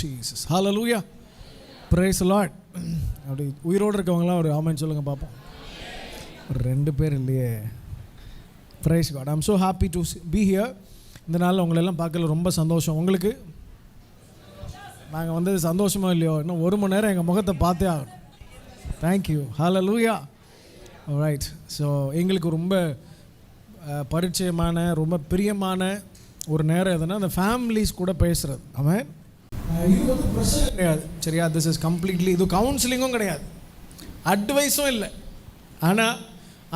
Jesus. Hallelujah. Praise the Lord. அப்படி உயிரோடு இருக்கவங்களாம் ஒரு ஆமென் சொல்லுங்கள் பார்ப்போம். ஒரு 2 பேர் இல்லையே. Praise God. I'm so happy to be here. இந்த நாளில் உங்களெல்லாம் பார்க்கல ரொம்ப சந்தோஷம். உங்களுக்கு நாங்கள் வந்தது சந்தோஷமாக இல்லையோ, இன்னும் 1 மணி நேரம் எங்கள் முகத்தை பார்த்தே ஆகணும். தேங்க்யூ. ஹல்லேலூயா. ரைட். ஸோ எங்களுக்கு ரொம்ப பரிச்சயமான ரொம்ப பிரியமான ஒரு நேரம் எதுனா அந்த ஃபேமிலிஸ் கூட பேசுகிறது. ஆமாம், இது வந்து பிரச்சனை கிடையாது, சரியா? திஸ் இஸ் கம்ப்ளீட்லி, இது கவுன்சிலிங்கும் கிடையாது, அட்வைஸும் இல்லை. ஆனால்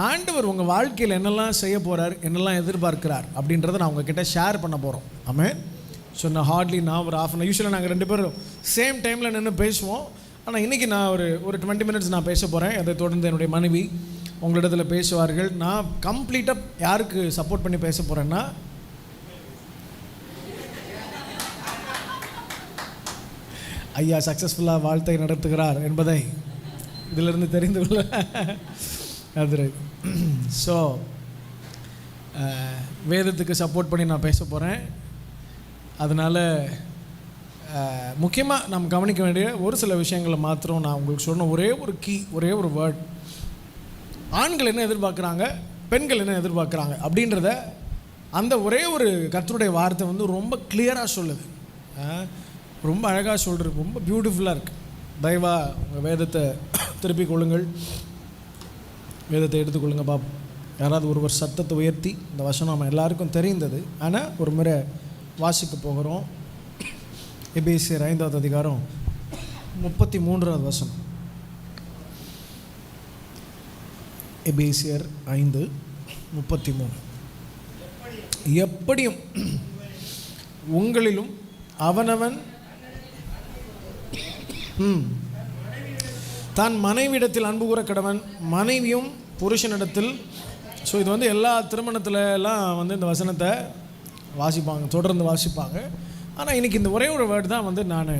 ஆண்டவர் உங்கள் வாழ்க்கையில் என்னெல்லாம் செய்ய போகிறார், என்னெல்லாம் எதிர்பார்க்கிறார் அப்படின்றத நான் உங்ககிட்ட ஷேர் பண்ண போகிறோம். ஆமாம். ஸோ நான் ஹார்ட்லி ஒரு ½ அன் யூஸ்வலாக நாங்கள் 2 பேரும் சேம் டைமில் நின்று பேசுவோம். ஆனால் இன்றைக்கி நான் ஒரு 20 மினிட்ஸ் நான் பேச போகிறேன். அதை தொடர்ந்து என்னுடைய மனைவி உங்களிடத்தில் பேசுவார்கள். நான் கம்ப்ளீட்டாக யாருக்கு சப்போர்ட் பண்ணி பேச போகிறேன்னா, ஐயா சக்ஸஸ்ஃபுல்லாக வாழ்த்தை நடத்துகிறார் என்பதை இதிலிருந்து தெரிந்து கொள்ள அது. ஸோ வேதத்துக்கு சப்போர்ட் பண்ணி நான் பேச போகிறேன். அதனால் முக்கியமாக நம்ம கவனிக்க வேண்டிய ஒரு சில விஷயங்களை மாத்திரம் நான் உங்களுக்கு சொன்ன ஒரே ஒரு வேர்ட். ஆண்கள் என்ன எதிர்பார்க்குறாங்க, பெண்கள் என்ன எதிர்பார்க்குறாங்க அப்படின்றத அந்த ஒரே ஒரு கர்த்தருடைய வார்த்தை வந்து ரொம்ப கிளியராக சொல்லுது, ரொம்ப அழகாக சொல்கிறது, ரொம்ப பியூட்டிஃபுல்லாக இருக்குது. தயவாக உங்கள் வேதத்தை திருப்பிக் கொள்ளுங்கள், வேதத்தை எடுத்துக்கொள்ளுங்க பாப்போம். யாராவது ஒருவர் சத்தத்தை உயர்த்தி இந்த வசனம் நம்ம எல்லாருக்கும் தெரிந்தது, ஆனால் ஒரு முறை வாசிக்க போகிறோம். எபேசியர் 5வது அதிகாரம் 33வது வசனம். எபேசியர் 5:33. எப்படியும் உங்களிலும் அவனவன் தான் மனைவியிடத்தில் அன்பு கூற கடவன், மனைவியும் புருஷனிடத்தில். ஸோ இது வந்து எல்லா திருமணத்தில் எல்லாம் வந்து இந்த வசனத்தை வாசிப்பாங்க, தொடர்ந்து வாசிப்பாங்க. ஆனால் இன்றைக்கி இந்த ஒரே ஒரு வேர்டு தான் வந்து நான்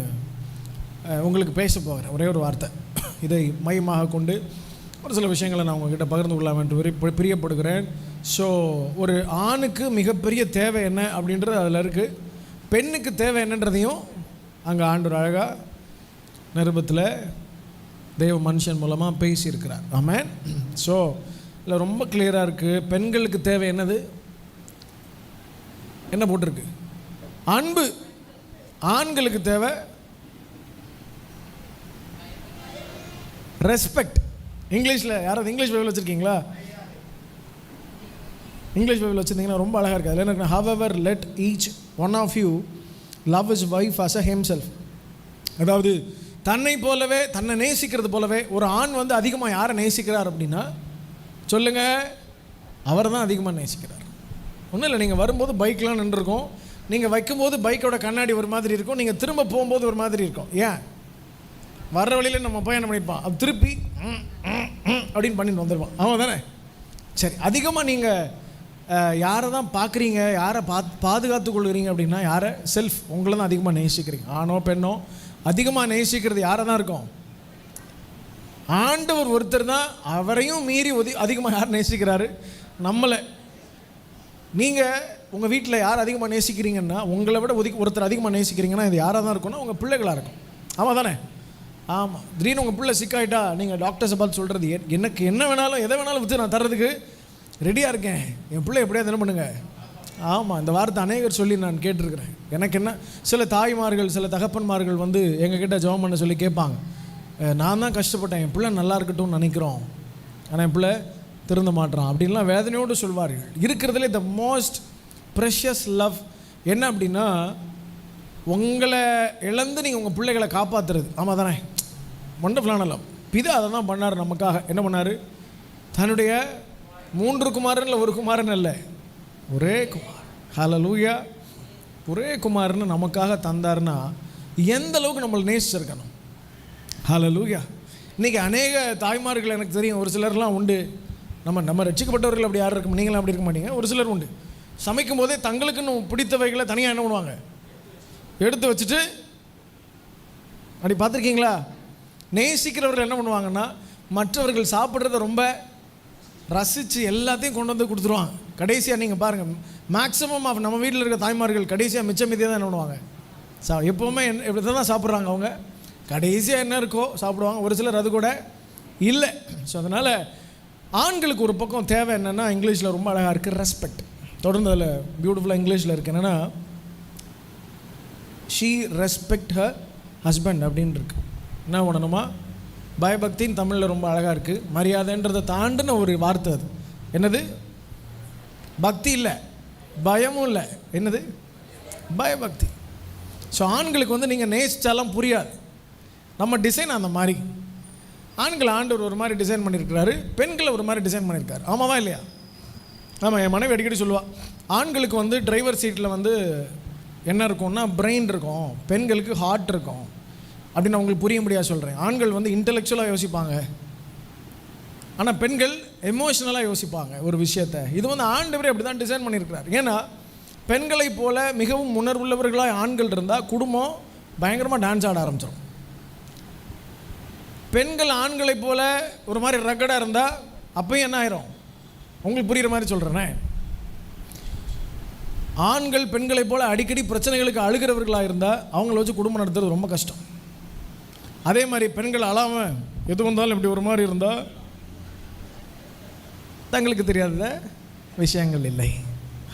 உங்களுக்கு பேச போகிறேன், ஒரே ஒரு வார்த்தை. இதை மையமாக கொண்டு ஒரு சில விஷயங்களை நான் உங்கள்கிட்ட பகிர்ந்து கொள்ளலாம் என்று பிரியப்படுகிறேன். ஸோ ஒரு ஆணுக்கு மிகப்பெரிய தேவை என்ன அப்படின்றது அதில் இருக்குது, பெண்ணுக்கு தேவை என்னன்றதையும் அங்கே ஆண்டவர் அழகாக நிருபத்தில் தெய்வ மனுஷன் மூலமாக பேசியிருக்கிறார். ஆமென். ஸோ இல்லை ரொம்ப கிளியராக இருக்குது. பெண்களுக்கு தேவை என்னது, என்ன போட்டிருக்கு? அன்பு. ஆண்களுக்கு தேவை ரெஸ்பெக்ட். இங்கிலீஷில் யாராவது இங்கிலீஷ் பைபிள் வச்சுருக்கீங்களா? இங்கிலீஷ் பைபிள் வச்சுருந்தீங்கன்னா ரொம்ப அழகாக இருக்குது. அதில் என்ன, however let each one of you love his wife as a himself. அதாவது தன்னை போலவே, தன்னை நேசிக்கிறது போலவே ஒரு ஆண் வந்து அதிகமாக யாரை நேசிக்கிறார் அப்படின்னா சொல்லுங்கள், அவர் தான் அதிகமாக நேசிக்கிறார். ஒன்றும் இல்லை, நீங்கள் வரும்போது பைக்கெலாம் நின்றுருக்கோம், நீங்கள் வைக்கும்போது பைக்கோட கண்ணாடி ஒரு மாதிரி இருக்கும், நீங்கள் திரும்ப போகும்போது ஒரு மாதிரி இருக்கும். ஏன்? வர்ற வழியில் நம்ம போய் என்ன பண்ணியிருப்பான், அது திருப்பி அப்படின்னு பண்ணிட்டு வந்துடுவான். ஆமாம் தானே? சரி, அதிகமாக நீங்கள் யாரை தான் பார்க்குறீங்க, யாரை பாதுகாத்து கொள்கிறீங்க அப்படின்னா யாரை? செல்ஃப், உங்களை தான் அதிகமாக நேசிக்கிறீங்க. ஆணோ பெண்ணோ அதிகமாக நேசிக்கிறது யாரை தான் இருக்கும்? ஆண்டவர் ஒருத்தர் தான். அவரையும் மீறி அதிகமாக யார் நேசிக்கிறாரு? நம்மளை. நீங்கள் உங்கள் வீட்டில் யார் அதிகமாக நேசிக்கிறீங்கன்னா, உங்களை விட ஒருத்தர் அதிகமாக நேசிக்கிறீங்கன்னா இது யாராக தான் இருக்கும்னா உங்கள் பிள்ளைகளாக இருக்கும். ஆமாம் தானே? ஆமாம். திடீர்னு உங்கள் பிள்ளை சிக்காயிட்டா நீங்கள் டாக்டர்ஸை பார்த்து சொல்கிறது, எனக்கு என்ன வேணாலும் எதை வேணாலும் விற்று நான் தர்றதுக்கு ரெடியாக இருக்கேன், என் பிள்ளை எப்படியா என்ன பண்ணுங்க. ஆமாம், இந்த வார்த்தை அநேகர் சொல்லி நான் கேட்டிருக்கிறேன். எனக்கு என்ன, சில தாய்மார்கள் சில தகப்பன்மார்கள் வந்து எங்ககிட்ட ஜெபம் பண்ண சொல்லி கேட்பாங்க, நான் தான் கஷ்டப்பட்டேன், என் பிள்ளை நல்லா இருக்கட்டும்னு நினைக்கிறோம், ஆனால் என் பிள்ளை திருந்த மாட்டேறான் அப்படின்லாம் வேதனையோடு சொல்வார்கள். இருக்கிறதுலே த மோஸ்ட் ப்ரெஷியஸ் லவ் என்ன அப்படின்னா, உங்களை இழந்து நீங்கள் உங்கள் பிள்ளைகளை காப்பாற்றுறது. ஆமாம் தானே? ஒண்டர்ஃபுல்லான லவ். பிதா அதை தான் பண்ணார் நமக்காக. என்ன பண்ணார்? தன்னுடைய 3 குமாரன் இல்லை, 1 குமாரன் அல்ல, ஒரே குமார். ஹல்லேலூயா. ஒரே குமாரன்னு நமக்காக தந்தார்னா எந்த அளவுக்கு நம்மளை நேசிச்சிருக்கணும். ஹல்லேலூயா. இன்றைக்கி அநேக தாய்மார்கள் எனக்கு தெரியும், ஒரு சிலர்லாம் உண்டு, நம்ம ரட்சிக்கப்பட்டவர்கள் அப்படி யாரும் இருக்கும், நீங்களும் அப்படி இருக்க மாட்டீங்க. ஒரு சிலர் உண்டு, சமைக்கும் போதே தங்களுக்குன்னு பிடித்தவைகளை தனியாக என்ன பண்ணுவாங்க, எடுத்து வச்சுட்டு, அப்படி பார்த்துருக்கீங்களா? நேசிக்கிறவர்கள் என்ன பண்ணுவாங்கன்னா மற்றவர்கள் சாப்பிட்றத ரொம்ப ரசித்து எல்லாத்தையும் கொண்டு வந்து கொடுத்துருவாங்க. கடைசியாக நீங்கள் பாருங்கள், மேக்ஸிமம் ஆஃப் நம்ம வீட்டில் இருக்க தாய்மார்கள் கடைசியாக மிச்சம் மீதியாக தான் என்ன பண்ணுவாங்க, எப்போவுமே இப்படி தான் சாப்பிட்றாங்க அவங்க. கடைசியாக என்ன இருக்கோ சாப்பிடுவாங்க. ஒரு சிலர் அது கூட இல்லை. ஸோ அதனால் ஆண்களுக்கு ஒரு பக்கம் தேவை என்னென்னா, இங்கிலீஷில் ரொம்ப அழகாக இருக்குது, ரெஸ்பெக்ட். தொடர்ந்து அதில் பியூட்டிஃபுல்லாக இங்கிலீஷில் இருக்குது என்னென்னா, ஷீ ரெஸ்பெக்ட் ஹர் ஹஸ்பண்ட் அப்படின்னு இருக்கு. என்ன பண்ணணுமா? பயபக்தின்னு தமிழில் ரொம்ப அழகாக இருக்குது. மரியாதைன்றதை தாண்டின ஒரு வார்த்தை அது. என்னது? பக்தி இல்லை, பயமும் இல்லை. என்னது? பயபக்தி. ஸோ ஆண்களுக்கு வந்து நீங்கள் நேசித்தாலும் புரியாது. நம்ம டிசைன் அந்த மாதிரி. ஆண்கள் ஆண்டவர் ஒரு மாதிரி டிசைன் பண்ணியிருக்கிறாரு, பெண்களை ஒரு மாதிரி டிசைன் பண்ணியிருக்காரு. ஆமாவா இல்லையா? ஆமாம். என் மனைவி அடிக்கடி சொல்லுவாள், ஆண்களுக்கு வந்து டிரைவர் சீட்டில் வந்து என்ன இருக்கும்னா பிரெயின் இருக்கும், பெண்களுக்கு ஹார்ட் இருக்கும் அப்படின்னு அவங்களுக்கு புரிய முடியாது சொல்கிறேன். ஆண்கள் வந்து இன்டெலெக்சுவலாக யோசிப்பாங்க, ஆனால் பெண்கள் எமோஷ்னலாக யோசிப்பாங்க ஒரு விஷயத்தை. இது வந்து ஆண்டவரே அப்படி தான் டிசைன் பண்ணியிருக்கிறார். ஏன்னா பெண்களை போல மிகவும் உணர்வுள்ளவர்களாக ஆண்கள் இருந்தால் குடும்பம் பயங்கரமாக டான்ஸ் ஆட ஆரம்பிச்சிடும். பெண்கள் ஆண்களை போல ஒரு மாதிரி ரகடாக இருந்தால் அப்பயும் என்ன ஆயிரும்? உங்களுக்கு புரிகிற மாதிரி சொல்கிறேனே. ஆண்கள் பெண்களை போல அடிக்கடி பிரச்சனைகளுக்கு அழுகிறவர்களாக இருந்தால் அவங்கள வச்சு குடும்பம் நடத்துறது ரொம்ப கஷ்டம். அதே மாதிரி பெண்கள் அழாமல் எது வந்தாலும் இப்படி ஒரு மாதிரி இருந்தால் தங்களுக்கு தெரியாத விஷயங்கள் இல்லை.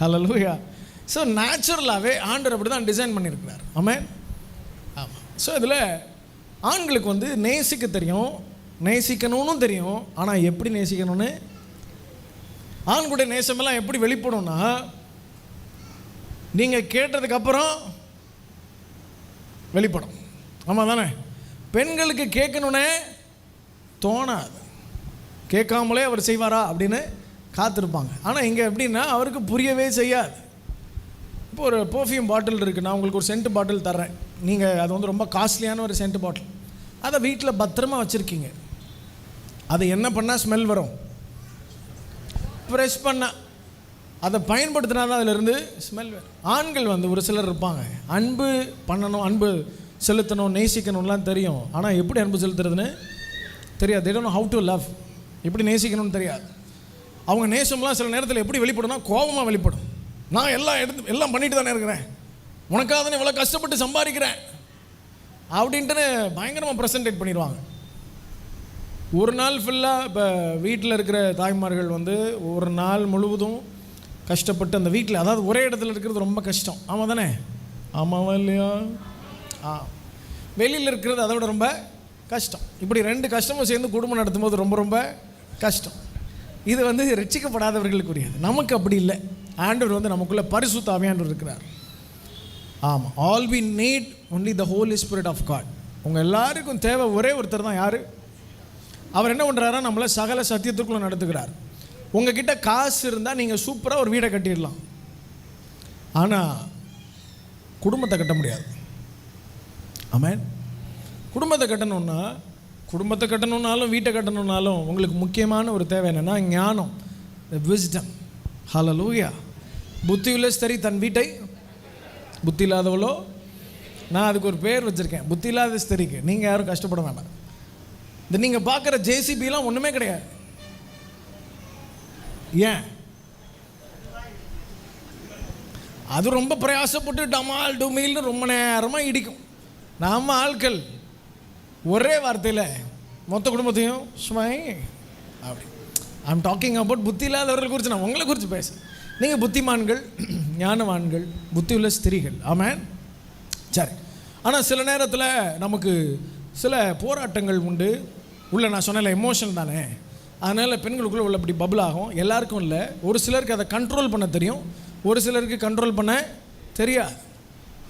ஹல்லேலூயா. ஸோ நேச்சுரலாகவே ஆண்டவர் அப்படி தான் டிசைன் பண்ணியிருக்கிறார். ஆமென். ஆமாம். ஸோ இதில் ஆண்களுக்கு வந்து நேசிக்க தெரியும், நேசிக்கணும்னு தெரியும். ஆனால் எப்படி நேசிக்கணும்னு, ஆண்களுடைய நேசமெல்லாம் எப்படி வெளிப்படும்னா, நீங்கள் கேட்டதுக்கப்புறம் வெளிப்படும். ஆமாம் தானே? பெண்களுக்கு கேட்கணுன்னே தோணாது, கேட்காமலே அவர் செய்வாரா அப்படின்னு காத்திருப்பாங்க. ஆனால் இங்கே எப்படின்னா அவருக்கு புரியவே செய்யாது. இப்போ ஒரு பர்ஃப்யூம் பாட்டில் இருக்குது, நான் உங்களுக்கு ஒரு சென்ட் பாட்டில் தர்றேன். நீங்கள் அது வந்து ரொம்ப காஸ்ட்லியான ஒரு சென்ட் பாட்டில், அதை வீட்டில் பத்திரமா வச்சுருக்கீங்க. அதை என்ன பண்ணால் ஸ்மெல் வரும்? ப்ரெஷ் பண்ணால், அதை பயன்படுத்தினா தான் அதிலிருந்து ஸ்மெல் வரும். ஆண்கள் வந்து ஒரு சிலர் இருப்பாங்க, அன்பு பண்ணணும், அன்பு செலுத்தணும், நேசிக்கணும்லாம் தெரியும். ஆனால் எப்படி அன்பு செலுத்துறதுன்னு தெரியாது. they don't know how to love. எப்படி நேசிக்கணும்னு தெரியாது. அவங்க நேசம்லாம் சில நேரத்தில் எப்படி வெளிப்படும்னா கோபமாக வெளிப்படும். நான் எல்லாம் பண்ணிட்டு தானே இருக்கிறேன், உனக்காக தானே இவ்வளோ கஷ்டப்பட்டு சம்பாதிக்கிறேன் அப்படின்ட்டு பயங்கரமாக ப்ரெசன்டேட் பண்ணிடுவாங்க. ஒரு நாள் ஃபுல்லாக இப்போ வீட்டில் இருக்கிற தாய்மார்கள் வந்து ஒரு நாள் முழுவதும் கஷ்டப்பட்டு அந்த வீட்டில், அதாவது ஒரே இடத்துல இருக்கிறது ரொம்ப கஷ்டம். ஆமாம் தானே? ஆமாவா இல்லையா? வெளியில் இருக்கிறது அதை விட ரொம்ப கஷ்டம். இப்படி ரெண்டு கஷ்டமும் சேர்ந்து குடும்பம் நடத்தும் போது ரொம்ப ரொம்ப கஷ்டம். இது வந்து ரட்சிக்கப்படாதவர்களுக்குரியது. நமக்கு அப்படி இல்லை. ஆண்டவர் வந்து நமக்குள்ளே பரிசுத்த ஆவியானவர் இருக்கிறார். ஆமாம். All we need only the Holy Spirit of God. உங்கள் எல்லாருக்கும் தேவை ஒரே ஒருத்தர் தான். யார்? அவர் என்ன பண்ணுறாரா, நம்மளை சகல சத்தியத்துக்குள்ளே நடத்துகிறார். உங்ககிட்ட காசு இருந்தால் நீங்கள் சூப்பராக ஒரு வீடை கட்டிடலாம், ஆனால் குடும்பத்தை கட்ட முடியாது. ஆமென். குடும்பத்தை கட்டணுன்னாலும் வீட்டை கட்டணுன்னாலும் உங்களுக்கு முக்கியமான ஒரு தேவை என்னென்னா ஞானம், விஸ்டம். ஹல்லேலூயா. புத்தியுள்ள ஸ்திரீ தன் வீட்டை, புத்தி இல்லாதவளோ, நான் அதுக்கு ஒரு பேர் வச்சுருக்கேன், புத்தி இல்லாத ஸ்திரீக்கு. நீங்கள் யாரும் கஷ்டப்பட வேண்டாம். இந்த நீங்கள் பார்க்குற ஜேசிபிலாம் ஒன்றுமே கிடையாது. ஏன்? அது ரொம்ப பிரயாசப்பட்டு டமால் டுமீல்னு ரொம்ப நேரமாக இடிக்கும். நம்ம ஆட்கள் ஒரே வார்த்தையில் மொத்த குடும்பத்தையும் சுமை அப்படி. ஐம் டாக்கிங் அபவுட் புத்தி இல்லாதவர்கள் குறித்து, நான் உங்களை குறித்து பேசுகிறேன். நீங்கள் புத்திமான்கள், ஞானவான்கள், புத்தி உள்ள ஸ்திரீகள். ஆமென். சரி. ஆனால் சில நேரத்தில் நமக்கு சில போராட்டங்கள் உண்டு. நான் சொன்னல எமோஷன் தானே, அதனால் பெண்களுக்குள்ளே உள்ள அப்படி பபுள் ஆகும். எல்லாருக்கும் இல்லை. ஒரு சிலருக்கு அதை கண்ட்ரோல் பண்ண தெரியும், ஒரு சிலருக்கு கண்ட்ரோல் பண்ண தெரியாது.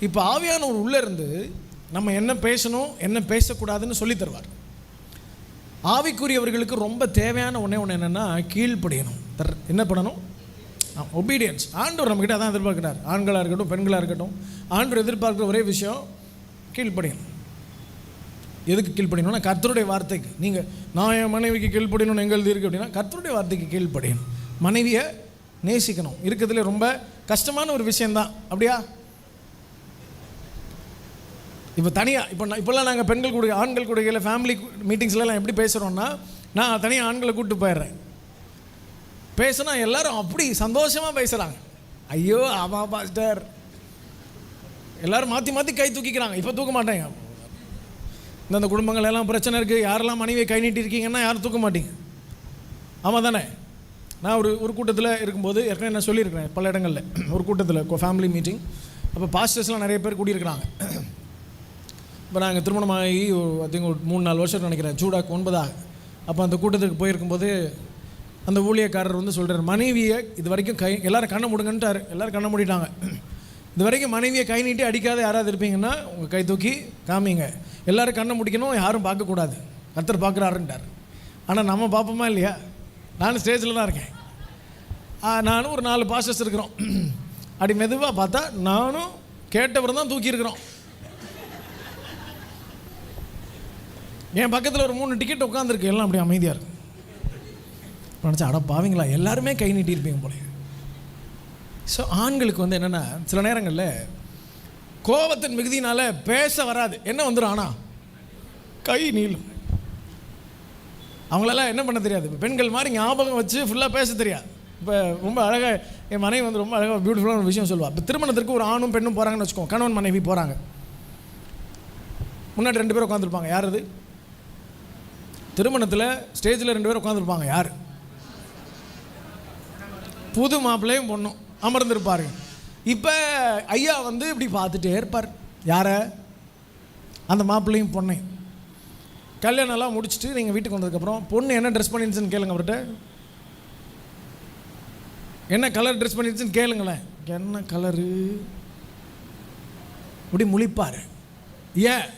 இப்போ ஆவியானவர் உள்ளே இருந்து நம்ம என்ன பேசணும் என்ன பேசக்கூடாதுன்னு சொல்லி தருவார். ஆவிக்குரியவர்களுக்கு ரொம்ப தேவையான ஒன்று என்னென்னா கீழ்ப்படியணும். என்ன பண்ணணும்? ஒபீடியன்ஸ். ஆண்டவர் நம்மக்கிட்ட அதான் எதிர்பார்க்கிறார். ஆண்களாக இருக்கட்டும் பெண்களாக இருக்கட்டும், ஆண்டவர் எதிர்பார்க்குற ஒரே விஷயம் கீழ்ப்படியணும். எதுக்கு கீழ்ப்படியணும்னா கர்த்தருடைய வார்த்தைக்கு. நீங்கள் நான் என் மனைவிக்கு கீழ்ப்படியணும்னு எங்கே எழுதி இருக்கு அப்படின்னா கர்த்தருடைய வார்த்தைக்கு கீழ்ப்படியணும். மனைவியை நேசிக்கணும். இருக்கிறதுல ரொம்ப கஷ்டமான ஒரு விஷயந்தான். அப்படியா? இப்போ தனியாக இப்போல்லாம் நாங்கள் பெண்கள் கூட ஆண்கள் கூட ஃபேமிலி மீட்டிங்ஸ்லாம் எப்படி பேசுகிறோன்னா, நான் தனியாக ஆண்களை கூப்பிட்டு போயிடுறேன். பேசுனா எல்லாரும் அப்படி சந்தோஷமாக பேசுகிறாங்க. ஐயோ ஆமா பாஸ்டர், எல்லோரும் மாற்றி மாற்றி கை தூக்கிக்கிறாங்க. இப்போ தூக்க மாட்டேங்க. இந்த குடும்பங்கள் எல்லாம் பிரச்சனை இருக்குது, யாரெல்லாம் மனைவியை கை நீட்டி இருக்கீங்கன்னா யாரும் தூக்க மாட்டீங்க. ஆமாம் தானே? நான் ஒரு கூட்டத்தில் இருக்கும்போது ஏற்கனவே நான் சொல்லியிருக்கிறேன் பல இடங்களில். ஒரு கூட்டத்தில் ஃபேமிலி மீட்டிங், அப்போ பாஸ்டர்ஸ்லாம் நிறைய பேர் கூடியிருக்கிறாங்க. இப்போ நாங்கள் திருமணமாகி ஒரு 3-4 வருஷம் நினைக்கிறேன், சூடாக்கு 9 அப்போ அந்த கூட்டத்துக்கு போயிருக்கும்போது அந்த ஊழியக்காரர் வந்து சொல்கிறார், மனைவியை இது வரைக்கும் எல்லோரும் கண்ணை மூடுங்கன்ட்டார். எல்லோரும் கண்ணை மூடிட்டாங்க. இது வரைக்கும் மனைவியை கை நீட்டி அடிக்காத யாராவது இருப்பீங்கன்னா உங்கள் கை தூக்கி காமிங்க. எல்லோரும் கண்ணை முடிக்கணும், யாரும் பார்க்கக்கூடாது, கர்த்தர் பார்க்குறாருன்ட்டார். ஆனால் நம்ம பார்ப்போமா இல்லையா? நானும் ஸ்டேஜில் தான் இருக்கேன். நானும் ஒரு 4 பாஸ்டர்ஸ் இருக்கிறோம். அப்படி மெதுவாக பார்த்தா நானும் கேட்டவர் தான் தூக்கியிருக்கிறோம். என் பக்கத்தில் ஒரு 3 டிக்கெட் உட்காந்துருக்கு, எல்லாம் அப்படி அமைதியாக இருக்கும். நினச்சா அட பாவீங்களா, எல்லாருமே கை நீட்டியிருப்பீங்க போல. ஸோ ஆண்களுக்கு வந்து என்னென்னா சில நேரங்களில் கோபத்தின் மிகுதினால் பேச வராது, என்ன வந்துடும், ஆனால் கை நீளும். அவங்களெல்லாம் என்ன பண்ண தெரியாது. இப்போ பெண்கள் மாதிரி ஞாபகம் வச்சு ஃபுல்லாக பேச தெரியாது. இப்போ ரொம்ப அழகாக என் மனைவி வந்து ரொம்ப அழகாக பியூட்டிஃபுல்லான ஒரு விஷயம் சொல்லுவாள். இப்போ திருமணத்திற்கு ஒரு ஆணும் பெண்ணும் போகிறாங்கன்னு வச்சுக்கோங்க, கணவன் மனைவி போகிறாங்க. முன்னாடி 2 பேர் உட்காந்துருப்பாங்க. யார் அது? திருமணத்தில் ஸ்டேஜில் 2 பேர் உட்காந்துருப்பாங்க. யார்? புது மாப்பிள்ளையும் பொண்ணும் அமர்ந்திருப்பாரு. இப்போ ஐயா வந்து இப்படி பார்த்துட்டே இருப்பார். யாரை? அந்த மாப்பிள்ளையும் பொண்ணையும். கல்யாணம்லாம் முடிச்சுட்டு நீங்கள் வீட்டுக்கு வந்ததுக்கப்புறம் பொண்ணு என்ன ட்ரெஸ் பண்ணிருச்சுன்னு கேளுங்க அவர்கிட்ட. என்ன கலர் ட்ரெஸ் பண்ணிருச்சுன்னு கேளுங்களேன். என்ன கலரு இப்படி முழிப்பார். ஏன்?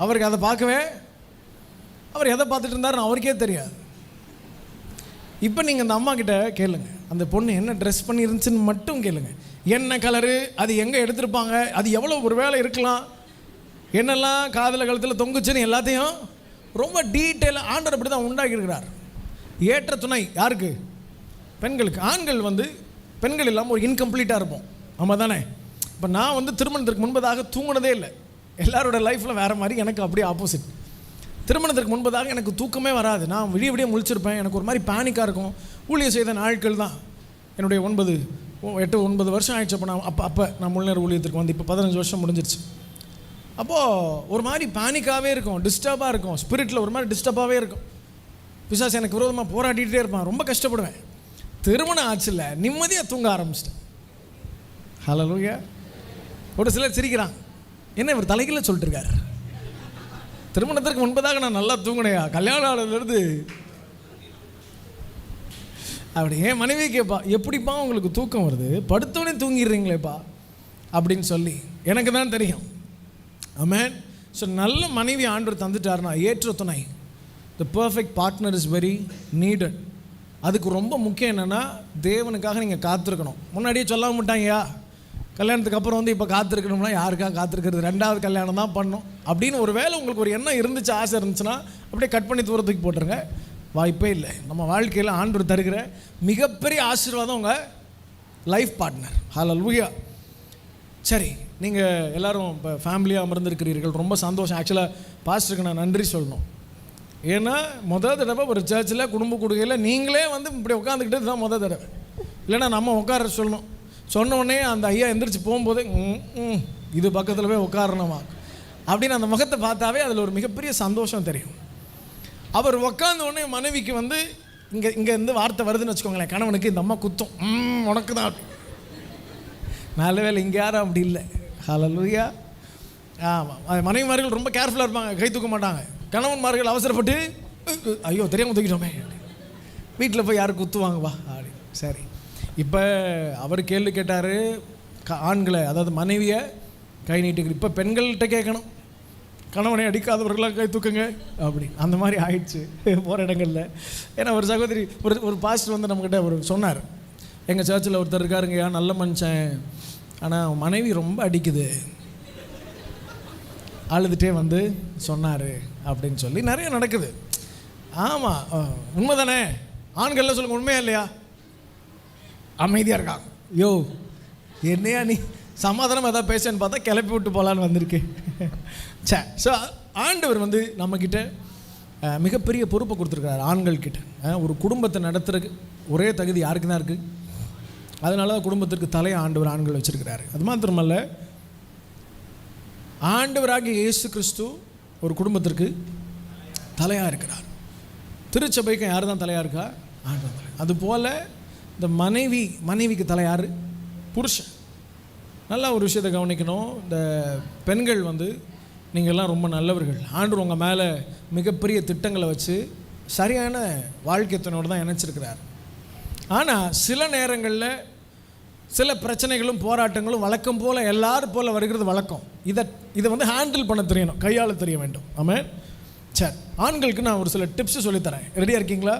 அவருக்கு அதை பார்க்கவே, அவர் எதை பார்த்துட்டு இருந்தாருன்னு அவருக்கே தெரியாது. இப்போ நீங்கள் அந்த அம்மா கிட்ட கேளுங்க, அந்த பொண்ணு என்ன ட்ரெஸ் பண்ணிருந்துச்சுன்னு மட்டும் கேளுங்க. என்ன கலரு, அது எங்கே எடுத்திருப்பாங்க, அது எவ்வளோ ஒரு வேலை இருக்கலாம், என்னெல்லாம் காதில் கழுத்தில் தொங்குச்சுன்னு எல்லாத்தையும் ரொம்ப டீட்டெயிலாக ஆண்டவர் அப்படி தான் உண்டாக்கியிருக்கிறார். ஏற்ற துணை யாருக்கு? பெண்களுக்கு. ஆண்கள் வந்து பெண்கள் இல்லாமல் ஒரு இன்கம்ப்ளீட்டாக இருப்போம். ஆமாம் தானே? இப்போ நான் வந்து திருமணத்திற்கு முன்பதாக தூங்கினதே இல்லை. எல்லாரோட லைஃப்பில் வேறு மாதிரி, எனக்கு அப்படியே ஆப்போசிட். திருமணத்திற்கு முன்பதாக எனக்கு தூக்கமே வராது. நான் விடிய விடிய முழிச்சிருப்பேன். எனக்கு ஒரு மாதிரி பேனிக்காக இருக்கும். ஊழியர் செய்த நாட்கள் தான் என்னுடைய 8-9 வருஷம் ஆயிடுச்சு. அப்போ நான் அப்போ நான் முழுநேர ஊழியத்திற்கு வந்து இப்போ 15 வருஷம் முடிஞ்சிருச்சு. அப்போது ஒரு மாதிரி பேனிக்காகவே இருக்கும், டிஸ்டர்பாக இருக்கும், ஸ்பிரிட்டில் ஒரு மாதிரி டிஸ்டர்பாகவே இருக்கும். பிசாசு எனக்கு விரோதமாக போராடிட்டே இருப்பான், ரொம்ப கஷ்டப்படுவேன். திருமணம் ஆச்சுல நிம்மதியாக தூங்க ஆரம்பிச்சிட்டேன். ஹல்லேலூயா. ஒரு சிலர் சிரிக்கிறான், என்ன இவர் தலைகீழ சொல்லிட்டு இருக்காரு, திருமணத்திற்கு முன்பதாக நான் நல்லா தூங்கினையா, கல்யாணம் ஆனதுலேருந்து அப்படி. என் மனைவி கேட்பா, எப்படிப்பா உங்களுக்கு தூக்கம் வருது, படுத்தோடனே தூங்கிடுறீங்களேப்பா அப்படின்னு சொல்லி. எனக்கு தான் தெரியும். ஆமென். ஸோ நல்ல மனைவி ஆண்டவர் தந்துட்டாருன்னா ஏற்ற துணை, the perfect partner is very needed. அதுக்கு ரொம்ப முக்கியம் என்னென்னா தேவனுக்காக நீங்கள் காத்திருக்கணும். முன்னாடியே சொல்ல மாட்டாங்கயா, கல்யாணத்துக்கு அப்புறம் வந்து இப்போ காத்திருக்கணும்னா யாருக்காக காத்திருக்கிறது, 2வது கல்யாணம் தான் பண்ணணும் அப்படின்னு ஒரு வேளை உங்களுக்கு ஒரு எண்ணம் இருந்துச்சு, ஆசை இருந்துச்சுன்னா அப்படியே கட் பண்ணி தூரத்துக்கு போட்டுருங்க. வாய்ப்பே இல்லை. நம்ம வாழ்க்கையில் ஆண்டவர் தருகிற மிகப்பெரிய ஆசீர்வாதம் உங்கள் லைஃப் பார்ட்னர். ஹல்லேலூயா. சரி, நீங்கள் எல்லோரும் இப்போ ஃபேமிலியாக அமர்ந்திருக்கிறீர்கள், ரொம்ப சந்தோஷம். ஆக்சுவலாக பாஸ்டருக்கு நான் நன்றி சொல்லணும். ஏன்னா முதல் தடவை ஒரு சர்ச்சில் குடும்ப கொடுக்கையில் நீங்களே வந்து இப்படி உட்காந்துக்கிட்டது தான் முதல் தடவை. இல்லைன்னா நம்ம உட்கார சொல்லணும். சொன்ன உடனே அந்த ஐயா எந்திரிச்சு போகும்போது இது பக்கத்தில் போய் உட்காரணுமா அப்படின்னு அந்த முகத்தை பார்த்தாவே அதில் ஒரு மிகப்பெரிய சந்தோஷம் தெரியும். அவர் உட்காந்த உடனே மனைவிக்கு வந்து இங்கேருந்து வார்த்தை வருதுன்னு வச்சுக்கோங்களேன், கணவனுக்கு இந்த அம்மா குத்தும், உனக்கு தான் அப்படி. நல்ல வேலை இங்கே யாரும் அப்படி இல்லை. ஹல்லேலூயா. ஆமாம், மனைவிமார்கள் ரொம்ப கேர்ஃபுல்லாக இருப்பாங்க, கை தூக்க மாட்டாங்க. கணவன்மார்கள் அவசரப்பட்டு ஐயோ தெரியாமல் தூக்கிட்டோமே, வீட்டில் போய் யாரும் குத்துவாங்கப்பா அப்படி. சரி, இப்போ அவர் கேள்வி கேட்டார் ஆண்களை, அதாவது மனைவியை கை நீட்டுக்கு. இப்போ பெண்கள்கிட்ட கேட்கணும், கணவனை அடிக்காதவர்களாக கை தூக்குங்க அப்படி. அந்த மாதிரி ஆயிடுச்சு போகிற இடங்களில். ஏன்னா ஒரு சகோதரி ஒரு பாஸ்டர் வந்து நம்மக்கிட்ட ஒரு சொன்னார், எங்கள் சர்ச்சில் ஒருத்தர் இருக்காருங்கய்யா, நல்ல மனுஷன், ஆனால் மனைவி ரொம்ப அடிக்குது, அழுதுகிட்டே வந்து சொன்னார் அப்படின்னு சொல்லி நிறைய நடக்குது. ஆமாம், உண்மை தானே? ஆண்கள்லாம் சொல்லுங்க, உண்மையா இல்லையா? அமைதியாக இருக்காங்க. யோ என்னையா நீ சமாதானம் எதாவது பேசன்னு பார்த்தா கிளப்பி விட்டு போகலான்னு வந்திருக்கு. சே, ஸோ ஆண்டவர் வந்து நம்மக்கிட்ட மிகப்பெரிய பொறுப்பை கொடுத்துருக்காரு ஆண்கள்கிட்ட. ஒரு குடும்பத்தை நடத்துறதுக்கு ஒரே தகுதி யாருக்கு தான் இருக்குது. அதனால தான் குடும்பத்திற்கு தலையை ஆண்டவர் ஆண்கள் வச்சுருக்கிறாரு. அது மாத்திரமல்ல, ஆண்டவராகிய இயேசு கிறிஸ்து ஒரு குடும்பத்திற்கு தலையாக இருக்கிறார். திருச்சபைக்கு யார் தான் தலையாக இருக்கா? ஆண்டவர். அதுபோல் இந்த மனைவிக்கு தலை யார்? புருஷன். நல்லா ஒரு விஷயத்தை கவனிக்கணும். இந்த பெண்கள் நீங்கள்லாம் ரொம்ப நல்லவர்கள். ஆண்டவர் உங்கள் மேலே மிகப்பெரிய திட்டங்களை வச்சு சரியான வாழ்க்கை துணையோடு தான் இணைச்சிருக்கிறார். ஆனால் சில நேரங்களில் சில பிரச்சனைகளும் போராட்டங்களும் வழக்கம் போல் எல்லாரும் போல் வருகிறது வழக்கம். இதை ஹேண்டில் பண்ண தெரியணும், கையாள தெரிய வேண்டும். ஆமாம். சரி, ஆண்களுக்கு நான் ஒரு சில டிப்ஸ் சொல்லித்தரேன். ரெடியாக இருக்கீங்களா?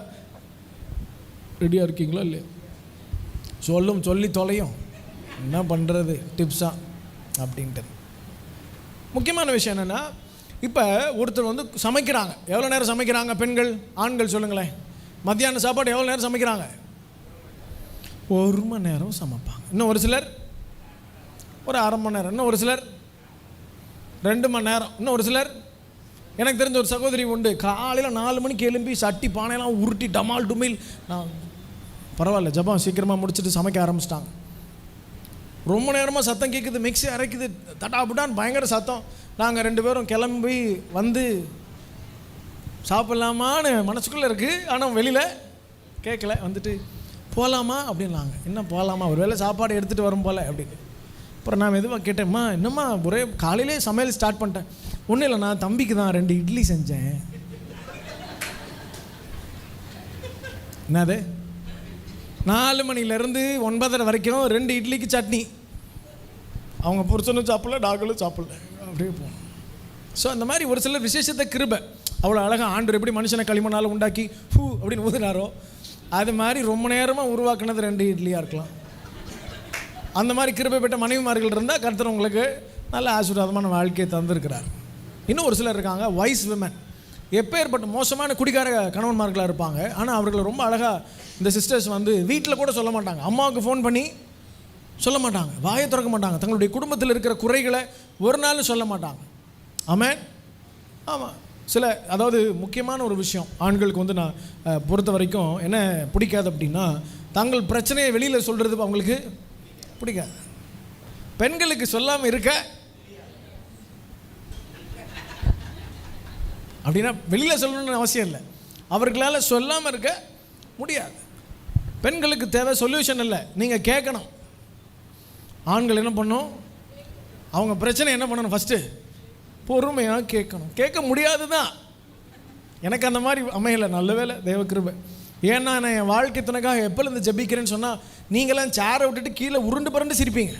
ரெடியாக இருக்கீங்களா இல்லையா? சொல்லி தொலையும் என்ன பண்ணுறது டிப்ஸாக அப்படின்ட்டு. முக்கியமான விஷயம் என்னென்னா, இப்போ ஒருத்தர் சமைக்கிறாங்க. எவ்வளோ நேரம் சமைக்கிறாங்க பெண்கள்? ஆண்கள் சொல்லுங்களேன். மத்தியான சாப்பாடு எவ்வளோ நேரம் சமைக்கிறாங்க? 1 மணி நேரம் சமைப்பாங்க. இன்னும் ஒரு சிலர் ஒரு 1/2 மணி நேரம், இன்னும் ஒரு சிலர் 2 மணி நேரம், இன்னும் ஒரு சிலர். எனக்கு தெரிஞ்ச ஒரு சகோதரி உண்டு, காலையில் 4 மணிக்கு எழும்பி சட்டி பானையெல்லாம் உருட்டி டமால் டுமில். நான் பரவாயில்ல, ஜபம் சீக்கிரமாக முடிச்சுட்டு சமைக்க ஆரம்பிச்சிட்டாங்க. ரொம்ப நேரமாக சத்தம் கேட்குது, மிக்ஸி அரைக்குது, தட்டாபுட்டான்னு பயங்கர சத்தம். நாங்கள் 2 பேரும் கிளம்பி சாப்பிட்லாமான்னு மனசுக்குள்ளே இருக்குது, ஆனால் வெளியில் கேட்கல. போகலாமா அப்படின்னாங்க. என்ன போகலாமா, ஒரு வேளை சாப்பாடு எடுத்துகிட்டு வரும் போல் அப்படின்னு. அப்புறம் நான் மெதுவாக கேட்டேம்மா, என்னம்மா ஒரே காலையிலே சமையல் ஸ்டார்ட் பண்ணிட்டேன்? ஒன்றும் இல்லை, நான் தம்பிக்கு தான் 2 இட்லி செஞ்சேன். என்னது 4 மணிலேருந்து 9:30 வரைக்கும் 2 இட்லிக்கு சட்னி. அவங்க புருஷனும் சாப்பிடல, டாக்களும் சாப்பிடல, அப்படியே போகணும். ஸோ அந்த மாதிரி ஒரு சில விசேஷத்தை கிருபை அவ்வளோ அழகாக ஆண்டவர் எப்படி மனுஷனை களிமண்ணால் உண்டாக்கி அப்படின்னு ஊதுனாரோ அது மாதிரி ரொம்ப நேரமாக உருவாக்குனது 2 இட்லியாக இருக்கலாம். அந்த மாதிரி கிருபை பெற்ற மனைவிமார்கள் இருந்தால் கர்த்தர் உங்களுக்கு நல்ல ஆசீர்வாதமான வாழ்க்கையை தந்திருக்கிறார். இன்னும் ஒரு சிலர் இருக்காங்க, வைஸ் விமன். எப்பேற்பட்ட மோசமான குடிகார கணவன்மார்களாக இருப்பாங்க. ஆனால் அவர்களை ரொம்ப அழகாக இந்த சிஸ்டர்ஸ் வீட்டில் கூட சொல்ல மாட்டாங்க, அம்மாவுக்கு ஃபோன் பண்ணி சொல்ல மாட்டாங்க, வாயை திறக்க மாட்டாங்க, தங்களுடைய குடும்பத்தில் இருக்கிற குறைகளை ஒரு நாள் சொல்ல மாட்டாங்க. ஆமாம். ஆமாம். அதாவது முக்கியமான ஒரு விஷயம் ஆண்களுக்கு நான் பொறுத்த வரைக்கும் என்ன பிடிக்காது அப்படின்னா, தங்கள் பிரச்சனையை வெளியில் சொல்கிறது அவங்களுக்கு பிடிக்காது. பெண்களுக்கு சொல்லாமல் இருக்க அப்படின்னா வெளியில் சொல்லணும்னு அவசியம் இல்லை, அவர்களால் சொல்லாமல் இருக்க முடியாது. பெண்களுக்கு தேவை சொல்யூஷன் இல்லை, நீங்கள் கேட்கணும். ஆண்கள் என்ன பண்ணணும்? அவங்க பிரச்சனை என்ன பண்ணணும்? ஃபஸ்ட்டு பொறுமையாக கேட்கணும். கேட்க முடியாது தான். எனக்கு அந்த மாதிரி அமையலை, நல்ல வேலை, தேவ கிருபை. ஏன்னா நான் என் வாழ்க்கை துணைக்காக எப்போலேருந்து ஜெபிக்கிறேன்னு சொன்னால், நீங்களாம் சேரை விட்டுட்டு கீழே உருண்டு பரண்டு சிரிப்பீங்க.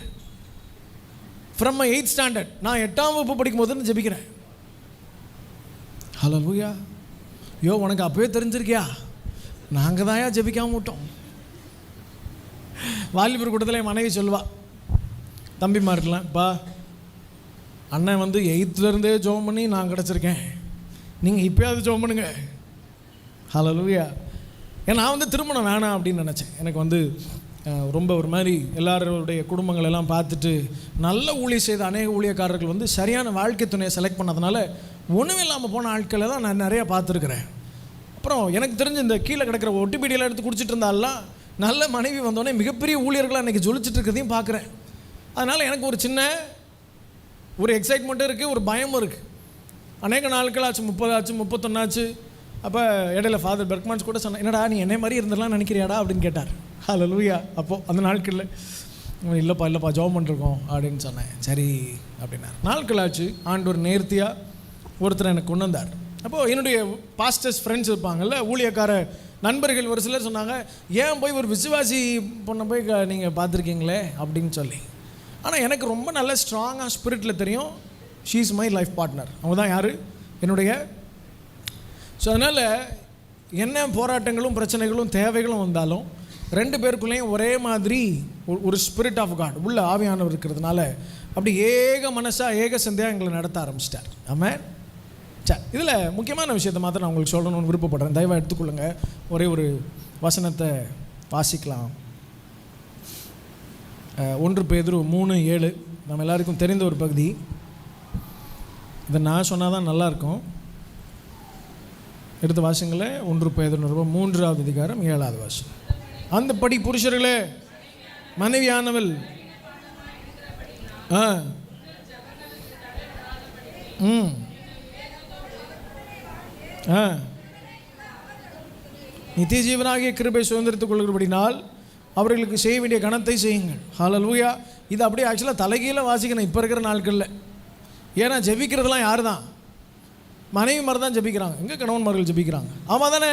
ஃப்ரம் மை 8th ஸ்டாண்டர்ட், நான் 8ஆம் வகுப்பு படிக்கும் போது ஜெபிக்கிறேன். ஹல்லேலூயா. உனக்கு அப்போவே தெரிஞ்சிருக்கியா? நாங்கள் தான் ஜெபிக்காம விட்டோம். வாலிபர் கூட்டத்தில் என் மனைவி சொல்லுவா, தம்பிமா இருக்கலாம், பா அண்ணன் 8th ஜெபம் பண்ணி நான் கிடச்சிருக்கேன், நீங்கள் இப்போயாவது ஜெபம் பண்ணுங்க. ஹல்லேலூயா. ஏன்னா நான் திருமணம் வேணாம் அப்படின்னு நினச்சேன். எனக்கு ரொம்ப ஒரு மாதிரி எல்லாருடைய குடும்பங்களெல்லாம் பார்த்துட்டு நல்ல ஊழியம் செய்த அநேக ஊழியக்காரர்கள் சரியான வாழ்க்கை துணையை செலக்ட் பண்ணதுனால ஒன்றுமே இல்லாமல் போன ஆட்களை தான் நான் நிறையா பார்த்துருக்குறேன். அப்புறம் எனக்கு தெரிஞ்சு இந்த கீழே கிடக்கிற ஒட்டிப்பீடியெல்லாம் எடுத்து குடிச்சிட்டு இருந்தாலாம் நல்ல மனைவி வந்தோடனே மிகப்பெரிய ஊழியர்களாக அன்றைக்கி ஜொலிச்சிட்டு இருக்கிறதையும் பார்க்குறேன். அதனால் எனக்கு ஒரு சின்ன ஒரு எக்ஸைட்மெண்ட்டும் இருக்குது, ஒரு பயமும் இருக்குது. அநேக நாட்கள் ஆச்சு, 30 ஆச்சு, 31 ஆச்சு. அப்போ இடையில ஃபாதர் பெர்க்மான்ஸ் கூட சொன்னேன், என்னடா நீ என்னை மாதிரி இருந்தெல்லாம் நினைக்கிறியாடா அப்படின்னு கேட்டார். ஹல்லேலூயா. அப்போது அந்த நாட்களில் இல்லைப்பா ஜெபம் பண்ணிருக்கோம் அப்படின்னு சொன்னேன். சரி அப்படின்னார். நாட்கள் ஆச்சு, ஆண்டவர் நேர்த்தியாக ஒருத்தர் எனக்கு கொண்டு வந்தார். அப்போது என்னுடைய பாஸ்டர்ஸ் ஃப்ரெண்ட்ஸ் இருப்பாங்கள்ல, ஊழியக்கார நண்பர்கள் ஒரு சிலர் சொன்னாங்க, ஏன் போய் ஒரு விசுவாசி பொண்ணை போய் நீங்கள் பார்த்துருக்கீங்களே அப்படின்னு சொல்லி. ஆனால் எனக்கு ரொம்ப நல்ல ஸ்ட்ராங்காக ஸ்பிரிட்டில் தெரியும், she is my life partner. அவங்க தான் யார்? என்னுடைய. ஸோ அதனால் என்ன போராட்டங்களும் பிரச்சனைகளும் தேவைகளும் வந்தாலும் 2 பேருக்குள்ளேயும் ஒரே மாதிரி ஒரு ஸ்பிரிட் ஆஃப் காட் உள்ள ஆவியானவர் இருக்கிறதுனால அப்படி ஏக மனசாக ஏக சிந்தையாக எங்களை நடத்த ஆரம்பிச்சிட்டார். ஆமாம். சரி, இதில் முக்கியமான விஷயத்தை மாத்திரம் நான் உங்களுக்கு சொல்லணும்னு விருப்பப்படுறேன். தயவாக எடுத்துக்கொள்ளுங்க. ஒரே ஒரு வசனத்தை வாசிக்கலாம். 1 பேதுரு 3:7 நம்ம எல்லாருக்கும் தெரிந்த ஒரு பகுதி. இதை நான் சொன்னால் தான் நல்லாயிருக்கும். எடுத்து வாசிங்களே. 1 பேதுரு 3ஆவது அதிகாரம் 7ஆவது வாசம். அந்தபடி புருஷர்களே, மனைவியானவள் ம் ஆ நித்திய ஜீவனாகிய கிருபை சுதந்திரத்துக் கொள்கிறபடினால் அவர்களுக்கு செய்ய வேண்டிய கணத்தை செய்யுங்கள். ஹல்லேலூயா. இது அப்படியே ஆக்சுவலாக தலைகீழ வாசிக்கணும் இப்போ இருக்கிற நாட்களில். ஏன்னா ஜெபிக்கிறதுலாம் யார் தான்? மனைவி மாதிரி தான் ஜெபிக்கிறாங்க. எங்கே கணவன்மார்கள் ஜெபிக்கிறாங்க? ஆமாம் தானே?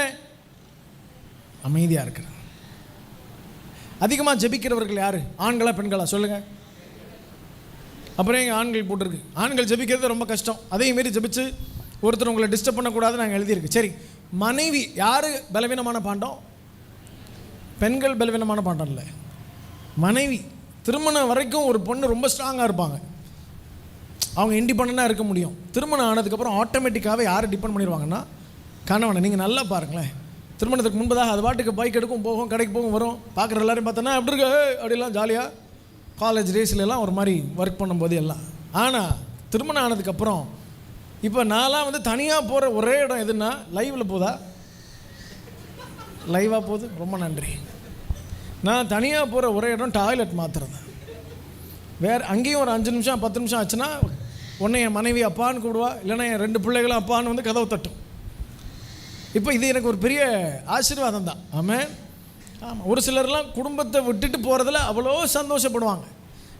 அமைதியாக இருக்கிறாங்க. அதிகமாக ஜெபிக்கிறவர்கள் யார்? ஆண்களா பெண்களா சொல்லுங்கள். அப்புறம் எங்கள் ஆண்கள் போட்டிருக்கு. ஆண்கள் ஜெபிக்கிறது ரொம்ப கஷ்டம். அதையும் மாரி ஜெபிச்சு ஒருத்தர் உங்களை டிஸ்டர்ப் பண்ணக்கூடாதுன்னு நாங்கள் எழுதியிருக்கு. சரி, மனைவி யார் பலவீனமான பாண்டம்? பெண்கள் பலவீனமான பாண்டம் இல்லை, மனைவி. திருமணம் வரைக்கும் ஒரு பொண்ணு ரொம்ப ஸ்ட்ராங்காக இருப்பாங்க, அவங்க இண்டிபெண்டண்டாக இருக்க முடியும். திருமணம் ஆனதுக்கப்புறம் ஆட்டோமேட்டிக்காகவே யாரை டிபெண்ட் பண்ணிடுவாங்கன்னா கணவனை. நீங்கள் நல்லா பாருங்களேன், திருமணத்துக்கு முன்பதாக அது பாட்டுக்கு பைக் எடுக்கும், போகும், கடைக்கு போகும், வரும். பார்க்குற எல்லாரையும் பார்த்தோன்னா எப்படி இருக்கு அப்படிலாம் ஜாலியாக காலேஜ் டேஸ்லாம் ஒரு மாதிரி ஒர்க் பண்ணும்போது எல்லாம். ஆனால் திருமணம் ஆனதுக்கப்புறம் இப்போ நான்லாம் வந்து தனியாக போகிற ஒரே இடம் எதுன்னா லைவில் போதா? லைவாக போகுது, ரொம்ப நன்றி. நான் தனியாக போகிற ஒரே இடம் டாய்லெட் மாத்திரம் தான். வேறு அங்கேயும் ஒரு 5 நிமிஷம் 10 நிமிஷம் ஆச்சுன்னா உடனே என் மனைவி அப்பான்னு கூப்பிடுவா, இல்லைன்னா என் 2 பிள்ளைகளும் அப்பான்னு வந்து கதவை தட்டும். இப்போ இது எனக்கு ஒரு பெரிய ஆசீர்வாதம் தான். ஆமாம். ஆமாம், ஒரு சிலர்லாம் குடும்பத்தை விட்டுட்டு போகிறதுல அவ்வளோ சந்தோஷப்படுவாங்க.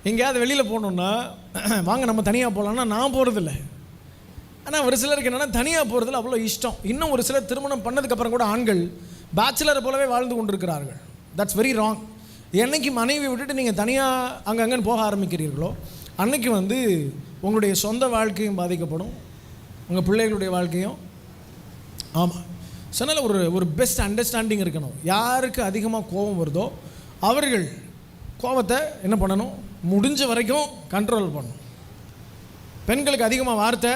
எங்கேயாவது வெளியில் போகணுன்னா வாங்க நம்ம தனியாக போகலான்னா நான் போகிறதில்ல. ஆனால் ஒரு சிலருக்கு என்னென்னா தனியாக போகிறதுல அவ்வளோ இஷ்டம். இன்னும் ஒரு சிலர் திருமணம் பண்ணதுக்கப்புறம் கூட ஆண்கள் பேச்சுலரை போலவே வாழ்ந்து கொண்டிருக்கிறார்கள். That's very wrong. என்னைக்கு மனைவி விட்டுட்டு நீங்கள் தனியாக அங்கங்கன்னு போக ஆரம்பிக்கிறீர்களோ அன்னைக்கு வந்து உங்களுடைய சொந்த வாழ்க்கையும் பாதிக்கப்படும், உங்கள் பிள்ளைகளுடைய வாழ்க்கையும். ஆமாம். சொன்னால ஒரு பெஸ்ட் அண்டர்ஸ்டாண்டிங் இருக்கணும். யாருக்கு அதிகமாக கோபம் வருதோ அவர்கள் கோபத்தை என்ன பண்ணணும், முடிஞ்ச வரைக்கும் கண்ட்ரோல் பண்ணணும். பெண்களுக்கு அதிகமாக வார்த்தை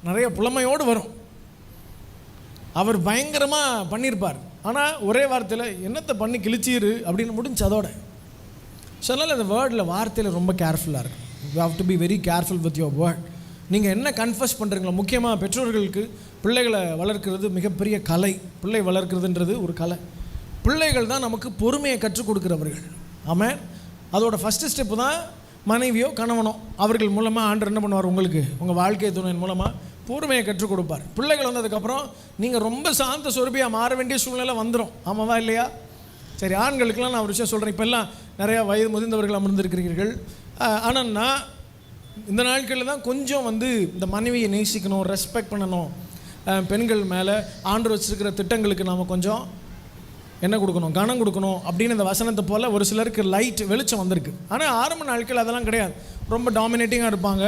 நிறைய புலமையோடு வரும். அவர் பயங்கரமாக பண்ணியிருப்பார், ஆனால் ஒரே வார்த்தையில் என்னத்தை பண்ணி கிழிச்சிரு அப்படின்னு முடிஞ்சு அதோட. ஸோ அதனால் அந்த வேர்டில் வார்த்தையில் ரொம்ப கேர்ஃபுல்லாக இருக்கும். You have to be very careful with your word. நீங்கள் என்ன கன்ஃபஸ் பண்ணுறீங்களோ, முக்கியமாக பெற்றோர்களுக்கு பிள்ளைகளை வளர்க்குறது மிகப்பெரிய கலை. பிள்ளை வளர்க்குறதுன்றது ஒரு கலை. பிள்ளைகள் தான் நமக்கு பொறுமையை கற்றுக் கொடுக்குறவர்கள். ஆமாம். அதோட ஃபஸ்ட்டு ஸ்டெப்பு தான் மனைவியோ கணவனோ அவர்கள் மூலமாக ஆண்டவர் என்ன பண்ணுவார், உங்களுக்கு உங்கள் வாழ்க்கை துணையின் மூலமாக பொறுமையை கற்றுக் கொடுப்பார். பிள்ளைகள் வந்ததுக்கப்புறம் நீங்கள் ரொம்ப சாந்த சொருபியாக மாற வேண்டிய சூழ்நிலை வந்துடும். ஆமாவா இல்லையா? சரி, ஆண்களுக்கெல்லாம் நான் ஒரு விஷயம் சொல்கிறேன். இப்போல்லாம் நிறையா வயது முதிர்ந்தவர்கள் அமர்ந்திருக்கிறீர்கள். ஆனால் நான் இந்த நாட்களில் தான் கொஞ்சம் வந்து இந்த மனைவியை நேசிக்கணும், ரெஸ்பெக்ட் பண்ணணும், பெண்கள் மேலே ஆண்டு வச்சுருக்கிற திட்டங்களுக்கு நாம் கொஞ்சம் என்ன கொடுக்கணும், கனம் கொடுக்கணும் அப்படின்னு இந்த வசனத்தை போல் ஒரு சிலருக்கு லைட் வெளிச்சம் வந்திருக்கு. ஆனால் ஆரம்ப நாட்கள் அதெல்லாம் கிடையாது. ரொம்ப டாமினேட்டிங்காக இருப்பாங்க.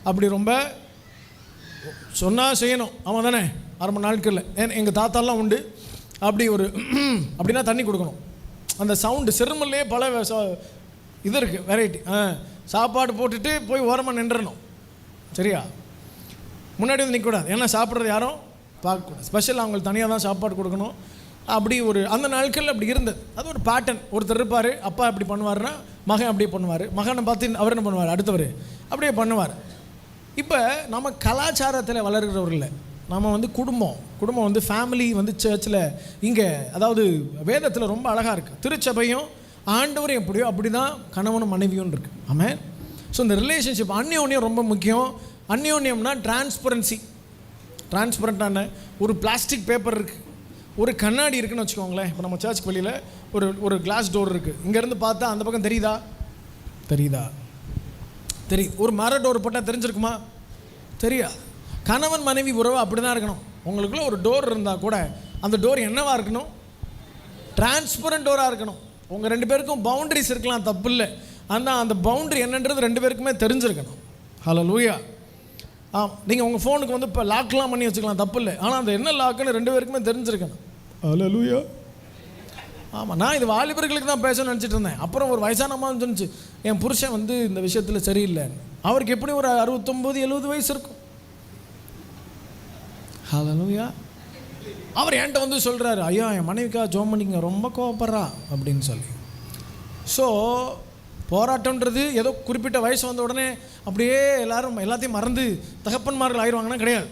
அப்படி ரொம்ப சொன்னால் செய்யணும். ஆமாம் தானே? ஆரம்ப நாட்களில் எங்கள் தாத்தாலாம் உண்டு. அப்படி ஒரு அப்படின்னா தண்ணி கொடுக்கணும். அந்த சவுண்டு சிறுமல்லையே பல இது இருக்குது, வெரைட்டி. சாப்பாடு போட்டுட்டு போய் ஓரமாக நின்றணும். சரியா? முன்னாடி வந்து நிற்கக்கூடாது. ஏன்னா சாப்பிட்றது யாரும் பார்க்கக்கூடாது. ஸ்பெஷல் அவங்களுக்கு தனியாக தான் சாப்பாடு கொடுக்கணும். அப்படி ஒரு அந்த நாட்களில் அப்படி இருந்தது. அது ஒரு பேட்டர்ன். ஒருத்தர் இருப்பார், அப்பா அப்படி பண்ணுவார்னா மகன் அப்படியே பண்ணுவார், மகனை பார்த்து அவர் என்ன பண்ணுவார், அடுத்தவர் அப்படியே பண்ணுவார். இப்போ நம்ம கலாச்சாரத்தில் வளர்கிறவர்கள் நம்ம வந்து குடும்பம் வந்து ஃபேமிலி வந்து சர்ச்சில் இங்கே அதாவது வேதத்தில் ரொம்ப அழகாக இருக்குது. திருச்சபையும் ஆண்டவரும் எப்படியோ அப்படி தான் கணவனும் மனைவியும் இருக்குது. ஆமாம். ஸோ இந்த ரிலேஷன்ஷிப் அந்யோன்யம் ரொம்ப முக்கியம். அந்யோன்யம்னா டிரான்ஸ்பரண்ட்டான ஒரு பிளாஸ்டிக் பேப்பர் இருக்குது, ஒரு கண்ணாடி இருக்குதுன்னு வச்சுக்கோங்களேன். இப்போ நம்ம சர்ச்சுக்கு வெளியில் ஒரு கிளாஸ் டோர் இருக்குது. இங்கேருந்து பார்த்தா அந்த பக்கம் தெரியுதா? தெரியுது. ஒரு மர டோர் போட்டால் தெரிஞ்சிருக்குமா? தெரியாது. கணவன் மனைவி உறவு அப்படி தான் இருக்கணும். உங்களுக்குள்ள ஒரு டோர் இருந்தால் கூட அந்த டோர் என்னவாக இருக்கணும்? டிரான்ஸ்பரண்ட் டோராக இருக்கணும். உங்கள் 2 பேருக்கும் பவுண்டரிஸ் இருக்கலாம், தப்பு இல்லை. ஆனால் அந்த பவுண்டரி என்னன்றது 2 பேருக்குமே தெரிஞ்சிருக்கணும். ஹல்லேலூயா. நீங்கள் உங்கள் ஃபோனுக்கு வந்து இப்போ லாக்லாம் பண்ணி வச்சுக்கலாம், தப்பு இல்லை. ஆனால் அந்த என்ன லாக்குன்னு 2 பேருக்குமே தெரிஞ்சிருக்கணும். ஹல்லேலூயா. ஆமாம். நான் இது வாலிபர்களுக்கு தான் பேசணும்னு நினச்சிட்டு இருந்தேன். அப்புறம் ஒரு வயசானம்மா சொன்னிச்சு, என் புருஷன் வந்து இந்த விஷயத்தில் சரியில்லை. அவருக்கு எப்படி ஒரு 69-70 வயசு இருக்கும். ஹல்லேலூயா. அவர் என்கிட்ட வந்து சொல்கிறாரு, ஐயா என் மனைவிக்கா ஜோம் பண்ணிங்க, ரொம்ப கோவப்படுறா அப்படின்னு சொல்லி. ஸோ போராட்டம்ன்றது ஏதோ குறிப்பிட்ட வயசு வந்த உடனே அப்படியே எல்லாத்தையும் மறந்து தகப்பன்மார்கள் ஆயிடுவாங்கன்னா கிடையாது.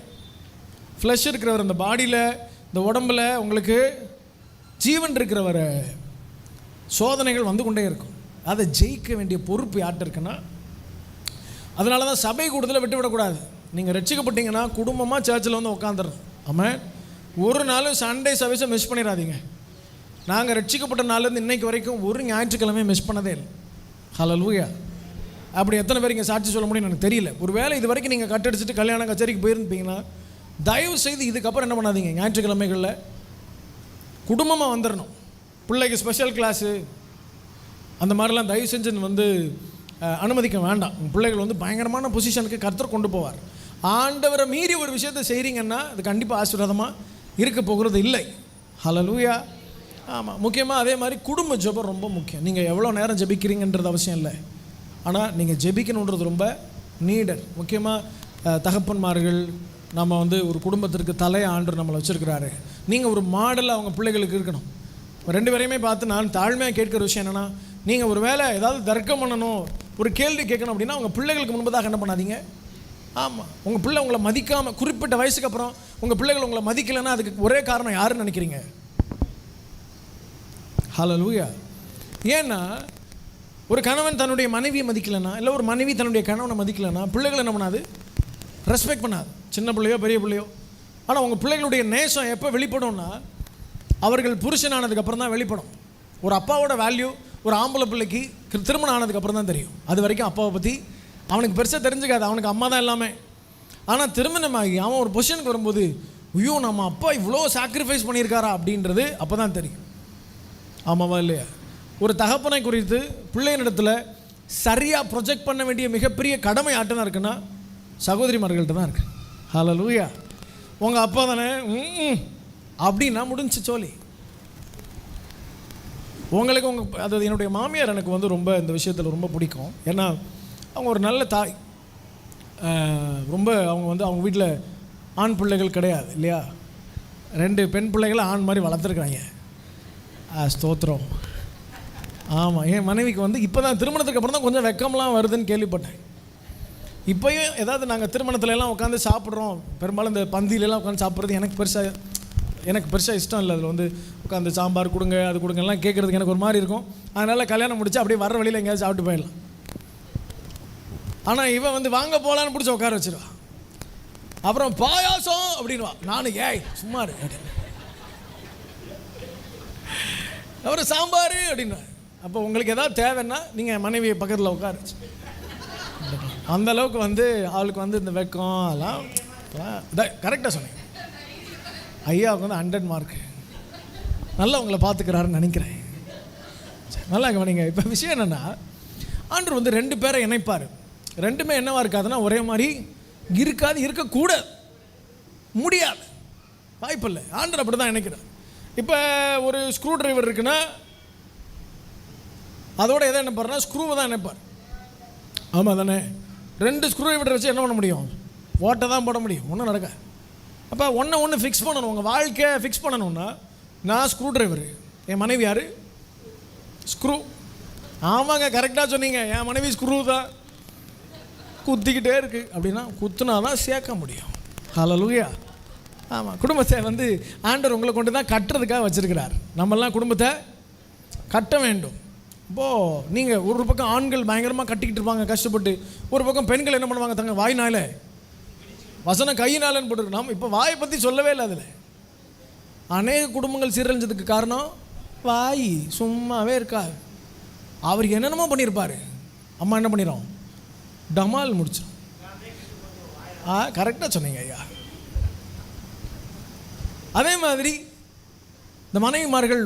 ஃப்ளஷ் இருக்கிறவர் இந்த பாடியில், இந்த உடம்பில் உங்களுக்கு ஜீவன் இருக்கிறவர சோதனைகள் வந்து கொண்டே இருக்கும். அதை ஜெயிக்க வேண்டிய பொறுப்பு யார்கிட்ட இருக்குன்னா, அதனால தான் சபை கூட்டத்தில் விட்டு விடக்கூடாது. நீங்கள் ரட்சிக்கப்பட்டீங்கன்னா குடும்பமாக சர்ச்சில் வந்து உட்காந்துடணும். ஆமாம், ஒரு நாளும் சண்டே சர்வீஸை மிஸ் பண்ணிடாதீங்க. நாங்கள் ரட்சிக்கப்பட்ட நாள்லேருந்து இன்னைக்கு வரைக்கும் ஒரு ஞாயிற்றுக்கிழமையை மிஸ் பண்ணதே இல்லை. ஹல்லேலூயா. அப்படி எத்தனை பேர் இங்கே சாட்சி சொல்ல முடியும்னு எனக்கு தெரியல. ஒரு வேளை இது வரைக்கும் நீங்கள் கட்டடிச்சிட்டு கல்யாணம் கச்சேரிக்கு போயிருந்தீங்கன்னா தயவு செய்து இதுக்கப்புறம் என்ன பண்ணாதீங்க, ஞாயிற்றுக்கிழமைகளில் குடும்பமாக வந்துடணும். பிள்ளைக்கு ஸ்பெஷல் கிளாஸு அந்த மாதிரிலாம் தயவு செஞ்சு வந்து அனுமதிக்க வேண்டாம். உங்கள் பிள்ளைகள் வந்து பயங்கரமான பொசிஷனுக்கு கர்த்தர் கொண்டு போவார். ஆண்டவரை மீறி ஒரு விஷயத்தை செய்கிறீங்கன்னா அது கண்டிப்பாக ஆசீர்வாதமாக இருக்க போகிறது இல்லை. ஹல்லேலூயா. ஆமாம், முக்கியமாக அதே மாதிரி குடும்ப ஜெபம் ரொம்ப முக்கியம். நீங்கள் எவ்வளோ நேரம் ஜெபிக்கிறீங்கன்றது அவசியம் இல்லை, ஆனால் நீங்கள் ஜெபிக்கணுன்றது ரொம்ப நீடட். முக்கியமாக தகப்பன்மார்கள், நம்ம வந்து ஒரு குடும்பத்திற்கு தலையை ஆண்டு நம்மளை வச்சுருக்கிறாரு. நீங்கள் ஒரு மாடலாக அவங்க பிள்ளைகளுக்கு இருக்கணும். ரெண்டு பேரையுமே பார்த்து நான் தாழ்மையாக கேட்குற விஷயம் என்னென்னா, நீங்கள் ஒரு வேளை ஏதாவது தர்க்கம் பண்ணணும், ஒரு கேள்வி கேட்கணும் அப்படின்னா உங்கள் பிள்ளைகளுக்கு முன்பதாக என்ன பண்ணாதீங்க. ஆமாம், உங்கள் பிள்ளை உங்களை மதிக்காமல், குறிப்பிட்ட வயசுக்கு அப்புறம் உங்கள் பிள்ளைகள் உங்களை மதிக்கலைன்னா அதுக்கு ஒரே காரணம் யாருன்னு நினைக்கிறீங்க? ஹல்லேலூயா. ஏன்னா ஒரு கணவன் தன்னுடைய மனைவியை மதிக்கலைன்னா, இல்லை ஒரு மனைவி தன்னுடைய கணவனை மதிக்கலைன்னா பிள்ளைகள் என்ன பண்ணாது, ரெஸ்பெக்ட் பண்ணாது. சின்ன பிள்ளையோ பெரிய பிள்ளையோ. ஆனால் உங்கள் பிள்ளைகளுடைய நேசம் எப்போ வெளிப்படும்னா அவர்கள் புருஷனானதுக்கப்புறம் தான் வெளிப்படும். ஒரு அப்பாவோட வேல்யூ ஒரு ஆம்பளை பிள்ளைக்கு திருமணம் ஆனதுக்கப்புறம் தான் தெரியும். அது வரைக்கும் அப்பாவை பற்றி அவனுக்கு பெருசாக தெரிஞ்சுக்காது, அவனுக்கு அம்மா தான் எல்லாமே. ஆனால் திருமணமாகி அவன் ஒரு பொசிஷனுக்கு வரும்போது, ஐயோ நம்ம அப்பா இவ்வளோ சாக்ரிஃபைஸ் பண்ணியிருக்காரா அப்படின்றது அப்போ தான் தெரியும். ஆமாவா இல்லையா? ஒரு தகப்பனை குறித்து பிள்ளையினிடத்தில் சரியாக ப்ரொஜெக்ட் பண்ண வேண்டிய மிகப்பெரிய கடமை ஆட்டம் தான் இருக்குன்னா சகோதரிமார்கள்ட்ட தான் இருக்குது. ஹல்லேலூயா. உங்கள் அப்பா தானே அப்படின்னா முடிஞ்சு சோலி. உங்களுக்கு அது என்னுடைய மாமியார் எனக்கு வந்து ரொம்ப இந்த விஷயத்தில் ரொம்ப பிடிக்கும். ஏன்னா அவங்க ஒரு நல்ல தாய். ரொம்ப அவங்க வந்து அவங்க வீட்டில் ஆண் பிள்ளைகள் கிடையாது இல்லையா, 2 பெண் பிள்ளைகளை ஆண் மாதிரி வளர்த்துருக்குறாங்க. ஸ்தோத்திரம். ஆமாம், என் மனைவிக்கு வந்து இப்போ தான் திருமணத்துக்கு அப்புறம் தான் கொஞ்சம் வெக்கம்லாம் வருதுன்னு கேள்விப்பட்டேன். இப்போயும் ஏதாவது நாங்கள் திருமணத்துலலாம் உட்காந்து சாப்பிட்றோம், பெரும்பாலும் இந்த பந்தியிலலாம் உட்காந்து சாப்பிட்றது எனக்கு பெருசாக இஷ்டம் இல்லை. அதில் வந்து உட்காந்து சாம்பார் கொடுங்க அது கொடுங்கலாம் கேட்குறதுக்கு எனக்கு ஒரு மாதிரி இருக்கும். அதனால் கல்யாணம் முடிச்சு அப்படியே வர வழியில் எங்கேயாவது சாப்பிட்டு போயிடலாம். ஆனால் இவன் வந்து வாங்க போகலான்னு பிடிச்சி உட்கார வச்சிருவா. அப்புறம் பாயாசம் அப்படின்வா. நானும் ஏய் சும்மாரு அப்படின்னு, அப்புறம் சாம்பார் அப்படின்னா. அப்போ உங்களுக்கு எதாவது தேவைன்னா நீங்கள் மனைவியை பக்கத்தில் உட்காரு. அந்த அளவுக்கு வந்து அவளுக்கு வந்து இந்த வெக்கம் அதெல்லாம் கரெக்டாக சொன்னீங்க. ஐயாவுக்கு வந்து 100 மார்க்கு. நல்லா உங்களை பார்த்துக்கிறாருன்னு நினைக்கிறேன். நல்லா கவனிங்க. இப்போ விஷயம் என்னென்னா, ஆண்டவர் வந்து 2 பேரை இணைப்பார். ரெண்டுமே என்னவா இருக்காதுன்னா ஒரே மாதிரி இருக்காது, இருக்கக்கூடாது, முடியாது, வாய்ப்பு இல்லை. ஆண்டவர் அப்படி தான் இணைக்கிறார். இப்போ ஒரு ஸ்க்ரூ டிரைவர் இருக்குன்னா அதோட எதை இணைப்பார்னா ஸ்க்ரூவை தான் இணைப்பார். ஆமாம் தானே? 2 ஸ்க்ரூ டிரைவர் வச்சு என்ன பண்ண முடியும்? ஓட்டை தான் போட முடியும், ஒன்றும் நடக்க. அப்போ ஒன்று ஃபிக்ஸ் பண்ணணும். உங்கள் வாழ்க்கையை ஃபிக்ஸ் பண்ணணுன்னா நான் ஸ்க்ரூ டிரைவரு, என் மனைவி யார்? ஸ்க்ரூ. ஆமாங்க, கரெக்டாக சொன்னீங்க. என் மனைவி ஸ்க்ரூ தான், குத்திக்கிட்டே இருக்குது. அப்படின்னா குத்துனா தான் சேர்க்க முடியும். ஹல்லேலூயா. ஆமாம், குடும்பத்தை வந்து ஆண்டவர் உங்களை கொண்டு தான் கட்டுறதுக்காக வச்சுருக்கிறார். நம்மெல்லாம் குடும்பத்தை கட்ட வேண்டும். இப்போது நீங்கள் ஒரு பக்கம் ஆண்கள் பயங்கரமாக கட்டிக்கிட்டு இருப்பாங்க கஷ்டப்பட்டு, ஒரு பக்கம் பெண்கள் என்ன பண்ணுவாங்க, தங்க வாய்னால வசனம் கையினாலன்னு போட்டுருக்கு. நாம் இப்போ வாயை பற்றி சொல்லவே இல்லை. அதில் அநேக குடும்பங்கள் சீரழிஞ்சதுக்கு காரணம் வாய் சும்மாவே இருக்காது. அவர் என்னென்னமோ பண்ணியிருப்பார், அம்மா என்ன பண்ணிடும், டமால் முடிச்சிடும். கரெக்டாக சொன்னீங்க ஐயா. அதே மாதிரி இந்த மனைவிமார்கள்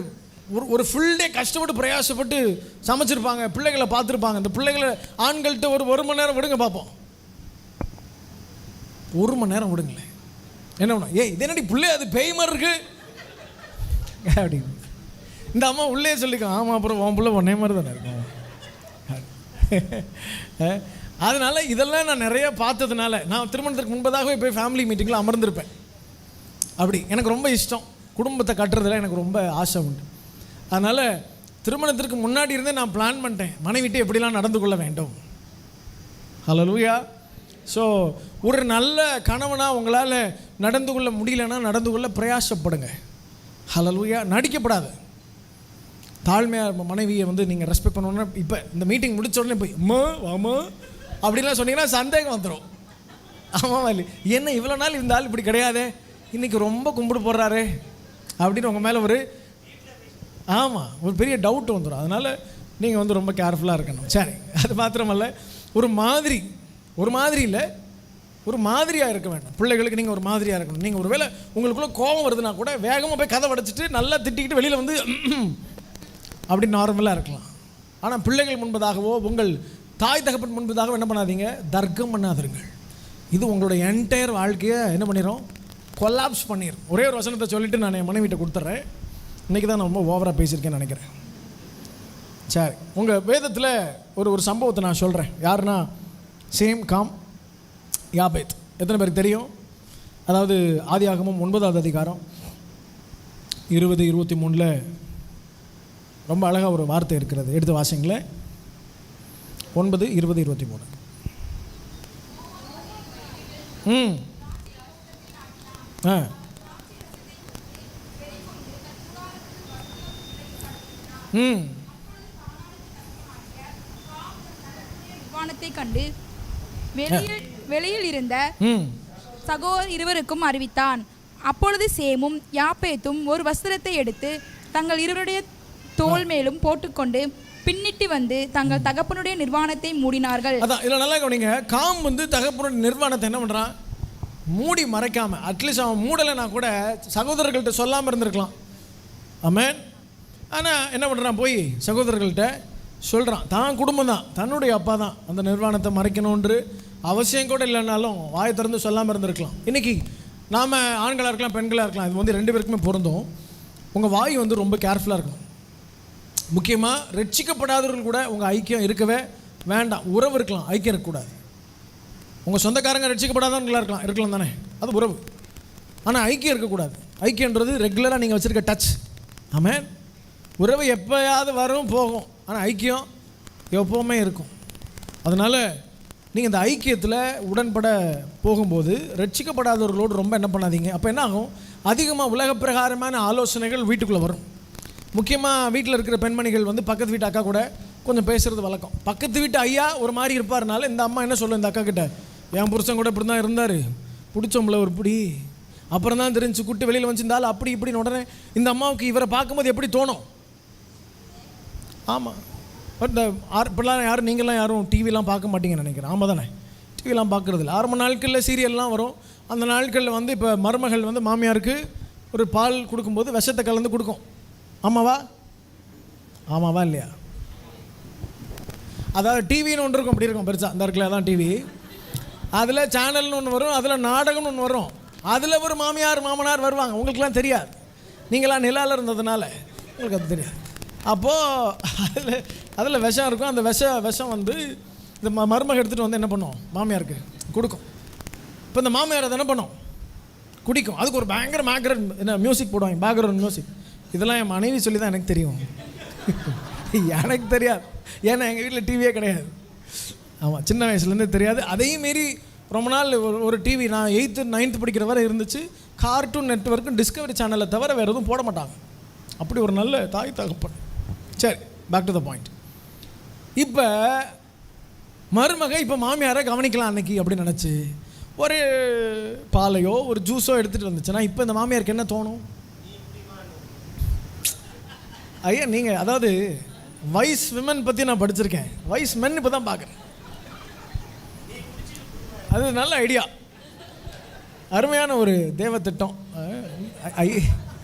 ஒரு ஃபுல் டே கஷ்டப்பட்டு பிரயாசப்பட்டு சமைச்சிருப்பாங்க, பிள்ளைகளை பார்த்துருப்பாங்க. இந்த பிள்ளைகளை ஆண்கள்கிட்ட ஒரு மணி நேரம் விடுங்க பார்ப்போம். 1 மணி நேரம் விடுங்களேன். என்ன பண்ண, ஏய் இதே நடி பிள்ளை அது பேய் மாதிரி இருக்கு அப்படி இந்த அம்மா உள்ளே சொல்லிக்கோ. ஆமாம், அப்புறம் உன் பிள்ளை ஒன்னே மாதிரி தானே இருக்கும். அதனால் இதெல்லாம் நான் நிறைய பார்த்ததுனால நான் திருமணத்துக்கு முன்பதாகவே போய் ஃபேமிலி மீட்டிங்கில் அமர்ந்திருப்பேன். அப்படி எனக்கு ரொம்ப இஷ்டம், குடும்பத்தை கட்டுறதுல எனக்கு ரொம்ப ஆசை உண்டு. அதனால் திருமணத்திற்கு முன்னாடி இருந்தே நான் பிளான் பண்ணிட்டேன், மனைவிட்டு எப்படிலாம் நடந்து கொள்ள வேண்டும். ஹல்லேலூயா. ஸோ ஒரு நல்ல கணவனாக உங்களால் நடந்து கொள்ள முடியலன்னா நடந்து கொள்ள பிரயாசப்படுங்க. ஹல்லேலூயா. நடிக்கப்படாது. தாழ்மையாக மனைவியை வந்து நீங்கள் ரெஸ்பெக்ட் பண்ணணுன்னா இப்போ இந்த மீட்டிங் முடிச்ச உடனே போய் அம்மா வாமா அப்படின்லாம் சொன்னீங்கன்னா சந்தேகம் வந்துடும். ஆமாவா இல்லை? என்ன இவ்வளோ நாள் இந்த ஆள் இப்படி கிடையாதே, இன்றைக்கி ரொம்ப கும்பிடு போடுறாரு அப்படின்னு உங்கள் மேலே ஒரு ஒரு பெரிய டவுட் வந்துடும். அதனால் நீங்கள் வந்து ரொம்ப கேர்ஃபுல்லாக இருக்கணும். சரி, அது மாத்திரமல்ல, ஒரு மாதிரி இல்லை, ஒரு மாதிரியாக இருக்க வேண்டாம். பிள்ளைகளுக்கு நீங்கள் ஒரு மாதிரியாக இருக்கணும். நீங்கள் ஒரு வேளை உங்களுக்குள்ளே கோபம் வருதுன்னா கூட வேகமாக போய் கதை வடைச்சிட்டு நல்லா திட்டிக்கிட்டு வெளியில் வந்து அப்படி நார்மலாக இருக்கலாம். ஆனால் பிள்ளைகள் முன்பதாகவோ உங்கள் தாய் தகப்பன் முன்பதாகவோ என்ன பண்ணாதீங்க, தர்க்கம் பண்ணாதீர்கள். இது உங்களுடைய என்டையர் வாழ்க்கையை என்ன பண்ணிடும், கொலாப்ஸ் பண்ணிடும். ஒரே ஒரு வசனத்தை சொல்லிவிட்டு நான் என் மனைவிட்ட கொடுத்துட்றேன். இன்றைக்கி தான் நான் ரொம்ப ஓவராக பேசியிருக்கேன்னு நினைக்கிறேன். சரி, உங்கள் வேதத்தில் ஒரு சம்பவத்தை நான் சொல்கிறேன். யாருன்னா சேம் காம் யாபேத். எத்தனை பேருக்கு தெரியும்? அதாவது ஆதியாகமம் 9ஆவது அதிகாரம் 20-23 ரொம்ப அழகாக ஒரு வார்த்தை இருக்கிறது. எடுத்து வாசிங்களேன். 9:20-23. வானத்தை கண்டு வெளியில் இருந்த சகோதரர் இருவருக்கும் அறிவித்தான். அப்பொழுது சேமும் யாப்பேத்தும் ஒரு வஸ்திரத்தை எடுத்து தங்கள் இருவருடைய தோள் மேலும் போட்டுக்கொண்டு பின்னிட்டு வந்து தங்கள் தகப்பனுடைய நிர்வாணத்தை மூடினார்கள். அதான் இதில் நல்லா கவனிங்க. காம் வந்து தகப்பனுடைய நிர்வாணத்தை என்ன பண்ணுறான், மூடி மறைக்காமல், அட்லீஸ்ட் அவன் மூடலைன்னா கூட சகோதரர்கள்ட்ட சொல்லாமல் இருந்திருக்கலாம். ஆமென். ஆனால் என்ன பண்ணுறான், போய் சகோதரர்கள்ட்ட சொல்கிறான். தான் குடும்பம் தான், தன்னுடைய அப்பா தான் அந்த நிர்வாணத்தை மறைக்கணுன்று அவசியம் கூட இல்லைனாலும் வாயை திறந்து சொல்லாமல் இருந்திருக்கலாம். இன்றைக்கி நாம் ஆண்களாக இருக்கலாம், பெண்களாக இருக்கலாம், இது வந்து 2 பேருக்குமே பொருந்தும். உங்கள் வாய் வந்து ரொம்ப கேர்ஃபுல்லாக இருக்கணும். முக்கியமாக ரட்சிக்கப்படாதவர்கள் கூட உங்கள் ஐக்கியம் இருக்கவே வேண்டாம். உறவு இருக்கலாம், ஐக்கியம் இருக்கக்கூடாது. உங்கள் சொந்தக்காரங்க ரட்சிக்கப்படாதவர்களாக இருக்கலாம் தானே, அது உறவு. ஆனால் ஐக்கியம் இருக்கக்கூடாது. ஐக்கியன்றது ரெகுலராக நீங்கள் வச்சுருக்க டச். ஆமென். உறவு எப்போயாவது வரும் போகும், ஆனால் ஐக்கியம் எப்போவுமே இருக்கும். அதனால் நீங்கள் இந்த ஐக்கியத்தில் உடன்பட போகும்போது ரட்சிக்கப்படாதவர்களோடு ரொம்ப என்ன பண்ணாதீங்க. அப்போ என்ன ஆகும், அதிகமாக உலக பிரகாரமான ஆலோசனைகள் வீட்டுக்குள்ளே வரும். முக்கியமாக வீட்டில் இருக்கிற பெண்மணிகள் வந்து பக்கத்து வீட்டு அக்கா கூட கொஞ்சம் பேசுகிறது வழக்கம். பக்கத்து வீட்டு ஐயா ஒரு மாதிரி இருப்பார்னால இந்த அம்மா என்ன சொல்லும், இந்த அக்கா கிட்ட, என் புருஷன் கூட இப்படி தான் இருந்தார், பிடிச்சோம்ல ஒரு பிடி, அப்புறம் தான் தெரிஞ்சு குட்டி வெளியில் வச்சுருந்தாலும் அப்படி இப்படின்னு. உடனே இந்த அம்மாவுக்கு இவரை பார்க்கும்போது எப்படி தோணும்? ஆமாம். பட் இந்த இப்படிலாம் யாரும் நீங்களாம் யாரும் டிவிலாம் பார்க்க மாட்டீங்கன்னு நினைக்கிறேன். ஆமாம் தானே, டிவிலாம் பார்க்குறது இல்லை. ஆரம்ப நாட்களில் சீரியல்லாம் வரும். அந்த நாட்களில் வந்து இப்போ மருமகள் வந்து மாமியாருக்கு ஒரு பால் கொடுக்கும்போது விஷத்தை கலந்து கொடுக்கும். ஆமாவா இல்லையா? அதாவது டிவின்னு ஒன்று இருக்கும், அப்படி இருக்கும் பெருசாக, அந்த இருக்குல்ல, அதான் டிவி. அதில் சேனல்னு ஒன்று வரும், அதில் நாடகம்னு ஒன்று வரும், அதில் ஒரு மாமியார் மாமனார் வருவாங்க. உங்களுக்குலாம் தெரியாது, நீங்களாம் நிலாவில் இருந்ததுனால உங்களுக்கு அது தெரியாது. அப்போது அதில் விஷம் இருக்கும். அந்த விஷம் வந்து இந்த மருமக எடுத்துகிட்டு வந்து என்ன பண்ணும், மாமியாருக்கு கொடுக்கும். இப்போ இந்த மாமியார் அதை என்ன பண்ணும், குடிக்கும். அதுக்கு ஒரு பயங்கர என்ன மியூசிக் போடுவாங்க, பேக்ரவுண்ட் மியூசிக். இதெல்லாம் என் மனைவி சொல்லி தான் எனக்கு தெரியும். எனக்கு தெரியாது, ஏன்னா எங்கள் வீட்டில் டிவியே கிடையாது. ஆமாம், சின்ன வயசுலேருந்தே தெரியாது. அதையும் மீறி ரொம்ப நாள் ஒரு டிவி நான் 8th 9th படிக்கிற வரை இருந்துச்சு. கார்ட்டூன் நெட்வொர்க்கும் டிஸ்கவரி சேனலை தவிர வேறு எதுவும் போட மாட்டாங்க. அப்படி ஒரு நல்ல தாய் தகப்பன். சரி, பேக் டு த பாயிண்ட். இப்போ மருமக இப்போ மாமியாரை கவனிக்கலாம் அன்னைக்கு அப்படின்னு நினச்சி ஒரு பாலையோ ஒரு ஜூஸோ எடுத்துகிட்டு வந்துச்சுன்னா இப்போ இந்த மாமியாருக்கு என்ன தோணும்? ஐயா நீங்கள், அதாவது வைஸ் விமன் பற்றி நான் படிச்சிருக்கேன், வைஸ் மென் இப்போ தான் பார்க்குறேன். அது நல்ல ஐடியா, அருமையான ஒரு தேவத்திட்டம்.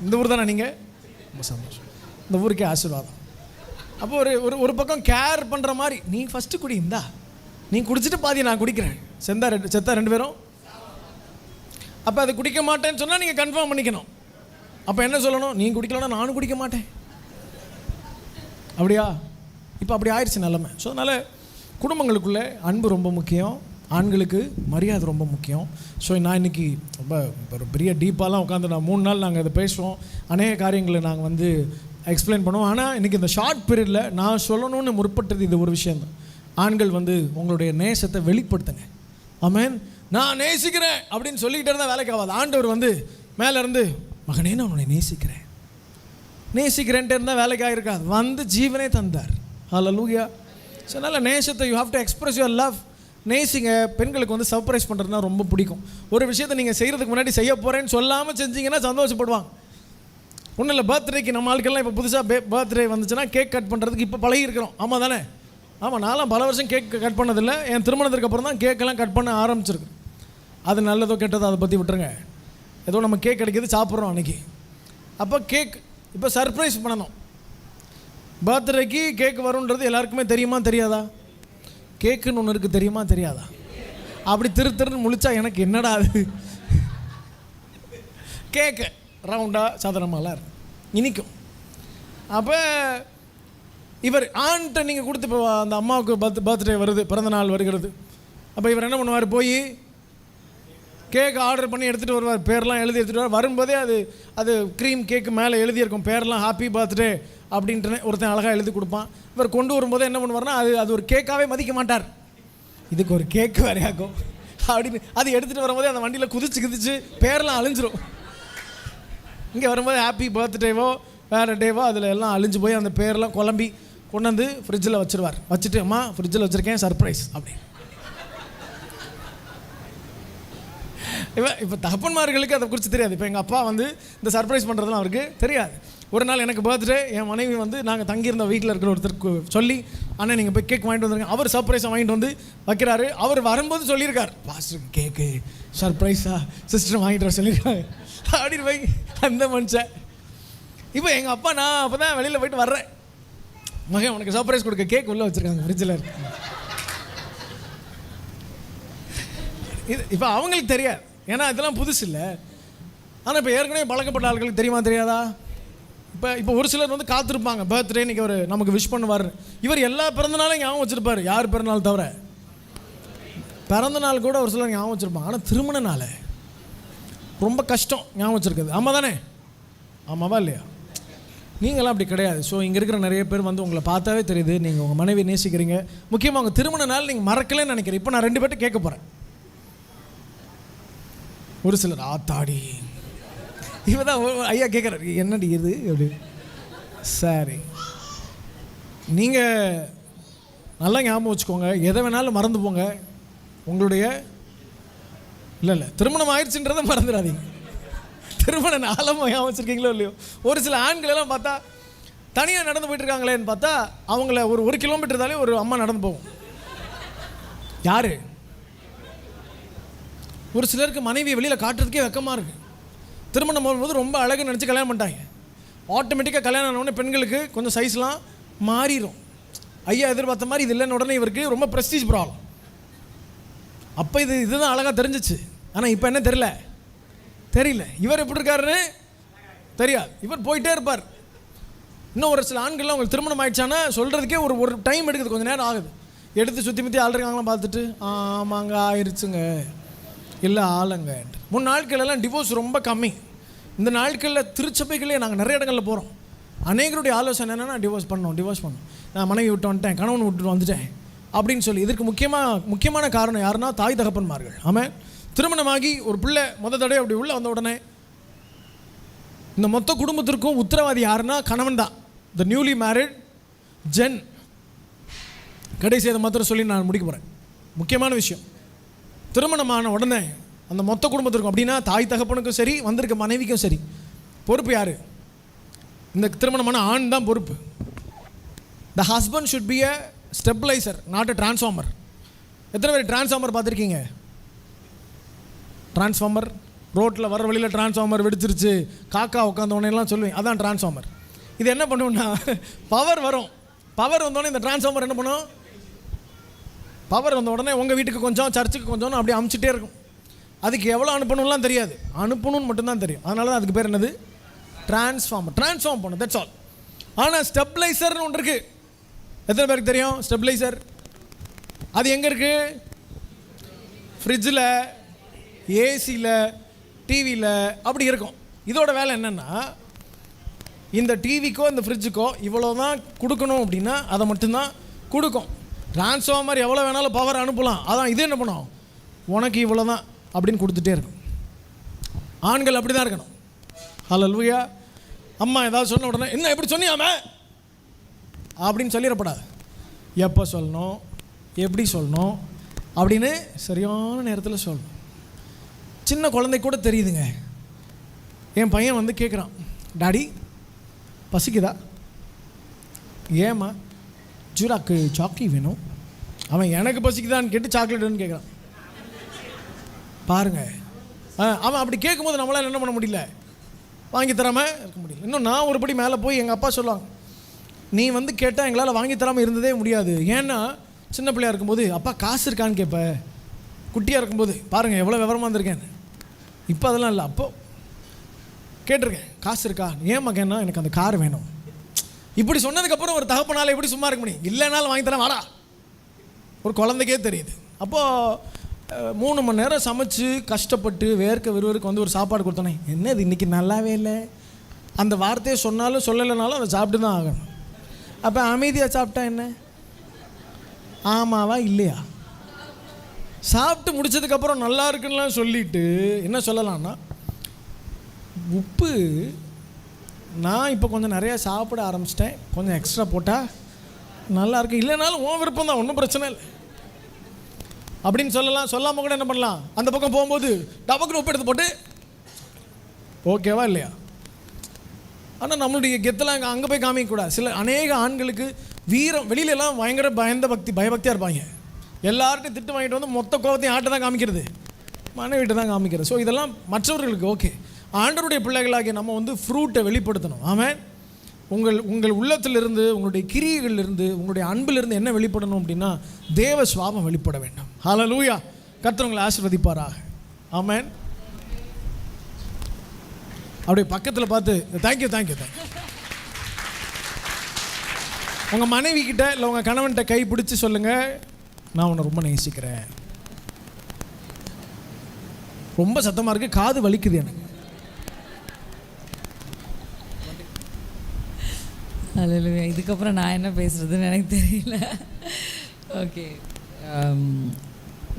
இந்த ஊர் தானே நீங்கள்? ரொம்ப சந்தோஷம், இந்த ஊருக்கே ஆசீர்வாதம். அப்போ ஒரு பக்கம் கேர் பண்ணுற மாதிரி, நீ ஃபஸ்ட்டு குடி, இந்தா நீ குடிச்சிட்டு பாதி நான் குடிக்கிறேன், செத்தா 2 பேரும். அப்போ அது குடிக்க மாட்டேன்னு சொன்னால் நீங்கள் கன்ஃபார்ம் பண்ணிக்கணும். அப்போ என்ன சொல்லணும், நீ குடிக்கலன்னா நானும் குடிக்க மாட்டேன், அப்படியா? இப்போ அப்படி ஆயிடுச்சு நிலைமை. ஸோ அதனால் குடும்பங்களுக்குள்ளே அன்பு ரொம்ப முக்கியம், ஆண்களுக்கு மரியாதை ரொம்ப முக்கியம். ஸோ நான் இன்றைக்கி ரொம்ப ஒரு பெரிய டீப்பாலாம் உட்காந்து நான் 3 நாள் நாங்கள் இதை பேசுவோம், அநேக காரியங்களை நாங்கள் வந்து எக்ஸ்பிளைன் பண்ணுவோம். ஆனால் இன்றைக்கி இந்த ஷார்ட் பீரியடில் நான் சொல்லணும்னு முற்பட்டது இது ஒரு விஷயந்தான். ஆண்கள் வந்து உங்களுடைய நேசத்தை வெளிப்படுத்துங்க. ஆமென். நான் நேசிக்கிறேன் அப்படின்னு சொல்லிக்கிட்டே இருந்தால் வேலைக்கு ஆகாது. ஆண்டவர் வந்து மேலே இருந்து, மகனே நான் உன்னை நேசிக்கிறேன்ட்டு இருந்தால் வேலைக்காக இருக்காது, வந்து ஜீவனே தந்தார். ஹல்லேலூயா. ஸோ அதனால் நேசத்தை you have to express your love. நேசிங்க. பெண்களுக்கு வந்து சர்ப்ரைஸ் பண்ணுறதுனா ரொம்ப பிடிக்கும். ஒரு விஷயத்தை நீங்கள் செய்கிறதுக்கு முன்னாடி செய்ய போகிறேன்னு சொல்லாமல் செஞ்சீங்கன்னா சந்தோஷப்படுவாங்க. ஒன்றும் இல்லை, பர்த்டேக்கு நம்ம ஆட்கள்லாம் இப்போ புதுசாக பர்த்டே வந்துச்சுன்னா கேக் கட் பண்ணுறதுக்கு இப்போ பழகி இருக்கிறோம். ஆமாம் தானே? ஆமாம், நான்லாம் பல வருஷம் கேக் கட் பண்ணதில்லை. என் திருமணத்துக்கு அப்புறம் தான் கேக்கெல்லாம் கட் பண்ண ஆரம்பிச்சிருக்கு. அது நல்லதோ கெட்டதோ அதை பற்றி விட்டுருங்க. ஏதோ நம்ம கேக் கிடைக்கிது, சாப்பிட்றோம் அன்றைக்கி. அப்போ கேக் இப்போ சர்ப்ரைஸ் பண்ணணும். பர்த்டேக்கு கேக் வரும்ன்றது எல்லாருக்குமே தெரியுமா தெரியாதா? கேக்குன்னு ஒன்று இருக்குது, தெரியுமா தெரியாதா? அப்படி திருன்னு முழிச்சா எனக்கு என்னடா அது? கேக்கு ரவுண்டாக சதுரமாலாம் இருக்கும், இனிக்கும். அப்போ இவர் ஆண்கிட்ட நீங்கள் கொடுத்து, இப்போ அந்த அம்மாவுக்கு பர்த்டே வருது, பிறந்த நாள் வருகிறது. அப்போ இவர் என்ன பண்ணுவார்? போய் கேக் ஆர்டர் பண்ணி எடுத்துகிட்டு வருவார். பேர்லாம் எழுதி எடுத்துகிட்டு வருவார். வரும்போதே அது க்ரீம் கேக்கு மேலே எழுதியிருக்கும் பேர்லாம், ஹாப்பி பர்த்டே அப்படின்ட்டு ஒருத்தன் அழகாக எழுதி கொடுப்பான். இவர் கொண்டு வரும்போதே என்ன பண்ணுவார்னா, அது ஒரு கேக்காகவே மதிக்க மாட்டார். இதுக்கு ஒரு கேக்கு வரையாக்கும் அப்படின்னு அது எடுத்துகிட்டு வரும்போதே அந்த வண்டியில் குதிச்சு பேர்லாம் அழிஞ்சிரும். இங்கே வரும்போது ஹாப்பி பர்த்டேவோ வேறு டேவோ அதில் எல்லாம் அழிஞ்சு போய் அந்த பேர்லாம் குழம்பி கொண்டு வந்து ஃப்ரிட்ஜில் வச்சுருவார். வச்சுட்டு, அம்மா ஃப்ரிட்ஜில் வச்சுருக்கேன், சர்ப்ரைஸ் அப்படின்னு. இப்போ தகப்பன்மார்களுக்கு அதை குறித்து தெரியாது. இப்போ எங்கள் அப்பா வந்து இந்த சர்ப்ரைஸ் பண்ணுறதுலாம் அவருக்கு தெரியாது. ஒரு நாள் எனக்கு பர்த்டே, என் மனைவி வந்து நாங்கள் தங்கியிருந்த வீட்டில் இருக்கிற ஒருத்தருக்கு சொல்லி, அண்ணன் நீங்கள் போய் கேக் வாங்கிட்டு வந்துருங்க. அவர் சர்ப்ரைஸாக வாங்கிட்டு வந்து வைக்கிறாரு. அவர் வரும்போது சொல்லியிருக்கார், பாஸ்டருக்கு கேக்கு சர்ப்ரைஸாக சிஸ்டர் வாங்கிட்டு வர சொல்லியிருக்காங்க அப்படின்னு போய் அந்த மனுஷன். இப்போ எங்கள் அப்பா, நான் அப்போ தான் வெளியில் போயிட்டு வர்றேன், மகன் உனக்கு சர்ப்ரைஸ் கொடுக்க கேக் உள்ளே வச்சுருக்காங்க ஃப்ரிட்ஜில் இருக்கு. இது இப்போ அவங்களுக்கு தெரியாது, ஏன்னா இதெல்லாம் புதுசு இல்லை. ஆனால் இப்போ ஏற்கனவே பழக்கப்பட்ட ஆட்களுக்கு தெரியுமா தெரியாதா? இப்போ ஒரு சிலர் வந்து காத்திருப்பாங்க, பர்த்டே இன்றைக்கி அவர் நமக்கு விஷ் பண்ணுவார். இவர் எல்லா பிறந்தநாளும் ஞாபகம் வச்சுருப்பார், யார் பிறந்தநாள் தவிர. பிறந்தநாள் கூட ஒரு சிலர் ஞாபகம் வச்சுருப்பாங்க, ஆனால் திருமண நாள் ரொம்ப கஷ்டம் ஞாபகம் வச்சுருக்குது. ஆமாம் தானே? ஆமாவா இல்லையா? நீங்களாம் அப்படி கிடையாது. ஸோ இங்கே இருக்கிற நிறைய பேர் வந்து உங்களை பார்த்தாவே தெரியுது, நீங்கள் உங்கள் மனைவி நேசிக்கிறீங்க. முக்கியமாக உங்கள் திருமண நாள் நீங்கள் மறக்கலன்னு நினைக்கிறேன். இப்போ நான் 2 பேர்ட்ட கேட்க போகிறேன். ஒரு சிலர் ஆத்தாடி, இப்போ தான் ஐயா கேட்குறாரு, என்னடி இது அப்படி. சரி, நீங்கள் நல்லா ஞாபகம் வச்சுக்கோங்க, எதை வேணாலும் மறந்து போங்க. உங்களுடைய இல்லை திருமணம் ஆயிடுச்சுன்றதை மறந்துடாதீங்க. திருமண நாளமாக ஞாபகம் வச்சுருக்கீங்களோ இல்லையோ? ஒரு சில ஆண்களெல்லாம் பார்த்தா தனியாக நடந்து போயிட்டுருக்காங்களேன்னு பார்த்தா அவங்கள ஒரு கிலோமீட்டர் தாலே ஒரு அம்மா நடந்து போகும். யார்? ஒரு சிலருக்கு மனைவியை வெளியில் காட்டுறதுக்கே வெக்கமாக இருக்குது. திருமணம் போகும்போது ரொம்ப அழகு நினச்சி கல்யாணம் பண்ணிட்டாங்க. ஆட்டோமேட்டிக்காக கல்யாணம் ஆனவுடனே பெண்களுக்கு கொஞ்சம் சைஸ்லாம் மாறிடும். ஐயா எதிர்பார்த்த மாதிரி இது இல்லைன்னு உடனே இவருக்கு ரொம்ப ப்ரெஸ்டீஜ் ப்ராப்ளம். அப்போ இதுதான் அழகாக தெரிஞ்சிச்சு. ஆனால் இப்போ என்ன தெரியல. இவர் எப்படி இருக்காருன்னு தெரியாது. இவர் போயிட்டே இருப்பார். இன்னும் ஒரு சில ஆண்கள்லாம் அவங்களுக்கு திருமணம் ஆயிடுச்சானா சொல்கிறதுக்கே ஒரு டைம் எடுக்குது, கொஞ்சம் நேரம் ஆகுது. எடுத்து சுற்றி ஆள்றாங்களாம் பார்த்துட்டு, ஆமாங்க ஆயிடுச்சுங்க, இல்லை ஆளுங்க. முன் நாட்களெல்லாம் டிவோர்ஸ் ரொம்ப கம்மி. இந்த நாட்களில் திருச்சபைகளே நாங்கள் நிறைய இடங்களில் போகிறோம். அநேகருடைய ஆலோசனை என்னென்னா டிவோர்ஸ் பண்ணணும், நான் மனைவி விட்டு வந்துட்டேன், கணவன் விட்டு வந்துட்டேன் அப்படின்னு சொல்லி. இதற்கு முக்கியமான காரணம் யாருன்னா தாய் தகப்பன்மார்கள். ஆமாம், திருமணமாகி ஒரு பிள்ளை தடவை அப்படி உள்ளே வந்த உடனே இந்த மொத்த குடும்பத்திற்கும் உத்தரவாதி யாருன்னா கணவன் தான். The newly married gen. கடைசி அதை மாத்திரம் சொல்லி நான் முடிக்க போகிறேன். முக்கியமான விஷயம், திருமணமான உடனே அந்த மொத்த குடும்பத்திற்கும், அப்படின்னா தாய் தகப்பனுக்கும் சரி, வந்திருக்க மனைவிக்கும் சரி, பொறுப்பு யார்? இந்த திருமணமான ஆண் தான் பொறுப்பு. த husband should be a stabiliser, not a transformer. எத்தனை பேர் டிரான்ஸ்ஃபார்மர் பார்த்துருக்கீங்க? டிரான்ஸ்ஃபார்மர் ரோட்டில் வர வழியில் டிரான்ஸ்ஃபார்மர் வெடிச்சிருச்சு, காக்கா உட்காந்த உடனேலாம் சொல்லுவேன், அதான் டிரான்ஸ்ஃபார்மர். இது என்ன பண்ணுவோம்னா, பவர் வந்தோடனே இந்த டிரான்ஸ்ஃபார்மர் என்ன பண்ணும்? பவர் வந்த உடனே உங்கள் வீட்டுக்கு கொஞ்சம், சர்ச்சுக்கு கொஞ்சம், அப்படி அமுச்சிட்டே இருக்கும். அதுக்கு எவ்வளோ அனுப்பணும்லாம் தெரியாது, அனுப்பணும்னு மட்டும்தான் தெரியும். அதனால தான் அதுக்கு பேர் என்னது? டிரான்ஸ்ஃபார்ம் பண்ணும், தட்ஸ் ஆல். ஆனால் ஸ்டெபிளைசர்னு ஒன்று இருக்குது. எத்தனை பேருக்கு தெரியும் ஸ்டெபிளைசர்? அது எங்கே இருக்குது? ஃப்ரிட்ஜில், ஏசியில், டிவியில் அப்படி இருக்கும். இதோட வேலை என்னென்னா, இந்த டிவிக்கோ இந்த ஃப்ரிட்ஜுக்கோ இவ்வளோ தான் கொடுக்கணும் அப்படின்னா அதை மட்டும்தான் கொடுக்கும். டிரான்ஸ்ஃபார்மர் எவ்வளோ வேணாலும் பவர் அனுப்பலாம், அதான் இது என்ன பண்ணும்? உனக்கு இவ்வளோ தான் அப்படின்னு கொடுத்துட்டே இருக்கும். ஆண்கள் அப்படி தான் இருக்கணும். ஹல்லேலூயா. அம்மா ஏதாவது சொன்ன உடனே, என்ன எப்படி சொன்னியாமே அப்படின்னு சொல்லிடப்படாது. எப்போ சொல்லணும், எப்படி சொல்லணும், அப்படின்னு சரியான நேரத்தில் சொல்லணும். சின்ன குழந்தை கூட தெரியுதுங்க. என் பையன் வந்து கேட்குறான், டாடி பசிக்குதா? ஏம்மா? ஜூராக்கு சாக்லேட் வேணும். அவன் எனக்கு பசிக்குதான்னு கேட்டு சாக்லேட்டுன்னு கேட்குறான் பாருங்க. அவன் அப்படி கேட்கும்போது நம்மளால் என்ன பண்ண முடியல, வாங்கி தராமல் இருக்க முடியல. இன்னும் நான் ஒருபடி மேலே போய் எங்கள் அப்பா சொல்லுவாங்க, நீ வந்து கேட்டால் எங்களால் வாங்கி தராமல் இருந்ததே முடியாது. ஏன்னா சின்ன பிள்ளையாக இருக்கும்போது அப்பா காசு இருக்கான்னு கேட்ப, குட்டியாக இருக்கும்போது பாருங்கள் எவ்வளோ விவரமாக இருந்திருக்கேன். இப்போ அதெல்லாம் இல்லை, அப்போ கேட்டிருக்கேன் காசு இருக்கா, ஏன் மகன்னா எனக்கு அந்த கார் வேணும். இப்படி சொன்னதுக்கப்புறம் ஒரு தகப்பனால் எப்படி சும்மா இருக்க முடியும்? இல்லைனாலும் வாங்கி தரேன் வாடா, ஒரு குழந்தைக்கே தெரியுது. அப்போது 3 மணி நேரம் சமைச்சு கஷ்டப்பட்டு வேர்க்க விறுவிறுக்கு வந்து ஒரு சாப்பாடு கொடுத்தோன்னே, என்னது இன்றைக்கி நல்லாவே இல்லை, அந்த வார்த்தையை சொன்னாலும் சொல்லலைனாலும் அதை சாப்பிட்டு தான் ஆகணும். அப்போ அமைதியாக சாப்பிட்டா என்ன, ஆமாவா இல்லையா? சாப்பிட்டு முடிச்சதுக்கப்புறம் நல்லா இருக்குன்னுலாம் சொல்லிவிட்டு என்ன சொல்லலாம்னா, உப்பு நான் இப்போ கொஞ்சம் நிறையா சாப்பிட ஆரம்பிச்சிட்டேன், கொஞ்சம் எக்ஸ்ட்ரா போட்டால் நல்லாயிருக்கு, இல்லைனாலும் உன் விருப்பம் தான், ஒன்றும் பிரச்சனை இல்லை அப்படின்னு சொல்லலாம். சொல்லாமல் கூட என்ன பண்ணலாம், அந்த பக்கம் போகும்போது டபக்குன்னு உப்பு எடுத்து போட்டு ஓகேவா இல்லையா? ஆனால் நம்மளுடைய கெத்தெல்லாம் அங்கே போய் காமிக்கக்கூடாது. சில அநேக ஆண்களுக்கு வீரம் வெளியிலலாம் பயங்கர பயபக்தியாக இருப்பாங்க. எல்லார்ட்டையும் திட்டு வாங்கிட்டு வந்து மொத்த கோபத்தையும் ஆட்டை தான் காமிக்கிறது, மனைவிட்டு தான் காமிக்கிறது. ஸோ இதெல்லாம் மற்றவர்களுக்கு ஓகே. ஆண்டவருடைய பிள்ளைகளாகிய நம்ம வந்து ஃப்ரூட்டை வெளிப்படுத்தணும். ஆமென். உங்கள் உள்ளத்திலிருந்து, உங்களுடைய கிரியைகளிலிருந்து, உங்களுடைய அன்பிலிருந்து என்ன வெளிப்படணும் அப்படின்னா தேவ சுவாபம் வெளிப்பட வேண்டும். ஹல்லேலூயா. கர்த்தர் உங்களை ஆசீர்வதிப்பாராக. ஆமென். அப்படியே பக்கத்தில் பார்த்து தேங்க்யூ. உங்கள் மனைவி கிட்ட இல்லை உங்கள் கணவன்கிட்ட கை பிடிச்சி சொல்லுங்கள், நான் உன்னை ரொம்ப நேசிக்கிறேன். ரொம்ப சத்தமாக இருக்குது, காது வலிக்குது எனக்கு. அல்லேலூயா. இதுக்கப்புறம் நான் என்ன பேசுகிறதுன்னு எனக்கு தெரியல. ஓகே,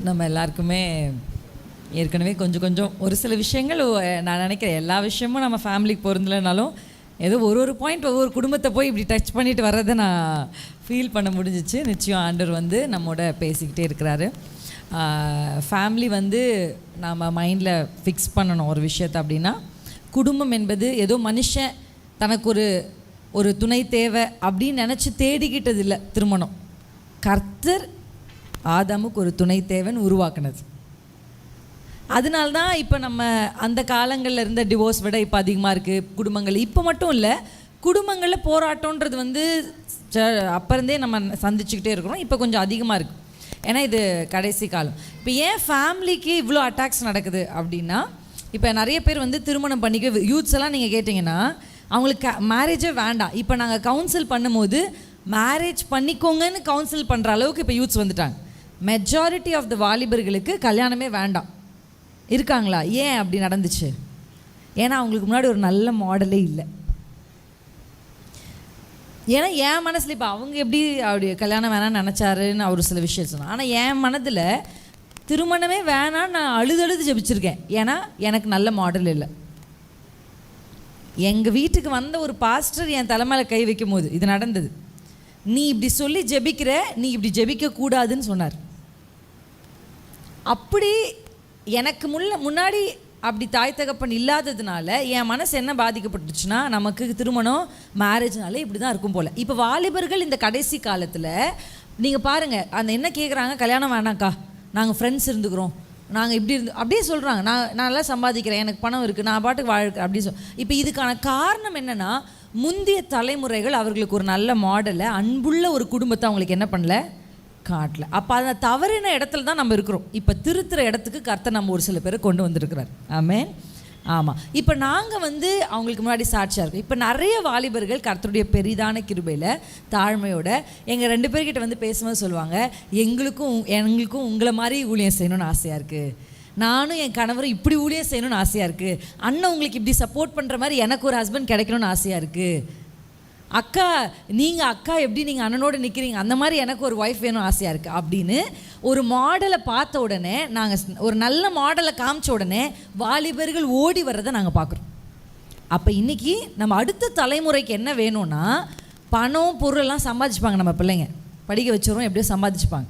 நம்ம எல்லாருக்குமே ஏற்கனவே கொஞ்சம் ஒரு சில விஷயங்கள் நான் நினைக்கிறேன் எல்லா விஷயமும் நம்ம ஃபேமிலிக்கு பொருந்தலைனாலும் ஏதோ ஒரு பாயிண்ட் ஒவ்வொரு குடும்பத்தை போய் இப்படி டச் பண்ணிட்டு வர்றதை நான் ஃபீல் பண்ண முடிஞ்சிச்சு. நிச்சயம் ஆண்டவர் வந்து நம்மோட பேசிக்கிட்டே இருக்கிறாரு. ஃபேமிலி வந்து நம்ம மைண்டில் ஃபிக்ஸ் பண்ணணும் ஒரு விஷயத்தை. அப்படின்னா குடும்பம் என்பது ஏதோ மனுஷன் தனக்கு ஒரு துணை தேவை அப்படின்னு நினச்சி தேடிக்கிட்டது இல்லை. திருமணம் கர்த்தர் ஆதாமுக்கு ஒரு துணை தேவைன்னு உருவாக்குனது. அதனால்தான் இப்போ நம்ம அந்த காலங்களில் இருந்த டிவோர்ஸ் விட இப்போ அதிகமாக இருக்குது குடும்பங்கள். இப்போ மட்டும் இல்லை, குடும்பங்களில் போராட்டன்றது வந்து அப்போருந்தே நம்ம சந்திச்சுக்கிட்டே இருக்கிறோம். இப்போ கொஞ்சம் அதிகமாக இருக்குது, ஏன்னா இது கடைசி காலம். இப்போ ஏன் ஃபேமிலிக்கு இவ்வளோ அட்டாக்ஸ் நடக்குது அப்படின்னா, இப்போ நிறைய பேர் வந்து திருமணம் பண்ணிக்க யூத்ஸ் எல்லாம் நீங்கள் கேட்டிங்கன்னா அவங்களுக்கு மேரேஜே வேண்டாம். இப்போ நாங்கள் கவுன்சில் பண்ணும்போது மேரேஜ் பண்ணிக்கோங்கன்னு கவுன்சில் பண்ணுற அளவுக்கு இப்போ யூத்ஸ் வந்துட்டாங்க. மெஜாரிட்டி ஆஃப் த வாலிபர்களுக்கு கல்யாணமே வேண்டாம் இருக்காங்களா? ஏன் அப்படி நடந்துச்சு? ஏன்னா அவங்களுக்கு முன்னாடி ஒரு நல்ல மாடலே இல்லை. ஏன்னா என் மனசில் இப்போ அவங்க எப்படி அப்படி கல்யாணம் வேணான்னு நினச்சாருன்னு அவர் சில விஷயம் சொன்னார். ஆனால் என் மனதில் திருமணமே வேணான்னு நான் அழுது ஜெபிச்சிருக்கேன். ஏன்னா எனக்கு நல்ல மாடல் இல்லை. எங்கள் வீட்டுக்கு வந்த ஒரு பாஸ்டர் என் தலைமையில் கை வைக்கும் போது இது நடந்தது. நீ இப்படி சொல்லி ஜெபிக்கிற, நீ இப்படி ஜெபிக்கக்கூடாதுன்னு சொன்னார். அப்படி எனக்கு முன்னாடி அப்படி தாய் தகப்பன் இல்லாததுனால என் மனசு என்ன பாதிக்கப்பட்டுச்சுன்னா, நமக்கு திருமணம் மேரேஜ்னாலே இப்படி தான் இருக்கும் போல். இப்போ வாலிபர்கள் இந்த கடைசி காலத்தில் நீங்கள் பாருங்கள், அந்த என்ன கேட்குறாங்க, கல்யாணம் வேணாக்கா, நாங்கள் ஃப்ரெண்ட்ஸ் இருந்துக்கிறோம், நாங்கள் இப்படி அப்படியே சொல்கிறாங்க. நான் நல்லா சம்பாதிக்கிறேன், எனக்கு பணம் இருக்குது, நான் பாட்டுக்கு வாழ்க்கை அப்படி இப்போ இதுக்கான காரணம் என்னென்னா, முந்தைய தலைமுறைகள் அவர்களுக்கு ஒரு நல்ல மாடலை, அன்புள்ள ஒரு குடும்பத்தை அவங்களுக்கு என்ன பண்ணல, காட்டல. அப்போ அதை தவறின இடத்துல தான் நம்ம இருக்கிறோம். இப்போ திருத்துற இடத்துக்கு கர்த்தர் நம்ம ஒரு சில பேரை கொண்டு வந்திருக்கிறார். ஆமென். ஆமாம். இப்போ நாங்கள் வந்து அவங்களுக்கு முன்னாடி சாட்சியாக இருக்கோம். இப்போ நிறைய வாலிபர்கள் கர்த்தருடைய பெரிதான கிருபையில் தாழ்மையோட எங்கள் 2 பேர்கிட்ட வந்து பேசும்போது சொல்லுவாங்க, எங்களுக்கும் உங்களை மாதிரி ஊழியம் செய்யணும்னு ஆசையாக இருக்குது, நானும் என் கணவரும் இப்படி ஊழியம் செய்யணும்னு ஆசையாக இருக்குது, அண்ணன் உங்களுக்கு இப்படி சப்போர்ட் பண்ணுற மாதிரி எனக்கு ஒரு ஹஸ்பண்ட் கிடைக்கணும்னு ஆசையாக இருக்குது, அக்கா எப்படி நீங்கள் அண்ணனோடு நிற்கிறீங்க, அந்த மாதிரி எனக்கு ஒரு ஒய்ஃப் வேணும் ஆசையாக இருக்குது அப்படின்னு ஒரு மாடலை பார்த்த உடனே, நாங்கள் ஒரு நல்ல மாடலை காமிச்ச உடனே வாலிபர்கள் ஓடி வர்றதை நாங்கள் பார்க்குறோம். அப்போ இன்றைக்கி நம்ம அடுத்த தலைமுறைக்கு என்ன வேணும்னா, பணம் பொருளெல்லாம் சம்பாதிச்சுப்பாங்க நம்ம பிள்ளைங்க, படிக்க வச்சுருவோம், எப்படியோ சம்பாதிச்சுப்பாங்க.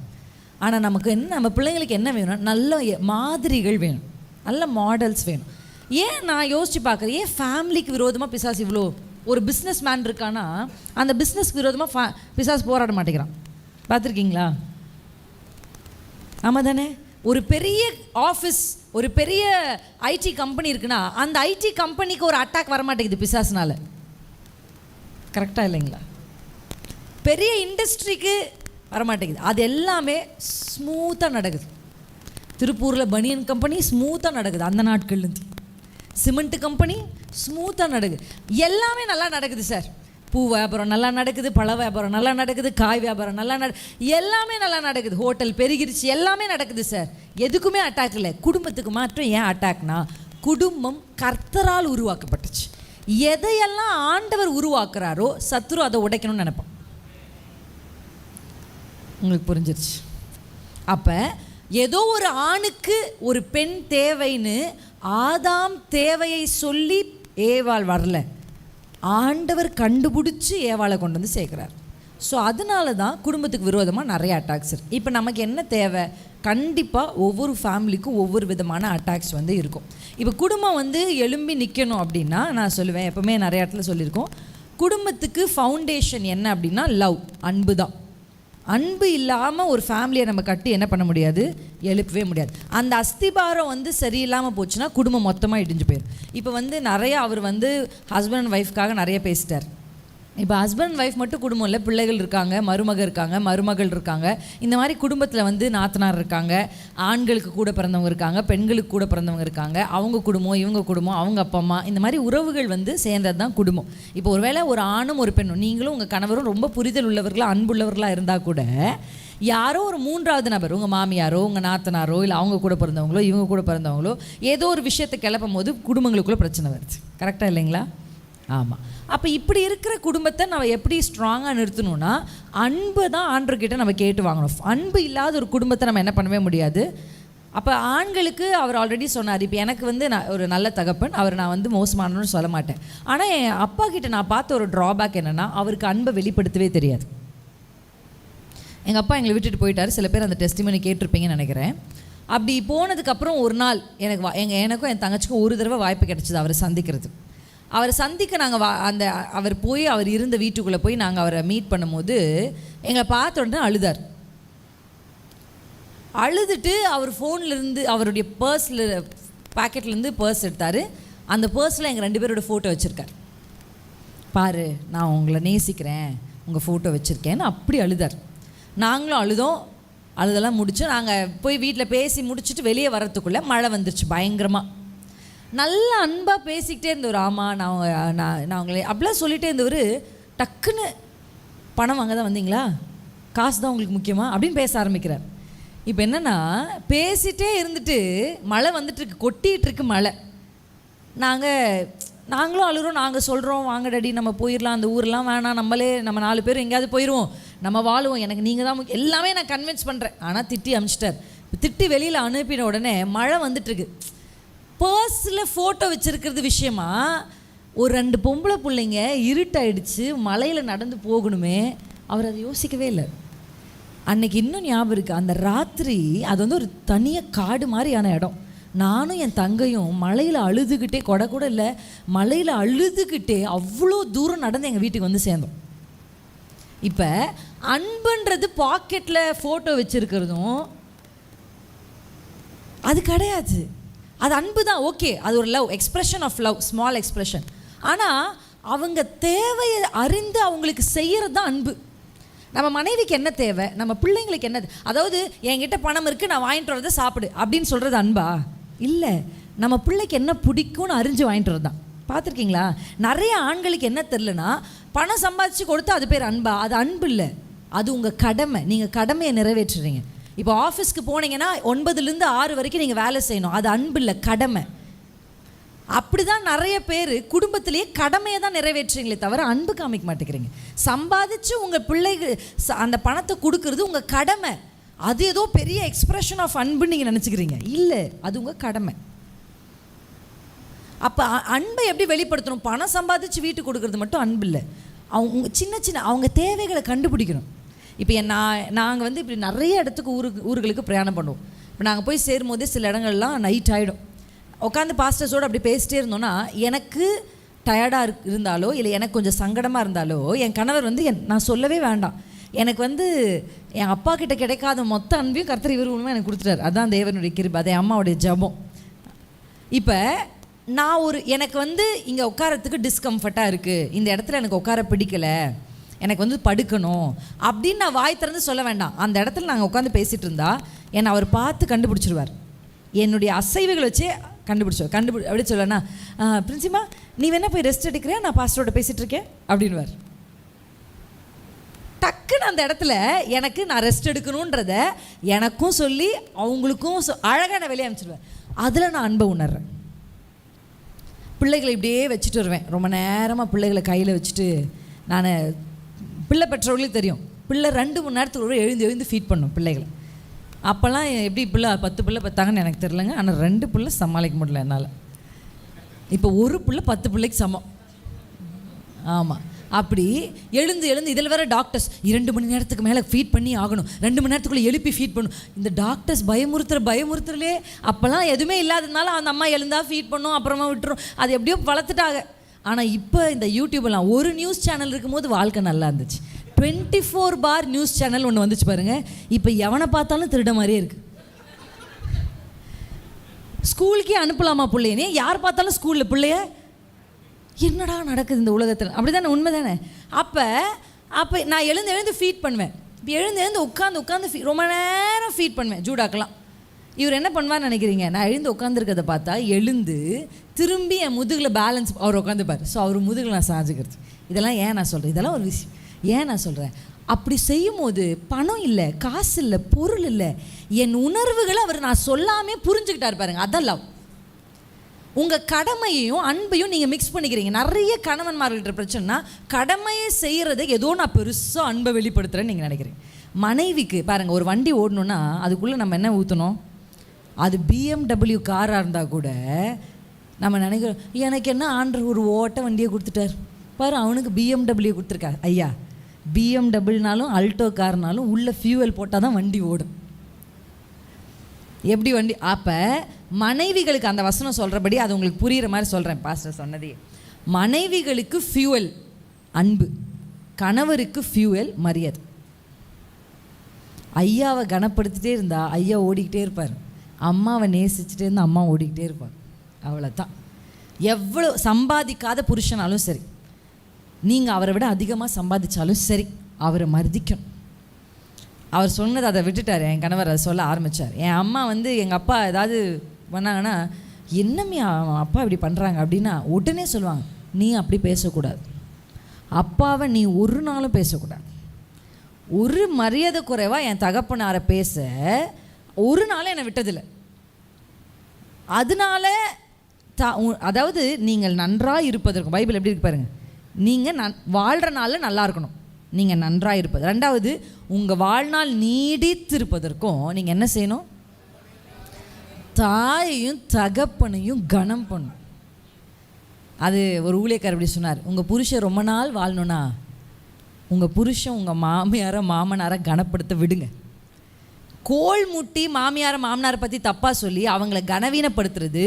ஆனால் நமக்கு என்ன, நம்ம பிள்ளைங்களுக்கு என்ன வேணும், நல்ல மாதிரிகள் வேணும், நல்ல மாடல்ஸ் வேணும். ஏன் நான் யோசித்து பார்க்குறேன், ஏன் ஃபேமிலிக்கு விரோதமாக பிசாசு இவ்வளோ, ஒரு பிஸ்னஸ் மேன் இருக்கானா அந்த பிஸ்னஸ்க்கு விரோதமாக பிசாசு போராட மாட்டேங்கிறான். பார்த்துருக்கீங்களா? ஆமாம் தானே? ஒரு பெரிய ஆஃபீஸ், ஒரு பெரிய ஐடி கம்பெனி இருக்குன்னா அந்த ஐடி கம்பெனிக்கு ஒரு அட்டாக் வரமாட்டேங்குது பிசாசுனால. கரெக்டாக இல்லைங்களா? பெரிய இண்டஸ்ட்ரிக்கு வரமாட்டேங்குது. அது எல்லாமே ஸ்மூத்தாக நடக்குது. திருப்பூரில் பனியன் கம்பெனி ஸ்மூத்தாக நடக்குது அந்த நாட்கள்லேருந்து. சிமெண்ட் கம்பெனி ஸ்மூத்தாக நடக்குது. எல்லாமே நல்லா நடக்குது சார். பூ வியாபாரம் நல்லா நடக்குது, பழ வியாபாரம் நல்லா நடக்குது, காய் வியாபாரம் நல்லா எல்லாமே நல்லா நடக்குது. ஹோட்டல் பெருகிருச்சு, எல்லாமே நடக்குது சார். எதுக்குமே அட்டாக் இல்லை. குடும்பத்துக்கு மாற்றம் ஏன் அட்டாக்னா, குடும்பம் கர்த்தரால் உருவாக்கப்பட்டுச்சு. எதையெல்லாம் ஆண்டவர் உருவாக்குறாரோ சத்துரு அதை உடைக்கணும்னு நினைப்பான். உங்களுக்கு புரிஞ்சிருச்சு? அப்போ ஏதோ ஒரு ஆணுக்கு ஒரு பெண் தேவைன்னு ஆதாம் தேவையை சொல்லி ஏவாள் வரல, ஆண்டவர் கண்டுபிடிச்சி ஏவாளை கொண்டு வந்து சேர்க்குறார். ஸோ அதனால தான் குடும்பத்துக்கு விரோதமாக நிறைய அட்டாக்ஸ் இருக்குது. இப்போ நமக்கு என்ன தேவை? கண்டிப்பாக ஒவ்வொரு ஃபேமிலிக்கும் ஒவ்வொரு விதமான அட்டாக்ஸ் வந்து இருக்கும். இப்போ குடும்பம் வந்து எழும்பி நிற்கணும் அப்படின்னா நான் சொல்லுவேன், எப்போவுமே நிறைய இடத்துல சொல்லியிருக்கோம், குடும்பத்துக்கு ஃபவுண்டேஷன் என்ன அப்படின்னா லவ், அன்பு தான். அன்பு இல்லாமல் ஒரு ஃபேமிலியை நம்ம கட்டி என்ன பண்ண முடியாது, எழுப்பவே முடியாது. அந்த அஸ்திபாரம் வந்து சரியில்லாமல் போச்சுன்னா குடும்பம் மொத்தமாக இடிஞ்சு போயிடும். இப்போ வந்து நிறைய அவர் வந்து ஹஸ்பண்ட் அண்ட் ஒய்ஃப்காக நிறைய பேசிட்டார். இப்போ ஹஸ்பண்ட் அண்ட் ஒய்ஃப் மட்டும் குடும்பம் இல்லை, பிள்ளைகள் இருக்காங்க, மருமகள் இருக்காங்க, மருமகள் இருக்காங்க. இந்த மாதிரி குடும்பத்தில் வந்து நாத்தனார் இருக்காங்க, ஆண்களுக்கு கூட பிறந்தவங்க இருக்காங்க, பெண்களுக்கு கூட பிறந்தவங்க இருக்காங்க, அவங்க குடும்பம், இவங்க குடும்பம், அவங்க அப்பா அம்மா, இந்த மாதிரி உறவுகள் வந்து சேர்ந்தது தான் குடும்பம். இப்போ ஒருவேளை ஒரு ஆணும் ஒரு பெண்ணும், நீங்களும் உங்கள் கணவரும் ரொம்ப புரிதல் உள்ளவர்களாக அன்புள்ளவர்களாக இருந்தால் கூட யாரோ ஒரு மூன்றாவது நபர், உங்கள் மாமியாரோ உங்கள் நாத்தனாரோ இல்லை அவங்க கூட பிறந்தவங்களோ இவங்க கூட பிறந்தவங்களோ ஏதோ ஒரு விஷயத்தை கிளப்பும் போது குடும்பங்களுக்குள்ளே பிரச்சனை வருது. கரெக்டாக இல்லைங்களா? ஆமாம். அப்போ இப்படி இருக்கிற குடும்பத்தை நம்ம எப்படி ஸ்ட்ராங்காக நிறுத்தணும்னா அன்பு தான் ஆண்டவர்கிட்ட நம்ம கேட்டு வாங்கணும். அன்பு இல்லாத ஒரு குடும்பத்தை நம்ம என்ன பண்ணவே முடியாது. அப்போ ஆண்களுக்கு அவர் ஆல்ரெடி சொன்னார், இப்போ எனக்கு வந்து நான் ஒரு நல்ல தகப்பன், அவர் நான் வந்து மோசமானன்னு சொல்ல மாட்டேன். ஆனால் என் அப்பா கிட்ட நான் பார்த்த ஒரு ட்ராபேக் என்னென்னா, அவருக்கு அன்பை வெளிப்படுத்தவே தெரியாது. எங்கள் அப்பா எங்களை விட்டுட்டு போயிட்டார். சில பேர் அந்த டெஸ்டிமனி கேட்டிருப்பீங்கன்னு நினைக்கிறேன். அப்படி போனதுக்கப்புறம் ஒரு நாள் எனக்கும் என் தங்கச்சிக்கும் ஒரு தடவை வாய்ப்பு கிடைச்சிது அவரை சந்திக்கிறது. அவரை சந்திக்க நாங்கள் அவர் போய் அவர் இருந்த வீட்டுக்குள்ளே போய் நாங்கள் அவரை மீட் பண்ணும்போது எங்களை பார்த்த உடனே அழுதார். அழுதுட்டு அவர் ஃபோன்லேருந்து அவருடைய பர்ஸில் பாக்கெட்லேருந்து பர்ஸ் எடுத்தார். அந்த பர்ஸில் எங்கள் 2 பேரோட ஃபோட்டோ வச்சுருக்கார். பாரு, நான் உங்களை நேசிக்கிறேன், உங்கள் ஃபோட்டோ வச்சுருக்கேன்னு அப்படி அழுதார். நாங்களும் அழுதோம். அழுதெல்லாம் முடிச்சு நாங்கள் போய் வீட்டில் பேசி முடிச்சுட்டு வெளியே வர்றதுக்குள்ளே மழை வந்துருச்சு பயங்கரமாக. நல்ல அன்பாக பேசிக்கிட்டே இருந்தவர். ஆமாம், நான் உங்களை அப்படிலாம் சொல்லிகிட்டே இருந்தவர் டக்குன்னு பணம் வாங்க தான் வந்தீங்களா, காசு தான் உங்களுக்கு முக்கியமா அப்படின்னு பேச ஆரம்பிக்கிறார். இப்போ என்னென்னா, பேசிகிட்டே இருந்துட்டு மழை வந்துட்டுருக்கு, கொட்டிகிட்ருக்கு மழை. நாங்களும் அழுகிறோம். நாங்கள் சொல்கிறோம், வாங்க டாடி நம்ம போயிடலாம், அந்த ஊரெலாம் வேணாம், நம்ம 4 பேர் எங்கேயாவது போயிடுவோம், நம்ம வாழுவோம், எனக்கு நீங்கள் தான் எல்லாமே நான் கன்வின்ஸ் பண்ணுறேன். ஆனால் திட்டி அனுப்பிச்சிட்டார். திட்டி வெளியில் அனுப்பின உடனே மழை வந்துட்டுருக்கு. பர்ஸில் ஃபோட்டோ வச்சுருக்கிறது விஷயமா ஒரு 2 பொம்பளை பிள்ளைங்க இருட்டாயிடுச்சு, மலையில் நடந்து போகணுமே, அவர் அதை யோசிக்கவே இல்லை. அன்னைக்கு இன்னும் ஞாபகம் இருக்குது, அந்த ராத்திரி அது வந்து ஒரு தனியாக காடு மாதிரியான இடம். நானும் என் தங்கையும் மலையில் அழுதுகிட்டே, கொடை கூட இல்லை, மலையில் அழுதுகிட்டே அவ்வளோ தூரம் நடந்து எங்கள் வீட்டுக்கு வந்து சேர்ந்தோம். இப்போ அன்புன்றது பாக்கெட்டில் ஃபோட்டோ வச்சுருக்கிறதும் அது கிடையாது. அது அன்பு தான், ஓகே, அது ஒரு love, expression of love, small expression. ஆனால் அவங்க தேவையை அறிந்து அவங்களுக்கு செய்கிறது தான் அன்பு. நம்ம மனைவிக்கு என்ன தேவை, நம்ம பிள்ளைங்களுக்கு என்ன, அதாவது என்கிட்ட பணம் இருக்குது நான் வாங்கிட்டு வரதை சாப்பிடு அப்படின்னு சொல்கிறது அன்பா? இல்லை. நம்ம பிள்ளைக்கு என்ன பிடிக்கும்னு அறிஞ்சு வாங்கிட்டு வரது தான். பார்த்துருக்கீங்களா? நிறைய ஆண்களுக்கு என்ன தெரிலனா, பணம் சம்பாதிச்சு கொடுத்தா அது பேர் அன்பா? அது அன்பு இல்லை, அது உங்கள் கடமை. நீங்கள் கடமையை நிறைவேற்றுறீங்க. இப்போ ஆஃபீஸ்க்கு போனீங்கன்னா 9லேருந்து 6 வரைக்கும் நீங்கள் வேலை செய்யணும், அது அன்பு இல்லை, கடமை. அப்படி தான் நிறைய பேர் குடும்பத்திலேயே கடமையை தான் நிறைவேற்றுறீங்களே தவிர அன்பு காமிக்க மாட்டேங்கிறீங்க. சம்பாதிச்சு உங்கள் பிள்ளைக்கு அந்த பணத்தை கொடுக்கறது உங்கள் கடமை. அது ஏதோ பெரிய எக்ஸ்பிரஷன் ஆஃப் அன்புன்னு நீங்கள் நினச்சிக்கிறீங்க. இல்லை, அது உங்கள் கடமை. அப்போ அன்பை எப்படி வெளிப்படுத்தணும்? பணம் சம்பாதிச்சு வீட்டுக்கு கொடுக்கறது மட்டும் அன்பு இல்லை. அவங்க சின்ன அவங்க தேவைகளை கண்டுபிடிக்கணும். இப்போ நாங்கள் வந்து இப்படி நிறைய இடத்துக்கு ஊர்களுக்கு பிரயாணம் பண்ணுவோம். இப்போ நாங்கள் போய் சேரும்போதே சில இடங்கள்லாம் நைட் ஆகிடும். உட்காந்து பாஸ்டர்ஸோடு அப்படி பேசிட்டே இருந்தோன்னா எனக்கு டயர்டாக இருந்தாலோ இல்லை எனக்கு கொஞ்சம் சங்கடமாக இருந்தாலோ என் கணவர் வந்து நான் சொல்லவே வேண்டாம், எனக்கு வந்து என் அப்பா கிட்ட கிடைக்காத மொத்த அன்பையும் கர்த்தர் இவர் மூலமாக எனக்கு கொடுத்துட்டார். அதான் தேவனுடைய கிருபை, அதே அம்மாவுடைய ஜெபம். இப்போ நான் எனக்கு வந்து இங்கே உட்காரத்துக்கு டிஸ்கம்ஃபர்ட்டாக இருக்குது, இந்த இடத்துல எனக்கு உட்கார பிடிக்கலை, எனக்கு வந்து படுக்கணும் அப்படின்னு நான் வாய் திறந்து சொல்ல வேண்டாம். அந்த இடத்துல நாங்கள் உட்காந்து பேசிகிட்டு இருந்தா என்னை அவர் பார்த்து கண்டுபிடிச்சிருவார். என்னுடைய அசைவுகளை வச்சே கண்டுபிடிச்சோம். அப்படி சொல்லனா, பிரின்சிமா நீ வேணா போய் ரெஸ்ட் எடுக்கிறியா, நான் பாஸ்டரோட பேசிகிட்டு இருக்கேன் அப்படின்வார். டக்குன்னு அந்த இடத்துல எனக்கு நான் ரெஸ்ட் எடுக்கணுன்றத எனக்கும் சொல்லி அவங்களுக்கும் அழகாக நான் வெளியே அனுப்பிச்சிடுவேன். அதில் நான் அன்பை உணர்றேன். பிள்ளைகளை இப்படியே வச்சுட்டு வருவேன். ரொம்ப நேரமாக பிள்ளைகளை கையில் வச்சுட்டு நான் பிள்ளை பெற்றவர்களுக்கு தெரியும், பிள்ளை 2-3 நேரத்துக்கு எழுந்து ஃபீட் பண்ணும் பிள்ளைகளை. அப்போல்லாம் எப்படி பிள்ளை 10 பிள்ளை பார்த்தாங்கன்னு எனக்கு தெரிலங்க. ஆனால் 2 பிள்ளை சமாளிக்க முடியல என்னால். இப்போ ஒரு பிள்ளை 10 பிள்ளைக்கு சமம். ஆமாம், அப்படி எழுந்து இதில் வேறு டாக்டர்ஸ் 2 மணி நேரத்துக்கு மேலே ஃபீட் பண்ணி ஆகணும், 2 மணி நேரத்துக்குள்ளே எழுப்பி ஃபீட் பண்ணும். இந்த டாக்டர்ஸ் பயமுறுத்துறலே. அப்போல்லாம் எதுவுமே இல்லாததுனால அந்த அம்மா எழுந்தா ஃபீட் பண்ணும், அப்புறமா விட்டுரும். அது எப்படியோ வளர்த்துட்டாங்க. ஆனால் இப்போ இந்த யூடியூப்லாம் ஒரு நியூஸ் சேனல் இருக்கும்போது வாழ்க்கை நல்லா இருந்துச்சு. 24 பார் நியூஸ் சேனல் ஒன்று வந்துச்சு பாருங்கள். இப்போ எவனை பார்த்தாலும் திருட மாதிரியே இருக்குது. ஸ்கூலுக்கே அனுப்பலாமா பிள்ளையனே? யார் பார்த்தாலும் ஸ்கூலில் பிள்ளைய என்னடா நடக்குது இந்த உலகத்தில், அப்படி தானே, உண்மை தானே? அப்போ நான் எழுந்து ஃபீட் பண்ணுவேன். இப்போ எழுந்து உட்காந்து ரொம்ப நேரம் ஃபீட் பண்ணுவேன் ஜூடாக்கெல்லாம். இவர் என்ன பண்ணுவார்னு நினைக்கிறீங்க? நான் எழுந்து உட்காந்துருக்கிறத பார்த்தா எழுந்து திரும்பி என் முதுகில் பேலன்ஸ் அவர் உட்காந்துப்பார். ஸோ அவர் முதுகில் நான் சாஞ்சுக்கிறது. இதெல்லாம் ஏன் நான் சொல்கிறேன், இதெல்லாம் ஒரு விஷயம் ஏன் நான் சொல்கிறேன், அப்படி செய்யும் போது பணம் இல்லை, காசு இல்லை, பொருள் இல்லை, என் உணர்வுகளை அவர் நான் சொல்லாமே புரிஞ்சுக்கிட்டார் பாருங்க. அதான் லவ். உங்கள் கடமையையும் அன்பையும் நீங்கள் மிக்ஸ் பண்ணிக்கிறீங்க. நிறைய கணவன்மார்கள்ட்ட பிரச்சனைனா கடமையை செய்கிறத ஏதோ நான் பெருசாக அன்பை வெளிப்படுத்துகிறேன்னு நீங்கள் நினைக்கிறீங்க. மனைவிக்கு பாருங்கள், ஒரு வண்டி ஓடணுன்னா அதுக்குள்ளே நம்ம என்ன ஊற்றணும்? அது BMW காராக இருந்தால் கூட நம்ம நினைக்கிறோம், எனக்கு என்ன ஆண்டவர் ஒரு ஓட்ட வண்டியை கொடுத்துட்டார் பாரு, அவனுக்கு BMW கொடுத்துருக்காரு. ஐயா, BMWனாலும் அல்டோ கார்னாலும் உள்ள ஃபியூவல் போட்டால் தான் வண்டி ஓடும். எப்படி வண்டி? அப்போ மனைவிகளுக்கு அந்த வசனம் சொல்கிறபடி அது உங்களுக்கு புரிகிற மாதிரி சொல்கிறேன். பாஸ்டர் சொன்னதே, மனைவிகளுக்கு ஃபியூவல் அன்பு, கணவருக்கு ஃபியூவல் மரியாதை. ஐயாவை கனப்படுத்திட்டே இருந்தால் ஐயா ஓடிக்கிட்டே இருப்பார், அம்மாவை நேசிச்சுட்டே இருந்தால் அம்மா ஓடிக்கிட்டே இருப்பார். அவ்வளோதான். எவ்வளோ சம்பாதிக்காத புருஷனாலும் சரி, நீங்கள் அவரை விட அதிகமாக சம்பாதிச்சாலும் சரி, அவரை மதிக்கணும். அவர் சொன்னது அதை விட்டுட்டார். என் கணவர் அதை சொல்ல ஆரம்பித்தார். என் அம்மா வந்து எங்கள் அப்பா ஏதாவது பண்ணாங்கன்னா, என்னம்மையா அப்பா இப்படி பண்ணுறாங்க அப்படின்னா உடனே சொல்லுவாங்க, நீ அப்படி பேசக்கூடாது, அப்பாவை நீ ஒரு நாளும் பேசக்கூடாது. ஒரு மரியாதை குறைவாக என் தகப்பனாரை பேச ஒரு நாளும் என்னை விட்டதில்லை. அதனால அதாவது நீங்கள் நன்றாக இருப்பதற்கு பைபிள் எப்படி இருக்கு பாருங்கள், நீங்கள் வாழ்கிற நாளில் நல்லா இருக்கணும், நீங்கள் நன்றாக இருப்பது. 2வது, உங்கள் வாழ்நாள் நீடித்திருப்பதற்கும் நீங்கள் என்ன செய்யணும்? தாயையும் தகப்பனையும் கனம் பண்ணும். அது ஒரு ஊழியக்காரர் அப்படி சொன்னார், உங்கள் புருஷன் ரொம்ப நாள் வாழணும்னா உங்கள் புருஷன் உங்கள் மாமியாரை மாமனாரை கனப்படுத்த விடுங்க. கோல் முட்டி மாமியாரை மாமனாரை பற்றி தப்பாக சொல்லி அவங்கள கனவீனப்படுத்துறது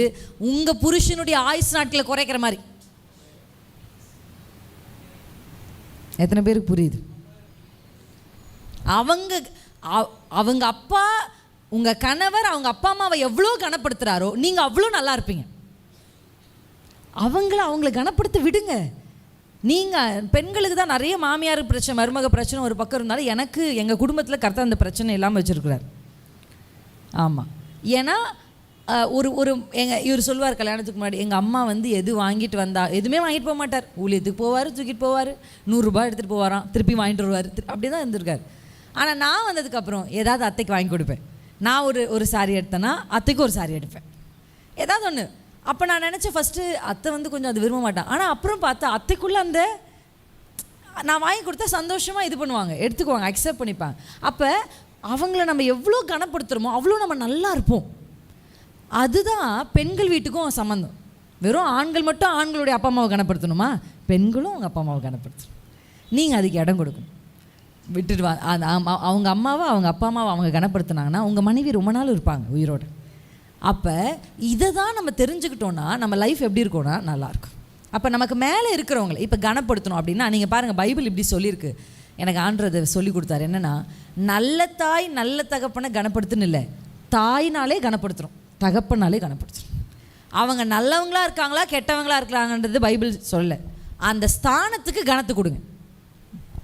உங்கள் புருஷனுடைய ஆயுசு நாட்களை குறைக்கிற மாதிரி. எத்தனை பேருக்கு புரியுது? அவங்க அப்பா, உங்கள் கணவர் அவங்க அப்பா அம்மாவை எவ்வளோ கனப்படுத்துகிறாரோ நீங்கள் அவ்வளோ நல்லா இருப்பீங்க. அவங்கள கனப்படுத்த விடுங்க. நீங்கள் பெண்களுக்கு தான் நிறைய மாமியார் பிரச்சனை, மருமக பிரச்சனை ஒரு பக்கம் இருந்தாலும் எனக்கு எங்கள் குடும்பத்தில் கரெக்டாக அந்த பிரச்சனை இல்லாமல் வச்சுருக்கிறார். ஆமாம், ஏன்னா இவர் சொல்லுவார், கல்யாணத்துக்கு முன்னாடி எங்கள் அம்மா வந்து எது வாங்கிட்டு வந்தா எதுவுமே வாங்கிட்டு போக மாட்டார், ஊழியத்துக்கு போவார், தூக்கிட்டு போவார், 100 ரூபாய் எடுத்துகிட்டு போவாராம், திருப்பி வாங்கிட்டு வருவார், அப்படி தான் இருந்திருக்கார். ஆனால் நான் வந்ததுக்கப்புறம் ஏதாவது அத்தைக்கு வாங்கி கொடுப்பேன். நான் ஒரு சாரி எடுத்தேன்னா அத்தைக்கு ஒரு சாரி எடுப்பேன், ஏதாவது ஒன்று. அப்போ நான் நினச்சேன் ஃபஸ்ட்டு அத்தை வந்து கொஞ்சம் அது விரும்ப மாட்டேன். ஆனால் அப்புறம் பார்த்தா அத்தைக்குள்ளே அந்த நான் வாங்கி கொடுத்தா சந்தோஷமாக இது பண்ணுவாங்க, எடுத்துக்குவாங்க, அக்செப்ட் பண்ணிப்பாங்க. அப்போ அவங்கள நம்ம எவ்வளோ கனப்படுத்துகிறோமோ அவ்வளோ நம்ம நல்லா இருப்போம். அதுதான் பெண்கள் வீட்டுக்கும் சம்மந்தம். வெறும் ஆண்கள் மட்டும் ஆண்களுடைய அப்பா அம்மாவை கனப்படுத்தணுமா? பெண்களும் அவங்க அப்பா அம்மாவை கனப்படுத்தணும். நீங்கள் அதுக்கு இடம் கொடுக்கணும். விட்டுடுவா. அவங்க அம்மாவை அவங்க அப்பா அம்மாவை அவங்க கனப்படுத்தினாங்கன்னா உங்கள் மனைவி ரொம்ப நாள் இருப்பாங்க உயிரோடு. அப்போ இதை தான் நம்ம தெரிஞ்சுக்கிட்டோன்னா நம்ம லைஃப் எப்படி இருக்கும்னா நல்லாயிருக்கும். அப்போ நமக்கு மேலே இருக்கிறவங்கள இப்போ கனப்படுத்தணும் அப்படின்னா நீங்கள் பாருங்கள், பைபிள் இப்படி சொல்லியிருக்கு. எனக்கு ஆண்டதை சொல்லி கொடுத்தாரு என்னென்னா, நல்ல தாய் நல்ல தகப்பனை கனப்படுத்துன்னு இல்லை, தாயினாலே கனப்படுத்துகிறோம், தகப்பனாலே கனப்படுத்துகிறோம். அவங்க நல்லவங்களா இருக்காங்களா கெட்டவங்களா இருக்கிறாங்கன்றது பைபிள் சொல்லலை. அந்த ஸ்தானத்துக்கு கனத்து கொடுங்க.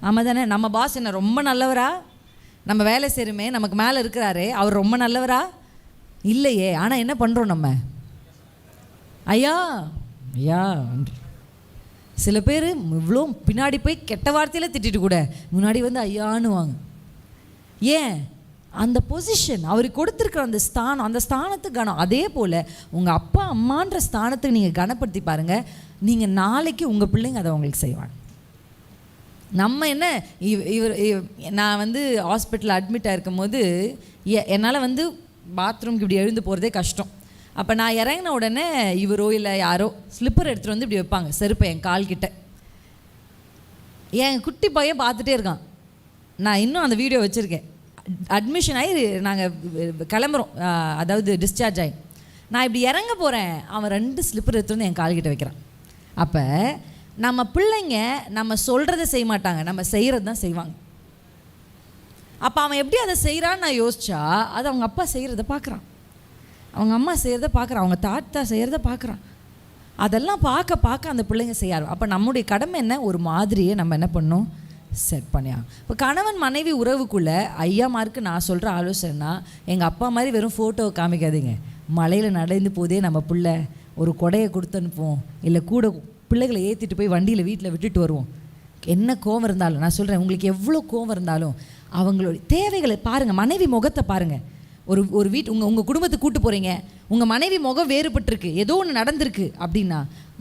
ஆமாம் தானே? நம்ம பாஸ் என்ன ரொம்ப நல்லவரா? நம்ம வேலை செய்கிறோமே, நமக்கு மேலே இருக்கிறாரே, அவர் ரொம்ப நல்லவரா? இல்லையே. ஆனால் என்ன பண்ணுறோம் நம்ம? ஐயா ஐயா. சில பேர் இவ்வளோ பின்னாடி போய் கெட்ட வார்த்தையில் திட்டிட்டு கூட முன்னாடி வந்து ஐயான்னு வாங்க. ஏன்? அந்த பொசிஷன் அவருக்கு கொடுத்துருக்குற அந்த ஸ்தானம், அந்த ஸ்தானத்துக்கு கனம். அதே போல் உங்கள் அப்பா அம்மான்ற ஸ்தானத்துக்கு நீங்கள் கனப்படுத்தி பாருங்கள், நீங்கள் நாளைக்கு உங்கள் பிள்ளைங்க அதை உங்களுக்கு செய்வாங்க. நம்ம என்ன நான் வந்து ஹாஸ்பிட்டலில் அட்மிட் ஆகிருக்கும் போது என்னால் வந்து பாத்ரூம்க்கு இப்படி எழுந்து போகிறதே கஷ்டம். அப்போ நான் இறங்கின உடனே இவரோ இல்லை யாரோ ஸ்லிப்பர் எடுத்துகிட்டு வந்து இப்படி வைப்பாங்க, செருப்பை என் கால்கிட்ட. என் குட்டி பையன் பார்த்துட்டே இருக்கான். நான் இன்னும் அந்த வீடியோ வச்சுருக்கேன். அட்மிஷன் ஆகி நாங்கள் கிளம்புறோம், அதாவது டிஸ்சார்ஜ் ஆகி நான் இப்படி இறங்க போகிறேன், அவன் 2 ஸ்லிப்பர் எடுத்து வந்து என் கால்கிட்ட வைக்கிறான். அப்போ நம்ம பிள்ளைங்க நம்ம சொல்கிறத செய்ய மாட்டாங்க, நம்ம செய்கிறது தான் செய்வாங்க. அப்போ அவன் எப்படி அதை செய்கிறான்னு நான் யோசிச்சா, அது அவங்க அப்பா செய்கிறத பார்க்குறான், அவங்க அம்மா செய்கிறத பார்க்குறான், அவங்க தாத்தா செய்கிறத பார்க்குறான். அதெல்லாம் பார்க்க பார்க்க அந்த பிள்ளைங்க செய்ய. அப்போ நம்முடைய கடமை என்ன? ஒரு மாதிரியே நம்ம என்ன பண்ணணும்? செட் பண்ணியா. இப்போ கணவன் மனைவி உறவுக்குள்ளே ஐயாமாருக்கு நான் சொல்கிற ஆலோசனைனா, எங்கள் அப்பா மாதிரி வெறும் ஃபோட்டோவை காமிக்காதீங்க. மலையில் நடந்து போதே நம்ம பிள்ளை ஒரு கொடையை கொடுத்து அனுப்புவோம், இல்லை கூட பிள்ளைகளை ஏற்றிட்டு போய் வண்டியில் வீட்டில் விட்டுட்டு வருவோம். என்ன கோவம் இருந்தாலும், நான் சொல்கிறேன், உங்களுக்கு எவ்வளோ கோவம் இருந்தாலும் அவங்களுடைய தேவைகளை பாருங்கள். மனைவி முகத்தை பாருங்கள். ஒரு வீட்டு உங்கள் குடும்பத்துக்கு கூட்டு போகிறீங்க, உங்கள் மனைவி முகம் வேறுபட்டிருக்கு, ஏதோ ஒன்று நடந்திருக்கு அப்படின்னா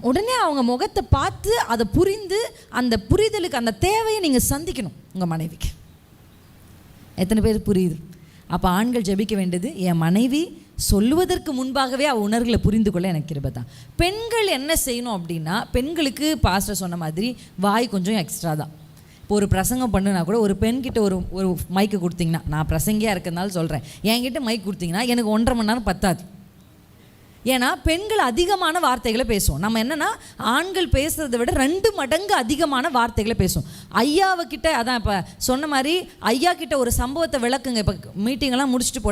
உடனே அவங்க முகத்தை பார்த்து அதை புரிந்து அந்த புரிதலுக்கு அந்த தேவையை நீங்கள் சந்திக்கணும் உங்கள் மனைவிக்கு. எத்தனை பேர் புரியுது? அப்போ ஆண்கள் ஜெபிக்க வேண்டியது, என் மனைவி சொல்லுவதற்கு முன்பாகவே அவள் உணர்வுகளை புரிந்து கொள்ள எனக்கு கிருபை தான். பெண்கள் என்ன செய்யணும் அப்படின்னா, பெண்களுக்கு பாஸ்டர் சொன்ன மாதிரி வாய் கொஞ்சம் எக்ஸ்ட்ரா தான். இப்போ ஒரு பிரசங்கம் பண்ணுனா கூட ஒரு பெண்கிட்ட ஒரு மைக்கு கொடுத்தீங்கன்னா, நான் பிரசங்கியாக இருக்கிறதுனால சொல்கிறேன், என்கிட்ட மைக் கொடுத்தீங்கன்னா எனக்கு 1.5 மணி நேரம் பத்தாது. ஏன்னா பெண்கள் அதிகமான வார்த்தைகளை பேசுவோம். நம்ம என்னென்னா ஆண்கள் பேசுகிறத விட 2 மடங்கு அதிகமான வார்த்தைகளை பேசுவோம். ஐயாவுக்கிட்ட அதான் இப்போ சொன்ன மாதிரி ஐயா கிட்ட ஒரு சம்பவத்தை விளக்குங்க. இப்போ மீட்டிங்கெல்லாம் முடிச்சுட்டு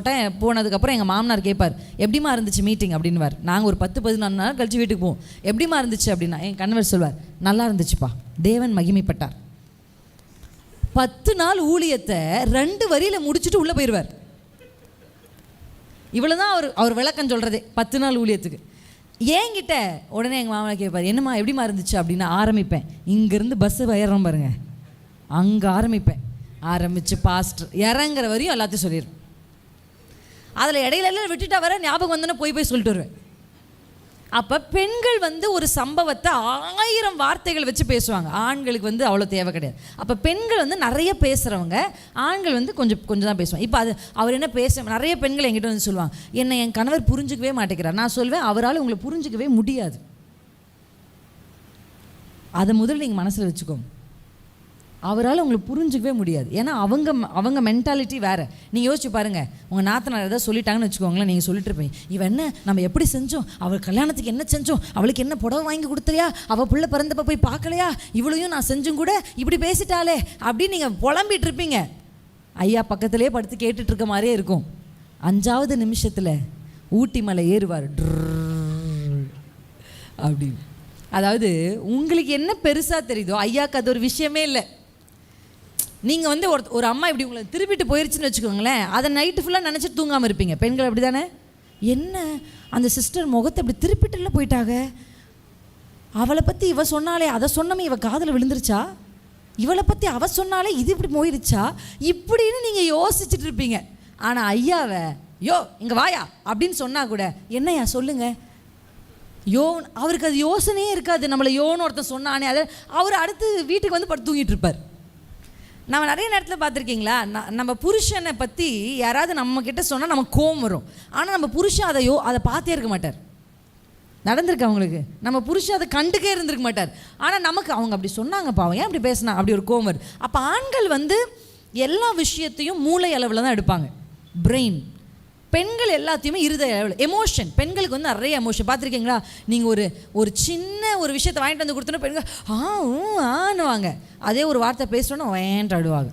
போனதுக்கப்புறம் எங்கள் மாமனார் கேட்பார், எப்படிமா இருந்துச்சு மீட்டிங் அப்படின்வார். நாங்கள் ஒரு 10-14 நாள் கழிச்சு வீட்டுக்கு போவோம். எப்படிமா இருந்துச்சு அப்படின்னா என் கணவர் சொல்வார், நல்லா இருந்துச்சுப்பா, தேவன் மகிமைப்பட்டார். 10 நாள் ஊழியத்தை 2 வரியில் முடிச்சுட்டு உள்ளே போயிடுவார். இவ்வளோதான் அவர் விளக்கம் சொல்கிறதே 10 நாள் ஊழியத்துக்கு. ஏங்கிட்ட உடனே எங்கள் மாமனார் கேட்பார், என்னம்மா எப்படிமா இருந்துச்சு அப்படின்னா ஆரம்பிப்பேன். இங்கேருந்து பஸ்ஸு ஏறுறோம் பாருங்க, அங்கே ஆரம்பித்து பாஸ்டர் இறங்குற வரையும் எல்லாத்தையும் சொல்லிடுவேன். அதில் இடையில விட்டுட்டா வர ஞாபகம் வந்தோன்னே போய் சொல்லிட்டு வருவேன். அப்போ பெண்கள் ஒரு சம்பவத்தை 1000 வார்த்தைகள் வச்சு பேசுவாங்க. ஆண்களுக்கு அவ்வளோ தேவை கிடையாது. அப்போ பெண்கள் நிறைய பேசுகிறவங்க, ஆண்கள் கொஞ்சம் தான் பேசுவாங்க. இப்போ அவர் என்ன நிறைய பெண்கள் என்கிட்ட சொல்லுவாங்க, என்னை என் கணவர் புரிஞ்சிக்கவே மாட்டேங்கிறார். நான் சொல்வேன், அவரால் உங்களை புரிஞ்சிக்கவே முடியாது. அதை முதல்ல நீங்கள் மனசில் வச்சுக்கோங்க. அவரால் உங்களுக்கு புரிஞ்சிக்கவே முடியாது. ஏன்னா அவங்க மென்டாலிட்டி வேறு. நீங்கள் யோசிச்சு பாருங்கள், உங்கள் நாத்தனார் ஏதாவது சொல்லிட்டாங்கன்னு வச்சுக்கோங்களேன், நீங்கள் சொல்லிட்டு இருப்பீங்க, இவன் என்ன நம்ம எப்படி செஞ்சோம், அவள் கல்யாணத்துக்கு என்ன செஞ்சோம், அவளுக்கு என்ன புடவை வாங்கி கொடுத்தலையா, அவள் பிள்ளை பிறந்தப்போ போய் பார்க்கலையா, இவளையும் நான் செஞ்சும் கூட இப்படி பேசிட்டாலே அப்படின்னு நீங்கள் புலம்பிட்டு இருப்பீங்க. ஐயா பக்கத்துலேயே படுத்து கேட்டுட்டு இருக்க மாதிரியே இருக்கும். 5வது நிமிஷத்தில் ஊட்டி மலை ஏறுவார் அப்படி. அதாவது உங்களுக்கு என்ன பெருசாக தெரியுதோ ஐயாவுக்கு அது ஒரு விஷயமே இல்லை. நீங்கள் ஒரு அம்மா இப்படி உங்களை திருப்பிட்டு போயிடுச்சுன்னு வச்சுக்கோங்களேன், அதை நைட்டு ஃபுல்லாக நினச்சிட்டு தூங்காமல் இருப்பீங்க. பெண்கள் அப்படி தானே? என்ன அந்த சிஸ்டர் முகத்தை இப்படி திருப்பிட்டுல போயிட்டாங்க, அவளை பற்றி இவ சொன்னாலே, அதை சொன்னமே இவ காதில் விழுந்துருச்சா, இவளை பற்றி அவ சொன்னாலே இது இப்படி போயிடுச்சா, இப்படின்னு நீங்கள் யோசிச்சுட்டு இருப்பீங்க. ஆனால் ஐயாவை யோ இங்கே வாயா அப்படின்னு சொன்னால் கூட, என்னையா சொல்லுங்க அவருக்கு அது யோசனையே இருக்காது. நம்மளை யோன்னு ஒருத்தன் சொன்னானே, அதை அவர் அடுத்து வீட்டுக்கு படுத்து தூங்கிட்டு இருப்பார். நம்ம நிறைய நேரத்தில் பார்த்துருக்கீங்களா, நம்ம புருஷனை பற்றி யாராவது நம்மக்கிட்ட சொன்னால் நமக்கு கோவம் வரும். ஆனால் நம்ம புருஷன் அதை பார்த்தே இருக்க மாட்டார். நடந்திருக்கு அவங்களுக்கு. நம்ம புருஷன் அதை கண்டுக்கே இருந்திருக்க மாட்டார். ஆனால் நமக்கு அவங்க அப்படி சொன்னாங்க, பாவம் ஏன் அப்படி பேசினா அப்படி ஒரு கோவம் வருது. அப்போ ஆண்கள் எல்லா விஷயத்தையும் மூளை அளவில் தான் எடுப்பாங்க, பிரெயின். பெண்கள் எல்லாத்தையுமே இருதய அளவில். எமோஷன், பெண்களுக்கு வந்து நிறைய எமோஷன். பார்த்துருக்கீங்களா? நீங்கள் ஒரு சின்ன ஒரு விஷயத்தை வாங்கிட்டு வந்து கொடுத்தோன்னா பெண்கள் ஆன்னுவாங்க. அதே ஒரு வார்த்தை பேசணுன்னா வேண்டாம் ஆடுவாங்க,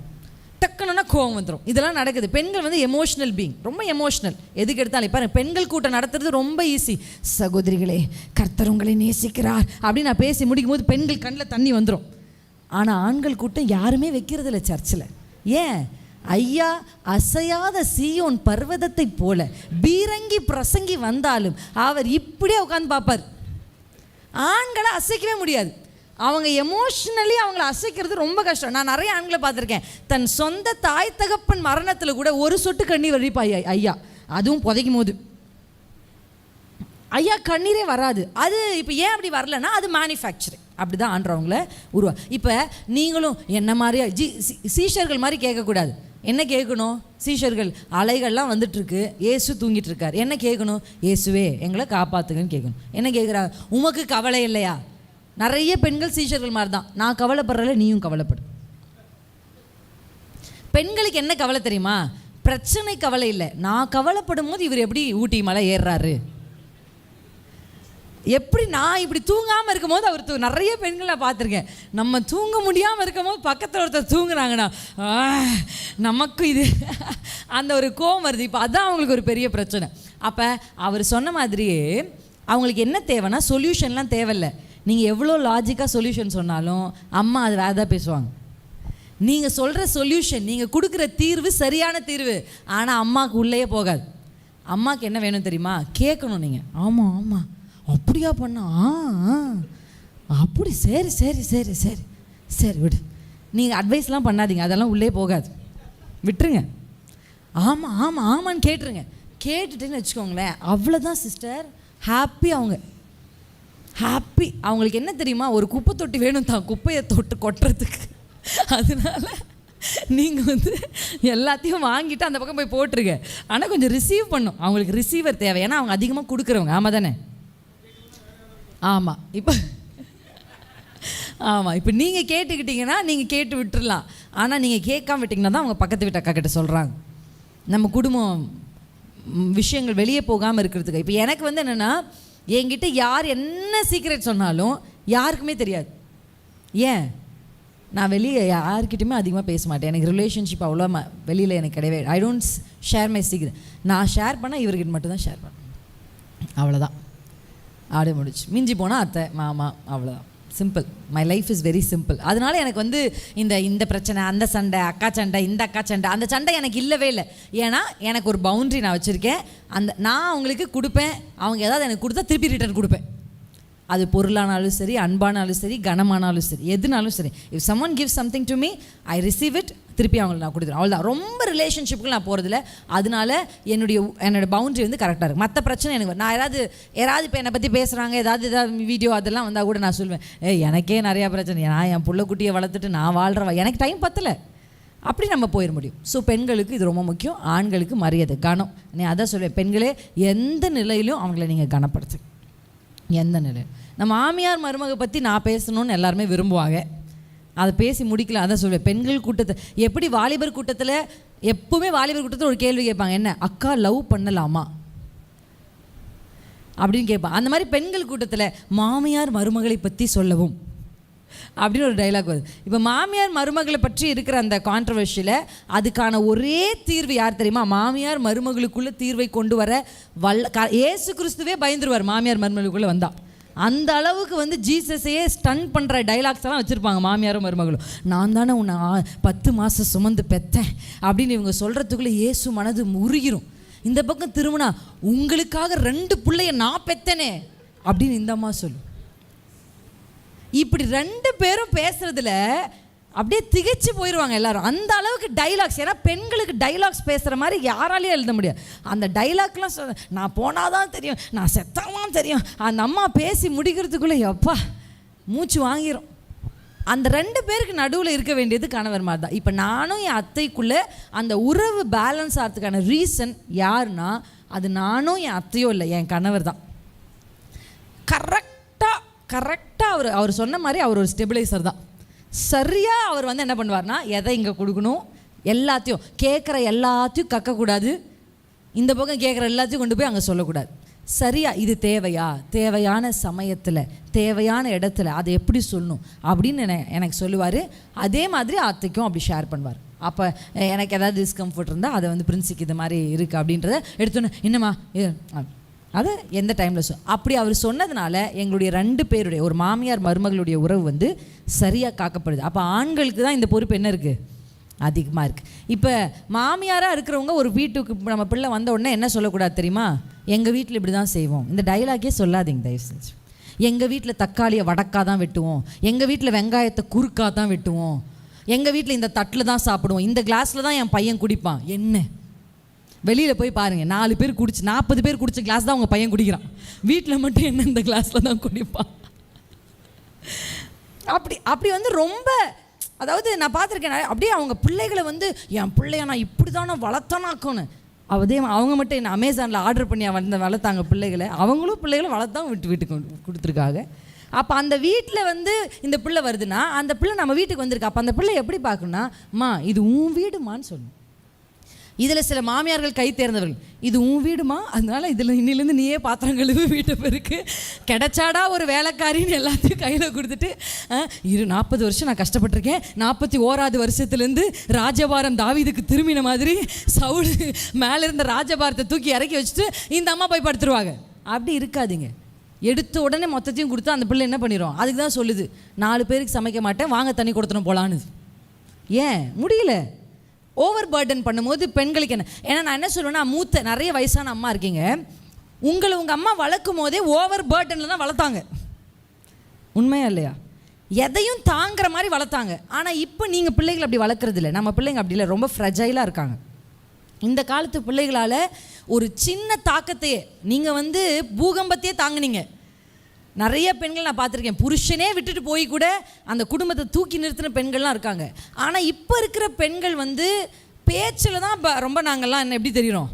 டக்குன்னா கோவம் வந்துடும். இதெல்லாம் நடக்குது. பெண்கள் வந்து எமோஷ்னல் பீயிங், ரொம்ப எமோஷ்னல். எதுக்கு எடுத்தாலும் இப்போ பெண்கள் கூட்டம் நடத்துறது ரொம்ப ஈஸி. சகோதரிகளே, கர்த்தர் உங்களை நேசிக்கிறார் அப்படின்னு நான் பேசி முடிக்கும் போது பெண்கள் கண்ணில் தண்ணி வந்துடும். ஆனால் ஆண்கள் கூட்டம் யாருமே வைக்கிறது இல்லை சர்ச்சில். ஏன்? ஐயா அசையாத சீயோன் பர்வதத்தை போல பீரங்கி பிரசங்கி வந்தாலும் அவர் இப்படியே உட்காந்து பார்ப்பார். ஆண்களை அசைக்கவே முடியாது. அவங்க எமோஷ்னலி அவங்கள அசைக்கிறது ரொம்ப கஷ்டம். நான் நிறைய ஆண்களை பார்த்துருக்கேன், தன் சொந்த தாய் தகப்பன் மரணத்தில் கூட ஒரு சொட்டு கண்ணீர் வடிப்பாய் ஐயா, அதுவும் புதைக்கும் போது ஐயா கண்ணீரே வராது. அது இப்போ ஏன் அப்படி வரலன்னா அது மேனுஃபேக்சரிங், அப்படி தான் ஆண்டவங்கள இப்போ நீங்களும் என்ன மாதிரி சீஷர்கள் மாதிரி கேட்கக்கூடாது. என்ன கேட்கணும்? சீஷர்கள் அலைகள்லாம் வந்துட்டுருக்கு, ஏசு தூங்கிட்டு இருக்கார். என்ன கேட்கணும்? இயேசுவே எங்களை காப்பாற்றுங்கன்னு கேட்கணும். என்ன கேட்குறாங்க? உமக்கு கவலை இல்லையா? நிறைய பெண்கள் சீஷர்கள் மாதிரி தான், நான் கவலைப்படுறல நீயும் கவலைப்படு. பெண்களுக்கு என்ன கவலை தெரியுமா? பிரச்சனை கவலை இல்லை, நான் கவலைப்படும் போது இவர் எப்படி ஊட்டி மலை ஏறுறாரு, எப்படி நான் இப்படி தூங்காமல் இருக்கும் போது அவர் நிறைய பெண்கள் நான் பார்த்துருக்கேன். நம்ம தூங்க முடியாமல் இருக்கும் போது பக்கத்தில் ஒருத்தர் தூங்குறாங்கண்ணா நமக்கு இது அந்த ஒரு கோவம் வருது. இப்போ அதுதான் அவங்களுக்கு ஒரு பெரிய பிரச்சனை. அப்போ அவர் சொன்ன மாதிரியே அவங்களுக்கு என்ன தேவைன்னா சொல்யூஷன்லாம் தேவையில்லை. நீங்கள் எவ்வளோ லாஜிக்காக சொல்யூஷன் சொன்னாலும் அம்மா அது வேறு தான் பேசுவாங்க. நீங்கள் சொல்கிற சொல்யூஷன், நீங்கள் கொடுக்குற தீர்வு சரியான தீர்வு, ஆனால் அம்மாவுக்கு உள்ளே போகாது. அம்மாவுக்கு என்ன வேணும் தெரியுமா? கேட்கணும். நீங்கள் ஆமாம் ஆமாம் அப்படியா பண்ணா அப்படி சரி சரி சரி சரி சரி விடு, நீங்கள் அட்வைஸ்லாம் பண்ணாதீங்க, அதெல்லாம் உள்ளே போகாது, விட்டுருங்க. ஆமாம் ஆமாம் ஆமான்னு கேட்டுருங்க. கேட்டுட்டுன்னு வச்சுக்கோங்களேன், அவ்வளோதான் சிஸ்டர், ஹாப்பி. அவங்க ஹாப்பி. அவங்களுக்கு என்ன தெரியுமா? ஒரு குப்பை தொட்டி வேணும் தான் குப்பையை தொட்டு கொட்டுறதுக்கு. அதனால நீங்கள் வந்து எல்லாத்தையும் வாங்கிட்டு அந்த பக்கம் போய் போட்டுருங்க. ஆனால் கொஞ்சம் ரிசீவ் பண்ணும். அவங்களுக்கு ரிசீவர் தேவை, ஏன்னா அவங்க அதிகமாக கொடுக்குறவங்க. ஆமாம் தானே? ஆமாம். இப்போ நீங்கள் கேட்டுக்கிட்டிங்கன்னா நீங்கள் கேட்டு விட்டுடலாம். ஆனால் நீங்கள் கேட்காம விட்டிங்கன்னா தான் அவங்க பக்கத்து வீட்டு அக்கா கிட்ட சொல்கிறாங்க. நம்ம குடும்பம் விஷயங்கள் வெளியே போகாமல் இருக்கிறதுக்கு. இப்போ எனக்கு வந்து என்னென்னா, என்கிட்ட யார் என்ன சீக்ரெட் சொன்னாலும் யாருக்குமே தெரியாது. ஏன்? நான் வெளியே யார்கிட்டையுமே அதிகமாக பேச மாட்டேன். எனக்கு ரிலேஷன்ஷிப் அவ்வளோ வெளியில் எனக்கு கிடையவே. I don't share my secret. நான் ஷேர் பண்ணால் இவர்கிட்ட மட்டும்தான் ஷேர் பண்ணேன். அவ்வளோதான், ஆடு முடிச்சு. மிஞ்சி போனால் அத்தை மாமா, அவ்வளோதான். Simple. My life is very simple. அதனால எனக்கு வந்து இந்த பிரச்சனை, அந்த சண்டை, அக்கா சண்டை, இந்த அக்கா சண்டை, அந்த சண்டை எனக்கு இல்லவே இல்லை. ஏன்னா எனக்கு ஒரு பவுண்ட்ரி நான் வச்சுருக்கேன். நான் அவங்களுக்கு கொடுப்பேன், அவங்க ஏதாவது எனக்கு கொடுத்தா திருப்பி ரிட்டர்ன் கொடுப்பேன். அது பொருளானாலும் சரி, அன்பானாலும் சரி, கனமானாலும் சரி, எதுனாலும் சரி. If someone give something to me, I receive it, திருப்பி அவங்களுக்கு நான் கொடுத்துருவேன். அவ்வளோதான். ரொம்ப ரிலேஷன்ஷிப்புக்கு நான் போகிறதில்ல. அதனால என்னோட பவுண்ட்ரி வந்து கரெக்டாக இருக்கும். மற்ற பிரச்சனை எனக்கு நான் யாராவது இப்போ என்னை பற்றி பேசுகிறாங்க, ஏதாவது வீடியோ அதெல்லாம் வந்தால் கூட நான் சொல்லுவேன், எனக்கே நிறையா பிரச்சனை, நான் என் புள்ள குட்டியை வளர்த்துட்டு நான் வாழ்கிறவா, எனக்கு டைம் பத்தலை, அப்படி நம்ம போயிட முடியும். ஸோ பெண்களுக்கு இது ரொம்ப முக்கியம். ஆண்களுக்கு மரியாதை, கனம். நீ அதான் சொல்லுவேன், பெண்களே எந்த நிலையிலும் அவங்கள நீங்கள் கனப்படுத்து. எந்த நிலையில் நம்ம மாமியார் மருமக பற்றி நான் பேசணும்னு எல்லாருமே விரும்புவாங்க. அதை பேசி முடிக்கல. அதான் சொல்லுவேன், பெண்கள் கூட்டத்தை எப்படி வாலிபர் கூட்டத்தில் எப்பவுமே வாலிபர் கூட்டத்தில் ஒரு கேள்வி கேட்பாங்க, என்ன அக்கா லவ் பண்ணலாமா அப்படின்னு கேட்பான். அந்த மாதிரி பெண்கள் கூட்டத்தில் மாமியார் மருமகளை பற்றி சொல்லவும் அப்படின்னு ஒரு டைலாக் வருது. இப்போ மாமியார் மருமகளை பற்றி இருக்கிற அந்த கான்ட்ரவர்ஷியில் அதுக்கான ஒரே தீர்வு யார் தெரியுமா? மாமியார் மருமகளுக்குள்ளே தீர்வை கொண்டு வர இயேசு கிறிஸ்துவே பயந்துருவார் மாமியார் மருமகளுக்குள்ளே வந்தால். அந்த அளவுக்கு வந்து ஜீசஸையே ஸ்டன் பண்ணுற டைலாக்ஸ் எல்லாம் வச்சுருப்பாங்க மாமியாரும் மருமகளும். நான் தானே உன்னை 10 மாதம் சுமந்து பெற்றேன் அப்படின்னு இவங்க சொல்கிறதுக்குள்ளே இயேசு மனது முருகிரும். இந்த பக்கம் திரும்பினா, உங்களுக்காக 2 பிள்ளைய நான் பெற்றனே அப்படின்னு இந்த அம்மா சொல்லு. இப்படி 2 பேரும் பேசுறதுல அப்படியே திகைச்சு போயிடுவாங்க எல்லாரும். அந்த அளவுக்கு டைலாக்ஸ். ஏன்னா பெண்களுக்கு டைலாக்ஸ் பேசுகிற மாதிரி யாராலையும் எழுத முடியாது. அந்த டைலாக்லாம் நான் போனாதான் தெரியும், நான் செத்தாதான் தெரியும். அந்த அம்மா பேசி முடிக்கிறதுக்குள்ளே எப்பா மூச்சு வாங்கிடும். அந்த 2 பேருக்கு நடுவில் இருக்க வேண்டியது கணவர் மாதிரி தான். இப்போ நானும் என் அத்தைக்குள்ளே அந்த உறவு பேலன்ஸ் ஆகிறதுக்கான ரீசன் யாருன்னா, அது நானும் என் அத்தையோ இல்லை, என் கணவர் தான். கரெக்டாக அவர் சொன்ன மாதிரி அவர் ஒரு ஸ்டெபிளைசர் தான். சரியாக அவர் வந்து என்ன பண்ணுவார்னா, எதை இங்கே கொடுக்கணும், எல்லாத்தையும் கேட்குற எல்லாத்தையும் கக்கக்கூடாது, இந்த பக்கம் கேட்குற எல்லாத்தையும் கொண்டு போய் அங்கே சொல்லக்கூடாது. சரியா இது தேவையா, தேவையான சமயத்தில் தேவையான இடத்துல அதை எப்படி சொல்லணும் அப்படின்னு எனக்கு சொல்லுவார். அதே மாதிரி அத்தைக்கும் அப்படி ஷேர் பண்ணுவார். அப்போ எனக்கு ஏதாவது டிஸ்கம்ஃபர்ட் இருந்தால் அதை வந்து பிரின்ஸுக்கு இது மாதிரி இருக்குது அப்படின்றத எடுத்தோன்னே என்னம்மா அதை எந்த டைமில் அப்படி அவர் சொன்னதுனால எங்களுடைய 2 பேருடைய ஒரு மாமியார் மருமகளுடைய உறவு வந்து சரியாக காக்கப்படுது. அப்போ ஆண்களுக்கு தான் இந்த பொறுப்பு என்ன இருக்குது, அதிகமாக இருக்குது. இப்போ மாமியாராக இருக்கிறவங்க ஒரு வீட்டுக்கு நம்ம பிள்ளை வந்த உடனே என்ன சொல்லக்கூடாது தெரியுமா, எங்கள் வீட்டில் இப்படி தான் செய்வோம், இந்த டைலாகே சொல்லாதீங்க தயவு செஞ்சு. எங்கள் வீட்டில் தக்காளியை வடக்காக தான் வெட்டுவோம், எங்கள் வீட்டில் வெங்காயத்தை குறுக்காக தான் வெட்டுவோம், எங்கள் வீட்டில் இந்த தட்டில் தான் சாப்பிடுவோம், இந்த கிளாஸில் தான் என் பையன் குடிப்பான். என்ன வெளியில் போய் பாருங்கள், 4 பேர் குடிச்சு 40 பேர் குடிச்ச கிளாஸ் தான் உங்கள் பையன் குடிக்கிறான், வீட்டில் மட்டும் என்ன இந்த கிளாஸில் தான் குடிப்பான். அப்படி வந்து ரொம்ப, அதாவது நான் பார்த்துருக்கேன் அப்படியே அவங்க பிள்ளைகளை வந்து என் பிள்ளைய நான் இப்படி தானே வளர்த்தானாக்கோன்னு. அதே அவங்க மட்டும் என்ன அமேசானில் ஆர்டர் பண்ணி வளர்த்தாங்க பிள்ளைகளை, அவங்களும் பிள்ளைகளை வளர்த்தான் வீட்டுக்கு கொடுத்துருக்காங்க. அப்போ அந்த வீட்டில் வந்து இந்த பிள்ளை வருதுன்னா அந்த பிள்ளை நம்ம வீட்டுக்கு வந்திருக்கு. அப்போ அந்த பிள்ளை எப்படி பார்க்கணும்னா, அம்மா இது உன் வீடுமான்னு சொல்லணும். இதில் சில மாமியார்கள் கை தேர்ந்தவர்கள், இது உன் வீடுமா, அதனால இதில் இன்னிலேருந்து நீயே பாத்திரம் கழுவு வீட்டை பெருக்கு, கிடைச்சாடா ஒரு வேலைக்காரின்னு எல்லாத்தையும் கையில் கொடுத்துட்டு 40 வருஷம் நான் கஷ்டப்பட்டிருக்கேன், 41வது வருஷத்துலேருந்து ராஜபாரம் தாவீதுக்கு திரும்பின மாதிரி சவுல் மேலே இருந்த ராஜபாரத்தை தூக்கி இறக்கி வச்சுட்டு இந்த அம்மா போய் படுத்துருவாங்க. அப்படி இருக்காதீங்க. எடுத்த உடனே மொத்தத்தையும் கொடுத்து அந்த பிள்ளை என்ன பண்ணிடும், அதுக்கு தான் சொல்லுது 4 பேருக்கு சமைக்க மாட்டேன், வாங்க தண்ணி கொடுத்துடும் போலான்னு. ஏன் முடியல, ஓவர் பர்டன் பண்ணும்போது பெண்களுக்கு என்ன. ஏன்னா நான் என்ன சொல்லுவேன்னா, மூத்த நிறைய வயசான அம்மா இருக்கீங்க, உங்களை உங்கள் அம்மா வளர்க்கும் போதே ஓவர் பர்டனில் தான் வளர்த்தாங்க, உண்மையா இல்லையா? எதையும் தாங்குற மாதிரி வளர்த்தாங்க. ஆனால் இப்போ நீங்கள் பிள்ளைகள் அப்படி வளர்க்குறது இல்லை. நம்ம பிள்ளைங்க அப்படி இல்லை, ரொம்ப ஃப்ரெஜைலாக இருக்காங்க. இந்த காலத்து பிள்ளைகளால் ஒரு சின்ன தாக்கத்தையே நீங்கள் வந்து பூகம்பத்தையே தாங்குனீங்க. நிறைய பெண்கள் நான் பார்த்துருக்கேன், புருஷனே விட்டுட்டு போய் கூட அந்த குடும்பத்தை தூக்கி நிறுத்தின பெண்கள்லாம் இருக்காங்க. ஆனால் இப்போ இருக்கிற பெண்கள் வந்து பேச்சில் தான் இப்போ ரொம்ப நாங்கள்லாம் என்ன எப்படி தெரியும்.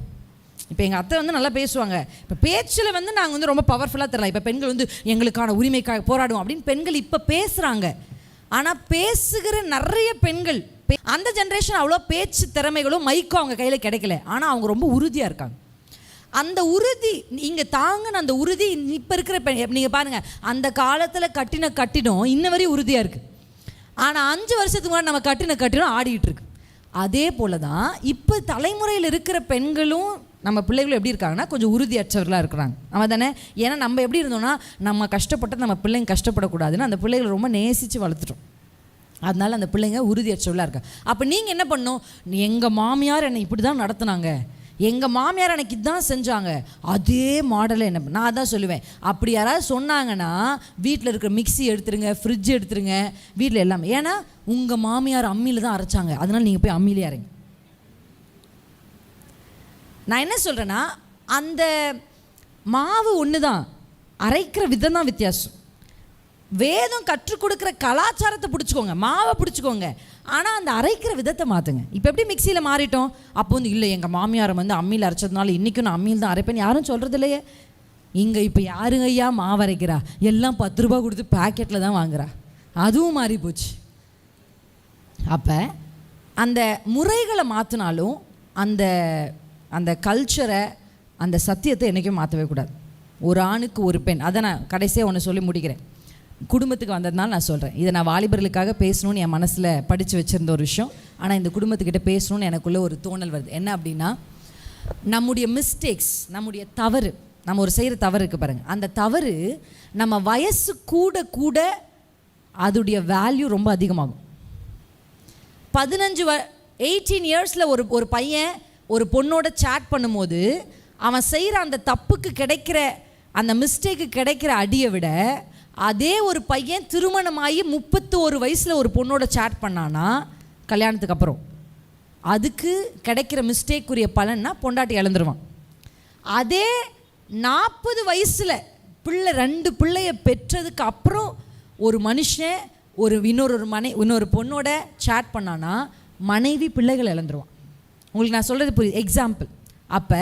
இப்போ எங்கள் அத்தை வந்து நல்லா பேசுவாங்க, இப்போ பேச்சில் வந்து நாங்கள் வந்து ரொம்ப பவர்ஃபுல்லாக தெரியலாம். இப்போ பெண்கள் வந்து எங்களுக்கான உரிமைக்காக போராடுவோம் அப்படின்னு பெண்கள் இப்போ பேசுகிறாங்க. ஆனால் பேசுகிற நிறைய பெண்கள் அந்த ஜென்ரேஷன் அவ்வளோ பேச்சு திறமைகளும் மைக்கும் அவங்க கையில் கிடைக்கல. ஆனால் அவங்க ரொம்ப உறுதியாக இருக்காங்க. அந்த உறுதி இங்கே தாங்கின அந்த உறுதி இப்போ இருக்கிற நீங்கள் பாருங்கள், அந்த காலத்தில் கட்டின கட்டிடம் இன்ன வரையும் உறுதியாக இருக்குது. ஆனால் 5 வருஷத்துக்கு முன்னாடி நம்ம கட்டின கட்டிடம் ஆடிக்கிட்டு இருக்கு. அதே போல் தான் இப்போ தலைமுறையில் இருக்கிற பெண்களும் நம்ம பிள்ளைகளும் எப்படி இருக்காங்கன்னா கொஞ்சம் உறுதியற்றவர்களாக இருக்கிறாங்க. நம்ம தானே, ஏன்னா நம்ம எப்படி இருந்தோம்னா நம்ம கஷ்டப்பட்டு நம்ம பிள்ளைங்க கஷ்டப்படக்கூடாதுன்னு அந்த பிள்ளைகளை ரொம்ப நேசித்து வளர்த்துட்டோம். அதனால அந்த பிள்ளைங்க உறுதியற்றவர்களாக இருக்காங்க. அப்போ நீங்கள் என்ன பண்ணணும், எங்கள் மாமியார் என்னை இப்படி தான் நடத்துனாங்க, எங்கள் மாமியார் எனக்கு இதுதான் செஞ்சாங்க, அதே மாடலை என்ன நான் அதான் சொல்லுவேன். அப்படி யாராவது சொன்னாங்கன்னா வீட்டில் இருக்கிற மிக்ஸி எடுத்துருங்க, ஃப்ரிட்ஜ் எடுத்துருங்க, வீட்டில் எல்லாமே. ஏன்னா உங்கள் மாமியார் அம்மியில் தான் அரைச்சாங்க, அதனால் நீங்கள் போய் அம்மியிலே அரைங்க. நான் என்ன சொல்கிறேன்னா, அந்த மாவு ஒன்று தான், அரைக்கிற விதம் தான் வித்தியாசம். வேதம் கற்றுக் கொடுக்குற கலாச்சாரத்தை பிடிச்சிக்கோங்க, மாவை பிடிச்சிக்கோங்க, ஆனால் அந்த அரைக்கிற விதத்தை மாற்றுங்க. இப்போ எப்படி மிக்சியில் மாறிட்டோம், அப்போ வந்து இல்லை எங்கள் மாமியாரை வந்து அம்மியில் அரைச்சதுனால இன்றைக்கும் நான் அம்மியில் தான் அரைப்பேன்னு யாரும் சொல்கிறது இல்லையே. இங்கே இப்போ யாருங்க ஐயா மாவு அரைக்கிறா, எல்லாம் 10 ரூபா கொடுத்து பேக்கெட்டில் தான் வாங்குறா, அதுவும் மாறி போச்சு. அப்போ அந்த முறைகளை மாற்றினாலும் அந்த அந்த கல்ச்சரை அந்த சத்தியத்தை என்றைக்கும் மாற்றவே கூடாது. ஒரு ஆணுக்கு ஒரு பெண், அதை நான் கடைசியாக ஒன்று சொல்லி முடிக்கிறேன். குடும்பத்துக்கு வந்ததுனால நான் சொல்கிறேன், இதை நான் வாலிபர்களுக்காக பேசணும்னு என் மனசில் படித்து வச்சுருந்த ஒரு விஷயம். ஆனால் இந்த குடும்பத்துக்கிட்ட பேசணும்னு எனக்குள்ளே ஒரு தோணல் வருது. என்ன அப்படின்னா, நம்முடைய மிஸ்டேக்ஸ், நம்முடைய தவறு, நம்ம ஒரு செய்கிற தவறு இருக்குது பாருங்கள், அந்த தவறு நம்ம வயசு கூட கூட அதோடைய வேல்யூ ரொம்ப அதிகமாகும். 18 இயர்ஸில் ஒரு பையன் ஒரு பொண்ணோட சேட் பண்ணும்போது அவன் செய்கிற அந்த தப்புக்கு கிடைக்கிற அந்த மிஸ்டேக்கு கிடைக்கிற அடியை விட அதே ஒரு பையன் திருமணமாகி 31 வயசில் ஒரு பொண்ணோட சேட் பண்ணானா கல்யாணத்துக்கு அப்புறம் அதுக்கு கிடைக்கிற மிஸ்டேக்குரிய பலன்னா பொண்டாட்டி இழந்துருவான். அதே 40 வயசில் பிள்ளை 2 பிள்ளைய பெற்றதுக்கு அப்புறம் ஒரு மனுஷன் இன்னொரு பொண்ணோட சேட் பண்ணானா மனைவி பிள்ளைகள் இழந்துருவான். உங்களுக்கு நான் சொல்கிறது புரியுது, எக்ஸாம்பிள். அப்போ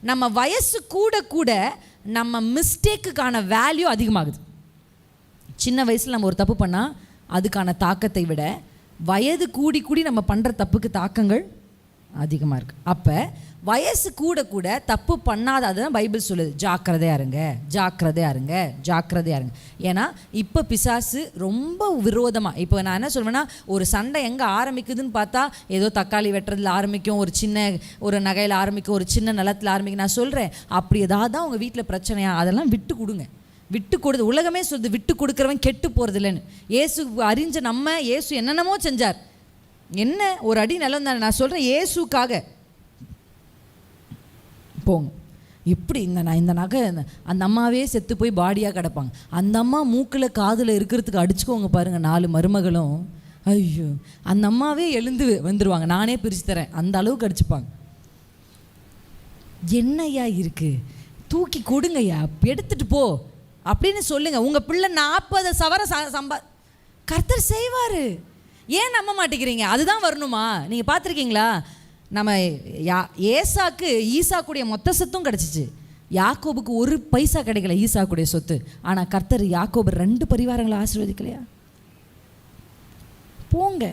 நம்ம வயசு கூட கூட நம்ம மிஸ்டேக்குக்கான வேல்யூ அதிகமாகுது. சின்ன வயசில் நம்ம ஒரு தப்பு பண்ணால் அதுக்கான தாக்கத்தை விட வயது கூடி கூடி நம்ம பண்ணுற தப்புக்கு தாக்கங்கள் அதிகமாக இருக்குது. அப்போ வயசு கூட கூட தப்பு பண்ணாத, அதுதான் பைபிள் சொல்லுது, ஜாக்கிரதையாக இருங்க, ஜாக்கிரதையாக இருங்க, ஜாக்கிரதையாக இருங்க. ஏன்னா இப்போ பிசாசு ரொம்ப விரோதமாக, இப்போ நான் என்ன சொல்வேன்னா, ஒரு சண்டை எங்கே ஆரம்பிக்குதுன்னு பார்த்தா ஏதோ தக்காளி வெட்டுறதுல ஆரம்பிக்கும், ஒரு நகையில் ஆரம்பிக்கும், ஒரு சின்ன நிலத்தில் ஆரம்பிக்கும். நான் சொல்கிறேன், அப்படி ஏதாவது தான் உங்கள் வீட்டில் பிரச்சனையா, அதெல்லாம் விட்டு கொடுங்க. விட்டு கொடுது, உலகமே சொல்லுது விட்டு கொடுக்குறவன் கெட்டு போகிறது இல்லைன்னு. இயேசு அறிஞ்ச நம்ம, இயேசு என்னென்னமோ செஞ்சார். என்ன ஒரு அடி நிலம் தானே. நான் சொல்கிறேன், இயேசுக்காக போங்க. இப்படி இந்த நகை அந்த அம்மாவே செத்து போய் பாடியாக கிடப்பாங்க. அந்த அம்மா மூக்கில் காதில் இருக்கிறதுக்கு அடிச்சுக்கோங்க பாருங்கள் 4 மருமகளும். ஐயோ, அந்த அம்மாவே எழுந்து வந்துடுவாங்க, நானே பிரித்து தரேன், அந்த அளவுக்கு அடிச்சுப்பாங்க. என்னையா இருக்குது, தூக்கி கொடுங்கய்யா, எடுத்துகிட்டு போ அப்படின்னு சொல்லுங்கள். உங்கள் பிள்ளை 40 சவரம் கர்த்தர் செய்வார். ஏன் நம்ப மாட்டேங்கிறீங்க? அதுதான் வரணுமா? நீங்கள் பார்த்துருக்கீங்களா? நம்ம ஏசாக்கு ஈசாக்குடைய மொத்த சொத்தும் கிடச்சிச்சு, யாக்கோபுக்கு 1 பைசா கிடைக்கல ஈசாக்குடைய சொத்து. ஆனால் கர்த்தர் யாக்கோபு 2 பரிவாரங்களை ஆசீர்வதிக்கலையா? போங்க.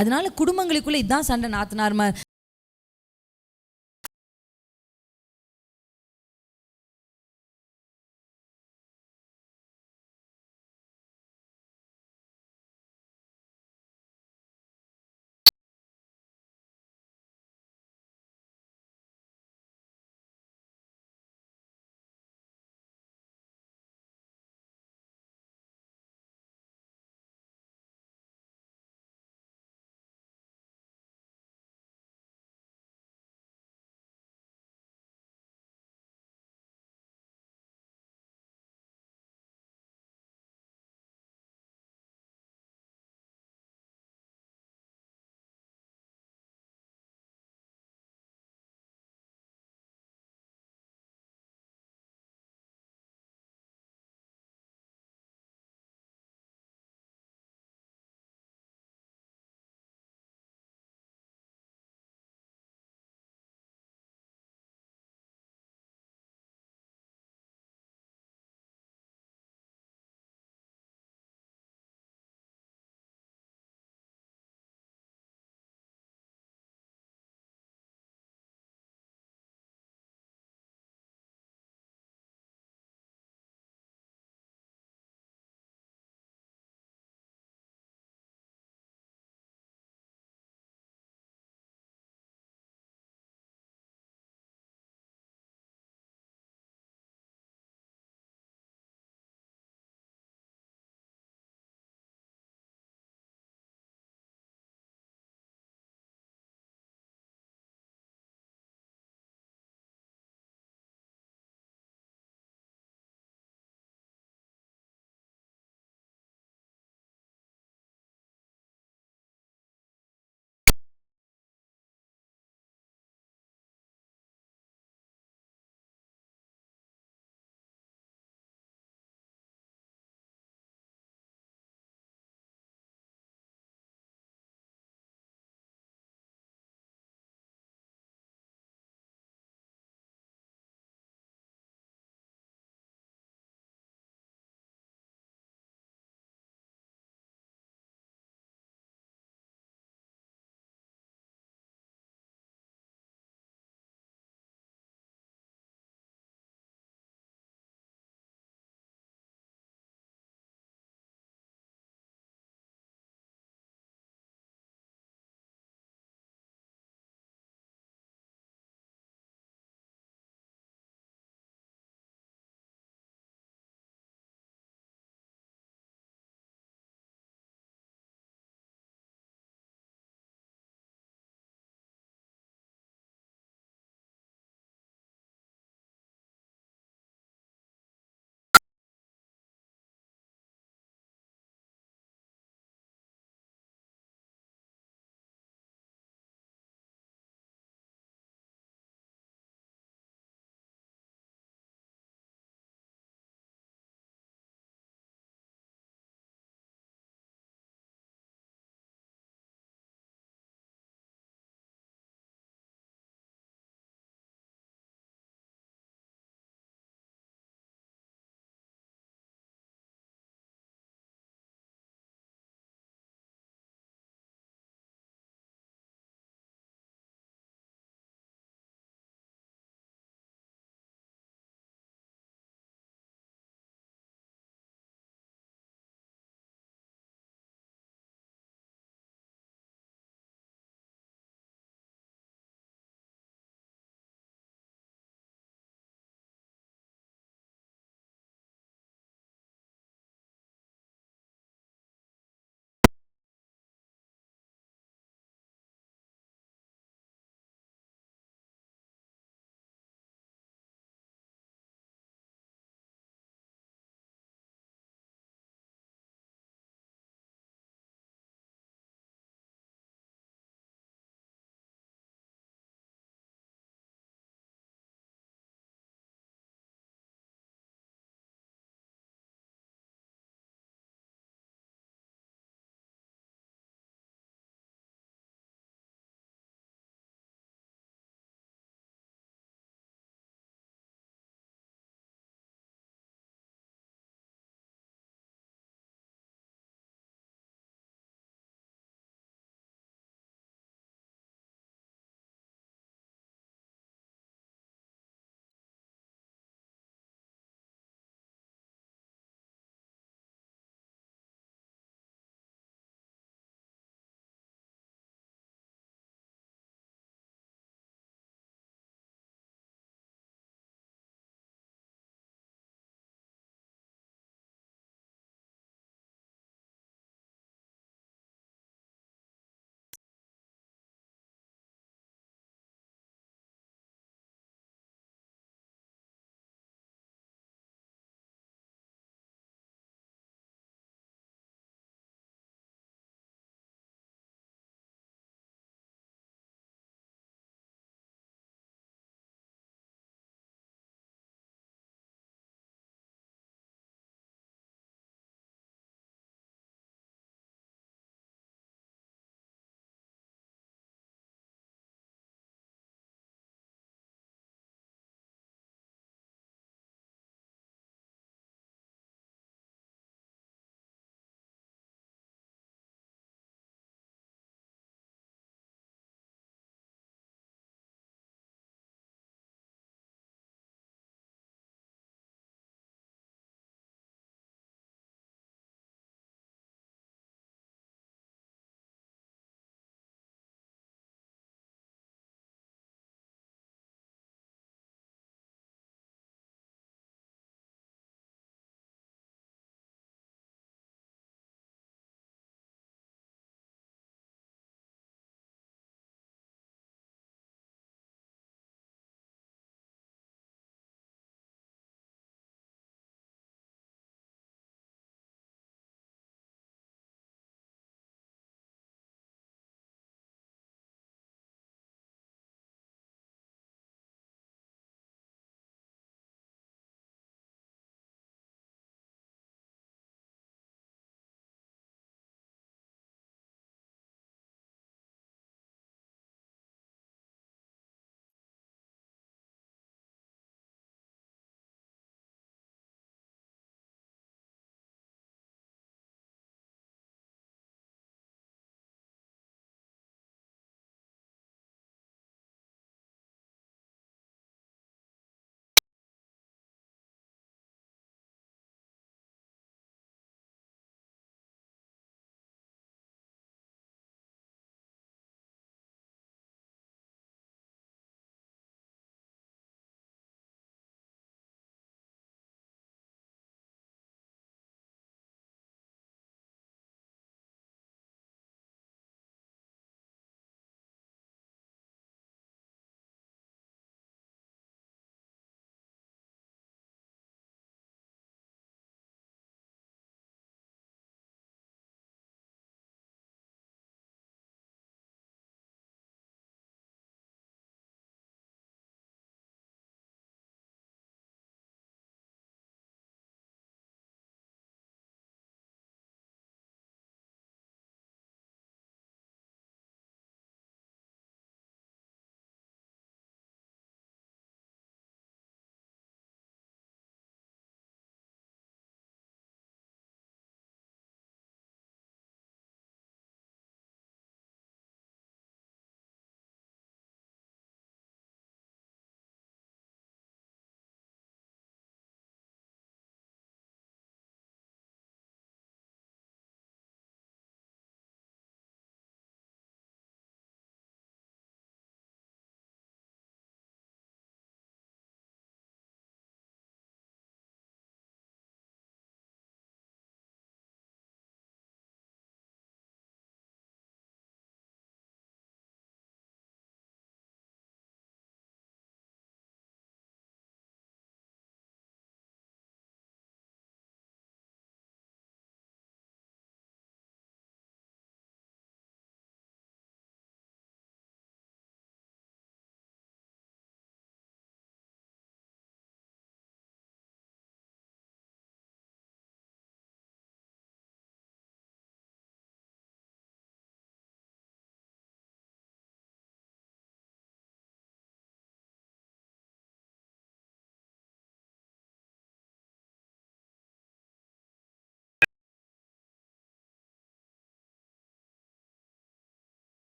அதனால குடும்பங்களுக்குள்ளே இதான் சண்டை. நாத்தனார்